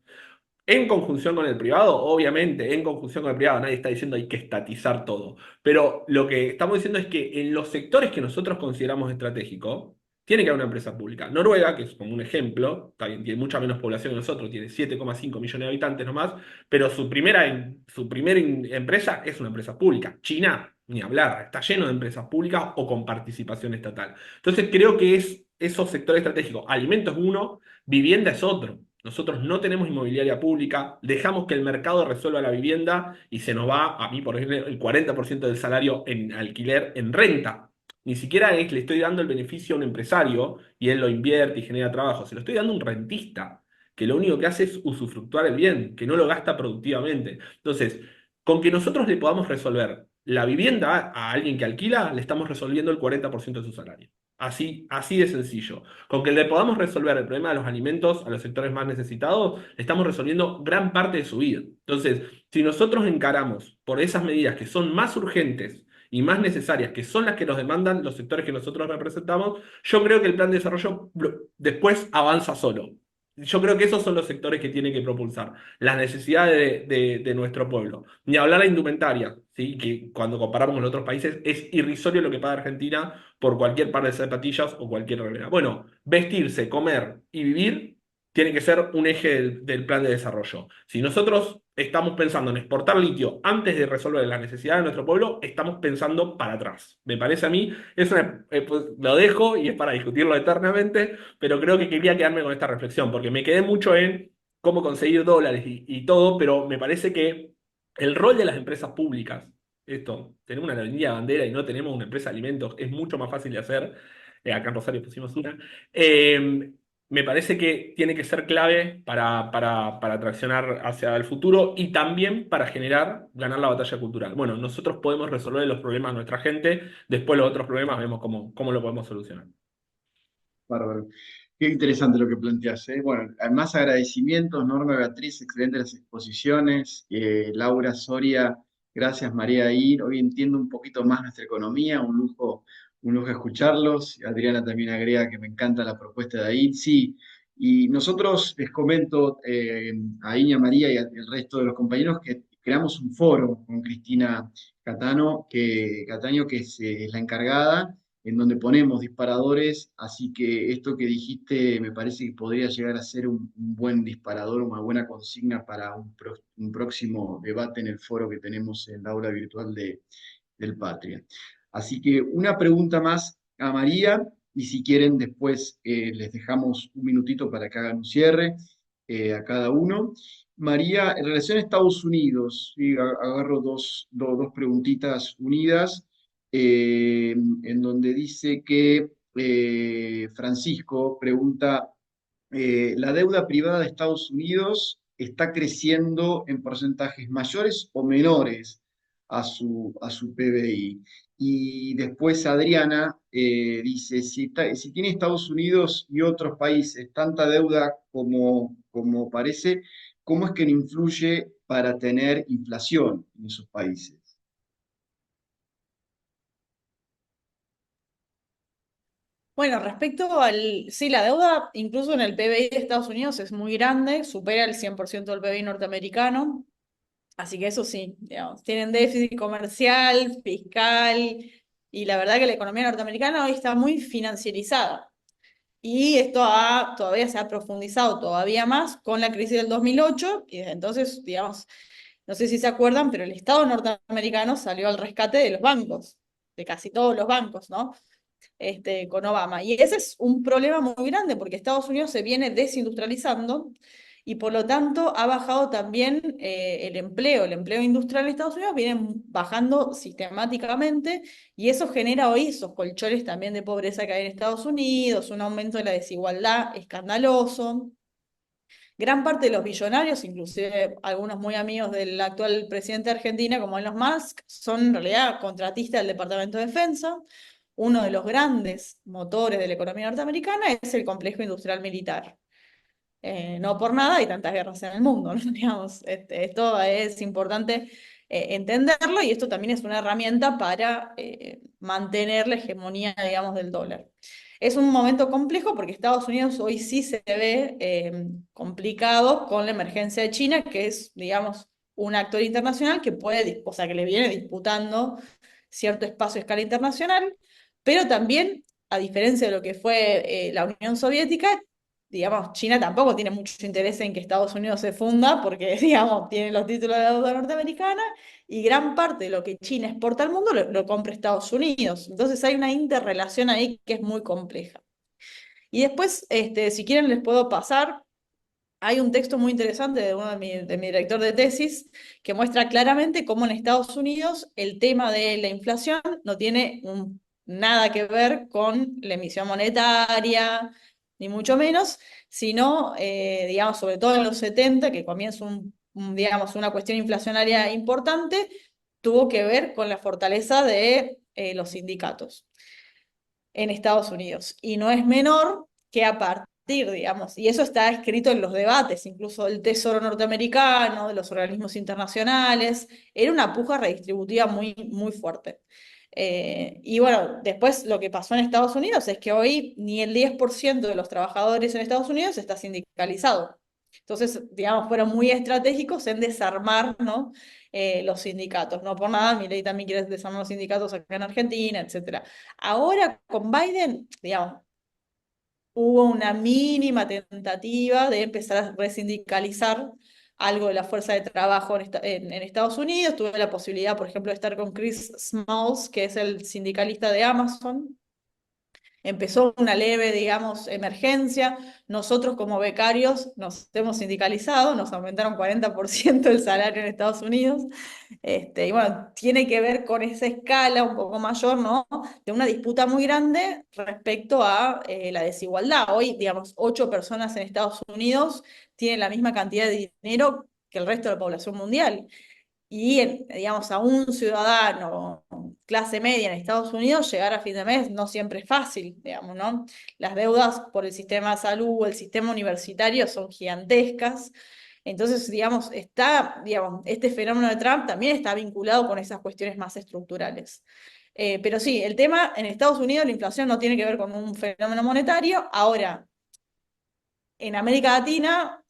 En conjunción con el privado, obviamente, en conjunción con el privado, nadie está diciendo hay que estatizar todo. Pero lo que estamos diciendo es que en los sectores que nosotros consideramos estratégicos, tiene que haber una empresa pública. Noruega, que es como un ejemplo, también tiene mucha menos población que nosotros, tiene 7,5 millones de habitantes nomás, pero su primera empresa es una empresa pública. China, ni hablar, está lleno de empresas públicas o con participación estatal. Entonces creo que es esos sectores estratégicos. Alimentos es uno, vivienda es otro. Nosotros no tenemos inmobiliaria pública, dejamos que el mercado resuelva la vivienda y se nos va, a mí, por ejemplo, el 40% del salario en alquiler, en renta. Ni siquiera le estoy dando el beneficio a un empresario y él lo invierte y genera trabajo. Se lo estoy dando a un rentista, que lo único que hace es usufructuar el bien, que no lo gasta productivamente. Entonces, con que nosotros le podamos resolver la vivienda a alguien que alquila, le estamos resolviendo el 40% de su salario. Así, así de sencillo. Con que le podamos resolver el problema de los alimentos a los sectores más necesitados, le estamos resolviendo gran parte de su vida. Entonces, si nosotros encaramos por esas medidas que son más urgentes y más necesarias, que son las que nos demandan los sectores que nosotros representamos, yo creo que el plan de desarrollo después avanza solo. Yo creo que esos son los sectores que tienen que propulsar las necesidades de nuestro pueblo. Ni hablar de indumentaria, ¿sí? Que cuando comparamos con otros países es irrisorio lo que paga Argentina por cualquier par de zapatillas o cualquier remera. Bueno, vestirse, comer y vivir tiene que ser un eje del plan de desarrollo. Si nosotros estamos pensando en exportar litio antes de resolver las necesidades de nuestro pueblo, estamos pensando para atrás. Me parece a mí, pues, lo dejo y es para discutirlo eternamente, pero creo que quería quedarme con esta reflexión, porque me quedé mucho en cómo conseguir dólares y todo, pero me parece que el rol de las empresas públicas, tenemos una línea de bandera y no tenemos una empresa de alimentos, es mucho más fácil de hacer. Acá en Rosario pusimos una. Me parece que tiene que ser clave para traccionar hacia el futuro y también para ganar la batalla cultural. Bueno, nosotros podemos resolver los problemas de nuestra gente, después los otros problemas vemos cómo lo podemos solucionar. Bárbaro. Qué interesante lo que planteas, ¿eh? Bueno, más agradecimientos, Norma, Beatriz, excelentes las exposiciones. Laura, Soria, gracias, María Ir. Hoy entiendo un poquito más nuestra economía, un lujo escucharlos. Adriana también agrega que me encanta la propuesta de ahí. Sí, y nosotros les comento a Iña, María y al resto de los compañeros que creamos un foro con Cristina Cataño, que es la encargada, en donde ponemos disparadores, así que esto que dijiste me parece que podría llegar a ser un buen disparador, una buena consigna para un próximo debate en el foro que tenemos en la aula virtual del Patria. Así que una pregunta más a María, y si quieren después les dejamos un minutito para que hagan un cierre a cada uno. María, en relación a Estados Unidos, ¿sí? Agarro dos preguntitas unidas en donde dice que Francisco pregunta la deuda privada de Estados Unidos está creciendo en porcentajes mayores o menores a su PBI. Y después Adriana dice, si tiene Estados Unidos y otros países tanta deuda como parece, ¿cómo es que no influye para tener inflación en esos países? Bueno, respecto sí, la deuda incluso en el PBI de Estados Unidos es muy grande, supera el 100% del PBI norteamericano, así que eso sí, digamos, tienen déficit comercial, fiscal, y la verdad que la economía norteamericana hoy está muy financiarizada. Y esto todavía se ha profundizado todavía más con la crisis del 2008, y desde entonces, digamos, no sé si se acuerdan, pero el Estado norteamericano salió al rescate de los bancos, de casi todos los bancos, ¿no? Con Obama. Y ese es un problema muy grande porque Estados Unidos se viene desindustrializando y por lo tanto ha bajado también el empleo industrial en Estados Unidos viene bajando sistemáticamente y eso genera hoy esos colchones también de pobreza que hay en Estados Unidos, un aumento de la desigualdad escandaloso. Gran parte de los billonarios, inclusive algunos muy amigos del actual presidente de Argentina, como Elon Musk, son en realidad contratistas del Departamento de Defensa. Uno de los grandes motores de la economía norteamericana es el complejo industrial militar. No por nada hay tantas guerras en el mundo, ¿no? Digamos, esto es importante entenderlo y esto también es una herramienta para mantener la hegemonía, digamos, del dólar. Es un momento complejo porque Estados Unidos hoy sí se ve complicado con la emergencia de China, que es, digamos, un actor internacional que puede, o sea, que le viene disputando cierto espacio a escala internacional, pero también, a diferencia de lo que fue la Unión Soviética, digamos, China tampoco tiene mucho interés en que Estados Unidos se funda porque, digamos, tiene los títulos de la deuda norteamericana y gran parte de lo que China exporta al mundo lo compra Estados Unidos. Entonces hay una interrelación ahí que es muy compleja. Y después, si quieren, les puedo pasar. Hay un texto muy interesante de uno de mi director de tesis que muestra claramente cómo en Estados Unidos el tema de la inflación no tiene nada que ver con la emisión monetaria, ni mucho menos, sino, digamos, sobre todo en los 70, que comienza digamos, una cuestión inflacionaria importante, tuvo que ver con la fortaleza de los sindicatos en Estados Unidos. Y no es menor que a partir, digamos, y eso está escrito en los debates, incluso del Tesoro norteamericano, de los organismos internacionales, era una puja redistributiva muy, muy fuerte. Y bueno, después lo que pasó en Estados Unidos es que hoy ni el 10% de los trabajadores en Estados Unidos está sindicalizado. Entonces, digamos, fueron muy estratégicos en desarmar, ¿no? Los sindicatos. No por nada, Milei también quiere desarmar los sindicatos acá en Argentina, etc. Ahora con Biden, digamos, hubo una mínima tentativa de empezar a resindicalizar algo de la fuerza de trabajo en Estados Unidos. Tuve la posibilidad, por ejemplo, de estar con Chris Smalls, que es el sindicalista de Amazon. Empezó una leve, digamos, emergencia. Nosotros como becarios nos hemos sindicalizado, nos aumentaron 40% el salario en Estados Unidos. Y bueno, tiene que ver con esa escala un poco mayor, ¿no? De una disputa muy grande respecto a la desigualdad. Hoy, digamos, 8 personas en Estados Unidos tienen la misma cantidad de dinero que el resto de la población mundial. Y, digamos, a un ciudadano clase media en Estados Unidos llegar a fin de mes no siempre es fácil, digamos, ¿no? Las deudas por el sistema de salud, el sistema universitario son gigantescas. Entonces, digamos, digamos, este fenómeno de Trump también está vinculado con esas cuestiones más estructurales. Pero sí, el tema en Estados Unidos, la inflación no tiene que ver con un fenómeno monetario. Ahora, en América Latina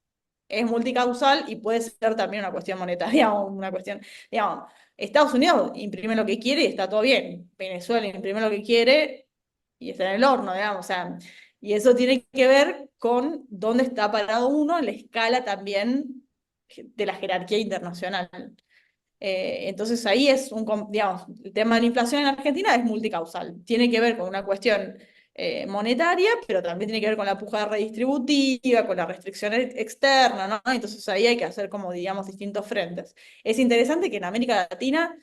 es multicausal y puede ser también una cuestión monetaria o una cuestión, digamos, Estados Unidos imprime lo que quiere y está todo bien. Venezuela imprime lo que quiere y está en el horno, digamos, o sea, y eso tiene que ver con dónde está parado uno en la escala también de la jerarquía internacional. Entonces ahí digamos, el tema de la inflación en Argentina es multicausal. Tiene que ver con una cuestión monetaria, pero también tiene que ver con la puja redistributiva, con la restricción externa, ¿no? Entonces ahí hay que hacer como, digamos, distintos frentes. Es interesante que en América Latina,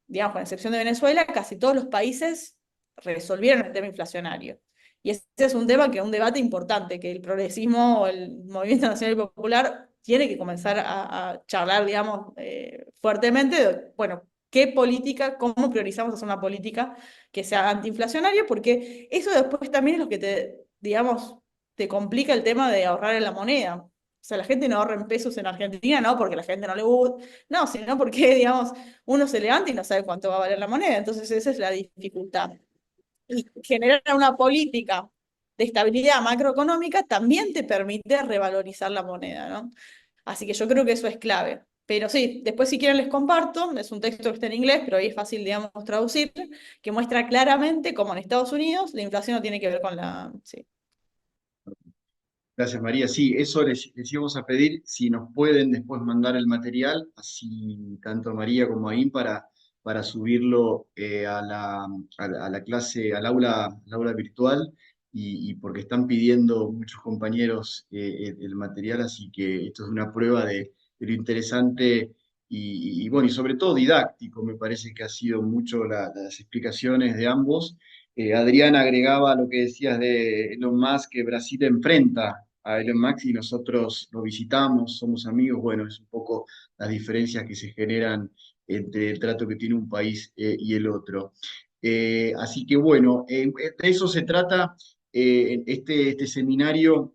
digamos, con excepción de Venezuela, casi todos los países resolvieron el tema inflacionario. Y ese es un tema que es un debate importante, que el progresismo o el movimiento nacional y popular tiene que comenzar a charlar, digamos, fuertemente, bueno, qué política, cómo priorizamos hacer una política que sea antiinflacionaria, porque eso después también es lo que digamos, te complica el tema de ahorrar en la moneda. O sea, la gente no ahorra en pesos en Argentina, no porque la gente no le gusta, no, sino porque, digamos, uno se levanta y no sabe cuánto va a valer la moneda. Entonces esa es la dificultad. Y generar una política de estabilidad macroeconómica también te permite revalorizar la moneda, ¿no? Así que yo creo que eso es clave. Pero sí, después si quieren les comparto, es un texto que está en inglés, pero ahí es fácil, digamos, traducir, que muestra claramente cómo en Estados Unidos la inflación no tiene que ver con la... Sí. Gracias, María. Sí, eso les íbamos a pedir si nos pueden después mandar el material, así tanto a María como a para subirlo a la clase, al aula virtual, y porque están pidiendo muchos compañeros el material, así que esto es una prueba de lo interesante bueno, y sobre todo didáctico, me parece que ha sido mucho las explicaciones de ambos. Adrián agregaba lo que decías de Elon Musk, que Brasil enfrenta a Elon Musk y nosotros lo visitamos, somos amigos. Bueno, es un poco las diferencias que se generan entre el trato que tiene un país y el otro. Así que bueno, de eso se trata este seminario.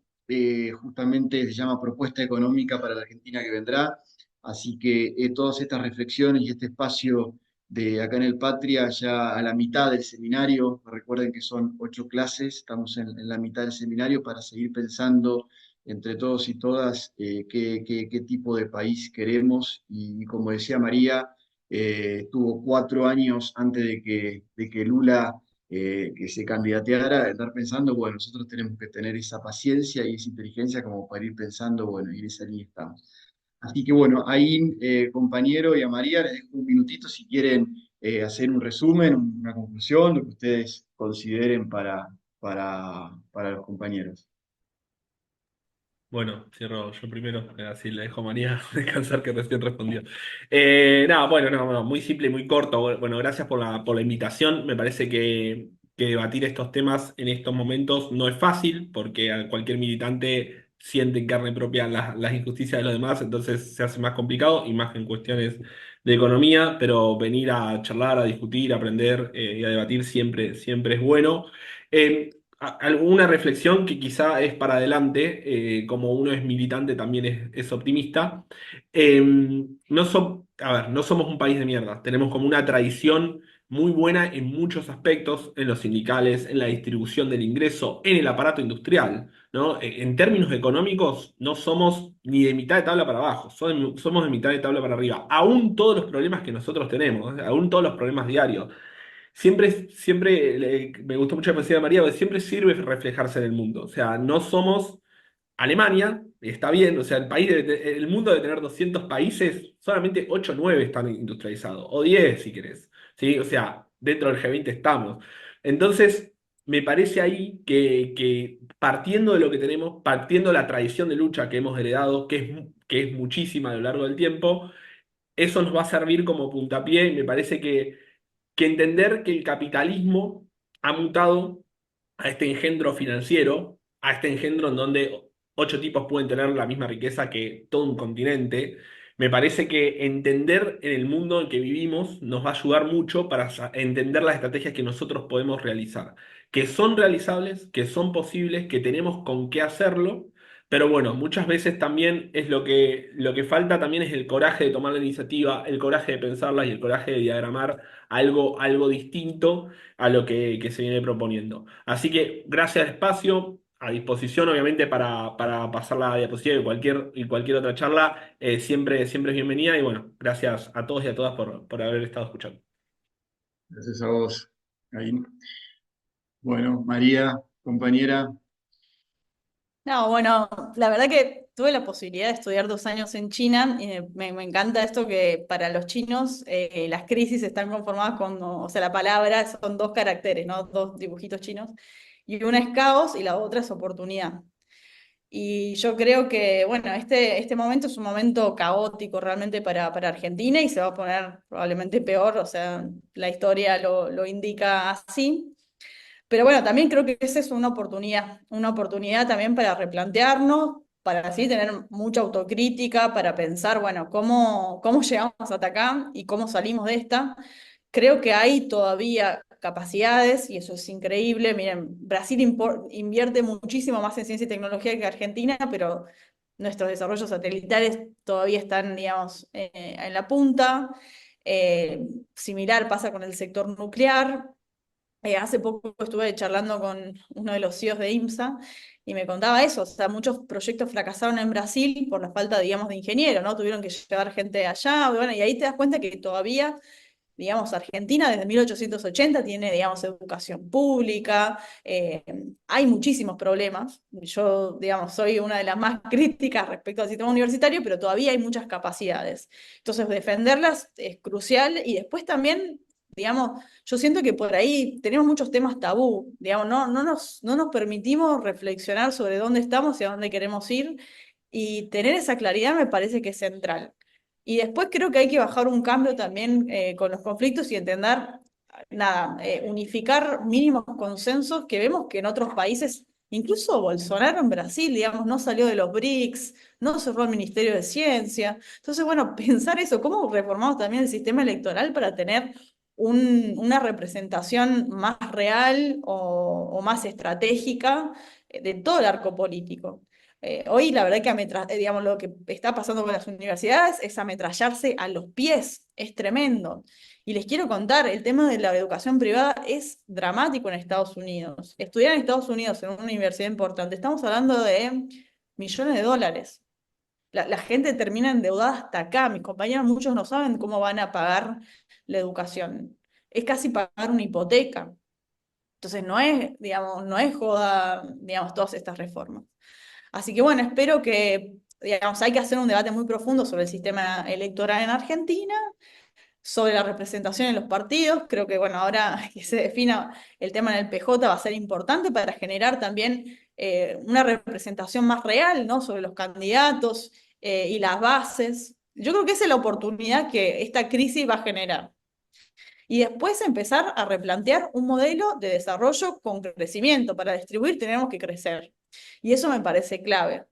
Justamente se llama Propuesta Económica para la Argentina que vendrá. Así que todas estas reflexiones y este espacio de acá en el Patria, ya a la mitad del seminario. Recuerden que son 8 clases, estamos en la mitad del seminario para seguir pensando entre todos y todas qué tipo de país queremos. Y como decía María, tuvo 4 años antes de que Lula que se candidateara, a estar pensando, bueno, nosotros tenemos que tener esa paciencia y esa inteligencia como para ir pensando, bueno, y en esa línea estamos. Así que bueno, ahí, compañero, y a María les dejo un minutito si quieren hacer un resumen, una conclusión, lo que ustedes consideren para los compañeros. Bueno, cierro yo primero, así le dejo a María descansar que recién respondió. Nada, bueno, no, muy simple y muy corto. Bueno, gracias por la invitación. Me parece que debatir estos temas en estos momentos no es fácil, porque a cualquier militante siente en carne propia las injusticias de los demás, entonces se hace más complicado y más en cuestiones de economía, pero venir a charlar, a discutir, a aprender y a debatir siempre, siempre es bueno. Alguna reflexión que quizá es para adelante, como uno es militante también es optimista. A ver, no somos un país de mierda, tenemos como una tradición muy buena en muchos aspectos, en los sindicales, en la distribución del ingreso, en el aparato industrial, ¿no? En términos económicos no somos ni de mitad de tabla para abajo, somos de mitad de tabla para arriba, aún todos los problemas que nosotros tenemos, aún todos los problemas diarios. Me gustó mucho la poesía de María, porque siempre sirve reflejarse en el mundo. O sea, no somos Alemania, está bien, o sea, el mundo debe tener 200 países, solamente 8 o 9 están industrializados, o 10 si querés, ¿sí? O sea, dentro del G20 estamos. Entonces, me parece ahí que partiendo de lo que tenemos, partiendo de la tradición de lucha que hemos heredado, que es muchísima a lo largo del tiempo, eso nos va a servir como puntapié y me parece que entender que el capitalismo ha mutado a este engendro financiero, a este engendro en donde 8 tipos pueden tener la misma riqueza que todo un continente. Me parece que entender en el mundo en que vivimos nos va a ayudar mucho para entender las estrategias que nosotros podemos realizar, que son realizables, que son posibles, que tenemos con qué hacerlo. Pero bueno, muchas veces también es lo que falta también es el coraje de tomar la iniciativa, el coraje de pensarla y el coraje de diagramar algo distinto a lo que se viene proponiendo. Así que gracias al espacio, a disposición obviamente para pasar la diapositiva y cualquier otra charla, siempre es bienvenida y bueno, gracias a todos y a todas por haber estado escuchando. Gracias a vos, ahí. Bueno, María, compañera. No, bueno, la verdad que tuve la posibilidad de estudiar 2 años en China y me encanta esto que para los chinos las crisis están conformadas con, o sea, la palabra son 2 caracteres, ¿no? 2 dibujitos chinos. Y una es caos y la otra es oportunidad. Y yo creo que, bueno, este momento es un momento caótico realmente para Argentina y se va a poner probablemente peor, o sea, la historia lo indica así. Pero bueno, también creo que esa es una oportunidad también para replantearnos, para así tener mucha autocrítica, para pensar, bueno, cómo llegamos hasta acá y cómo salimos de esta. Creo que hay todavía capacidades y eso es increíble. Miren, Brasil invierte muchísimo más en ciencia y tecnología que Argentina, pero nuestros desarrollos satelitales todavía están, digamos, en la punta. Similar pasa con el sector nuclear. Hace poco estuve charlando con uno de los CEOs de IMSA y me contaba eso, o sea, muchos proyectos fracasaron en Brasil por la falta, digamos, de ingenieros, ¿no? Tuvieron que llevar gente allá, bueno, y ahí te das cuenta que todavía, digamos, Argentina desde 1880 tiene, digamos, educación pública, hay muchísimos problemas. Yo, digamos, soy una de las más críticas respecto al sistema universitario, pero todavía hay muchas capacidades. Entonces, defenderlas es crucial y después también, digamos, yo siento que por ahí tenemos muchos temas tabú, digamos, no nos permitimos reflexionar sobre dónde estamos y a dónde queremos ir, y tener esa claridad me parece que es central. Y después creo que hay que bajar un cambio también con los conflictos y entender, nada, unificar mínimos consensos que vemos que en otros países, incluso Bolsonaro en Brasil, digamos, no salió de los BRICS, no cerró el Ministerio de Ciencia. Entonces, bueno, pensar eso, cómo reformamos también el sistema electoral para tener una representación más real o más estratégica de todo el arco político. Hoy la verdad que digamos, lo que está pasando con las universidades es ametrallarse a los pies, es tremendo. Y les quiero contar, el tema de la educación privada es dramático en Estados Unidos. Estudiar en Estados Unidos en una universidad importante, estamos hablando de millones de dólares. La gente termina endeudada hasta acá. Mis compañeros, muchos no saben cómo van a pagar la educación. Es casi pagar una hipoteca. Entonces no es, digamos, no es joda, digamos, todas estas reformas. Así que bueno, espero que, digamos, hay que hacer un debate muy profundo sobre el sistema electoral en Argentina, sobre la representación en los partidos. Creo que, bueno, ahora que se defina el tema en el PJ va a ser importante para generar también una representación más real, ¿no? Sobre los candidatos y las bases. Yo creo que esa es la oportunidad que esta crisis va a generar. Y después empezar a replantear un modelo de desarrollo con crecimiento. Para distribuir tenemos que crecer. Y eso me parece clave.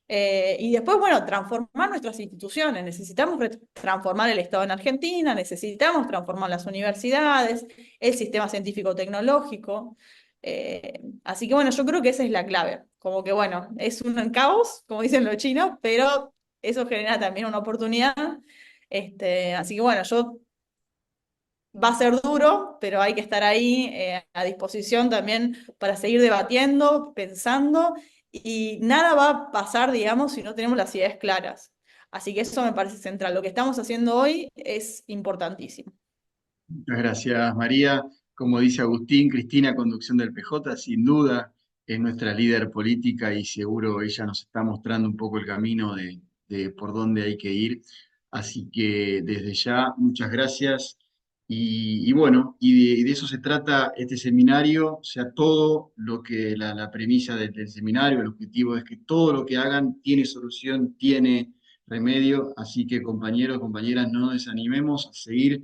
Y después, bueno, transformar nuestras instituciones. Necesitamos transformar el Estado en Argentina, necesitamos transformar las universidades, el sistema científico-tecnológico. Así que bueno, yo creo que esa es la clave. Como que bueno, es un caos, como dicen los chinos, pero eso genera también una oportunidad. Así que bueno, va a ser duro, pero hay que estar ahí a disposición también para seguir debatiendo, pensando, y nada va a pasar, digamos, si no tenemos las ideas claras. Así que eso me parece central. Lo que estamos haciendo hoy es importantísimo. Muchas gracias, María. Como dice Agustín, Cristina, conducción del PJ, sin duda es nuestra líder política y seguro ella nos está mostrando un poco el camino de por dónde hay que ir. Así que desde ya, muchas gracias. Y bueno, y de eso se trata este seminario, o sea, todo lo que la premisa del seminario, el objetivo es que todo lo que hagan tiene solución, tiene remedio. Así que compañeros, compañeras, no nos desanimemos a seguir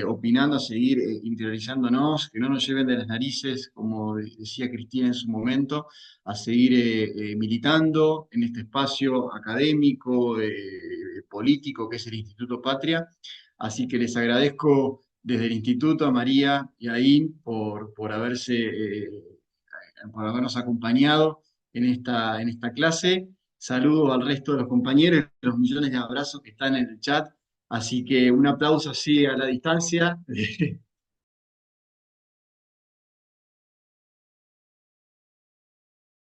opinando, a seguir interiorizándonos, que no nos lleven de las narices, como decía Cristina en su momento, a seguir militando en este espacio académico, político, que es el Instituto Patria. Así que les agradezco desde el Instituto a María y a In por habernos acompañado en esta clase. Saludo al resto de los compañeros, los millones de abrazos que están en el chat. Así que un aplauso así a la distancia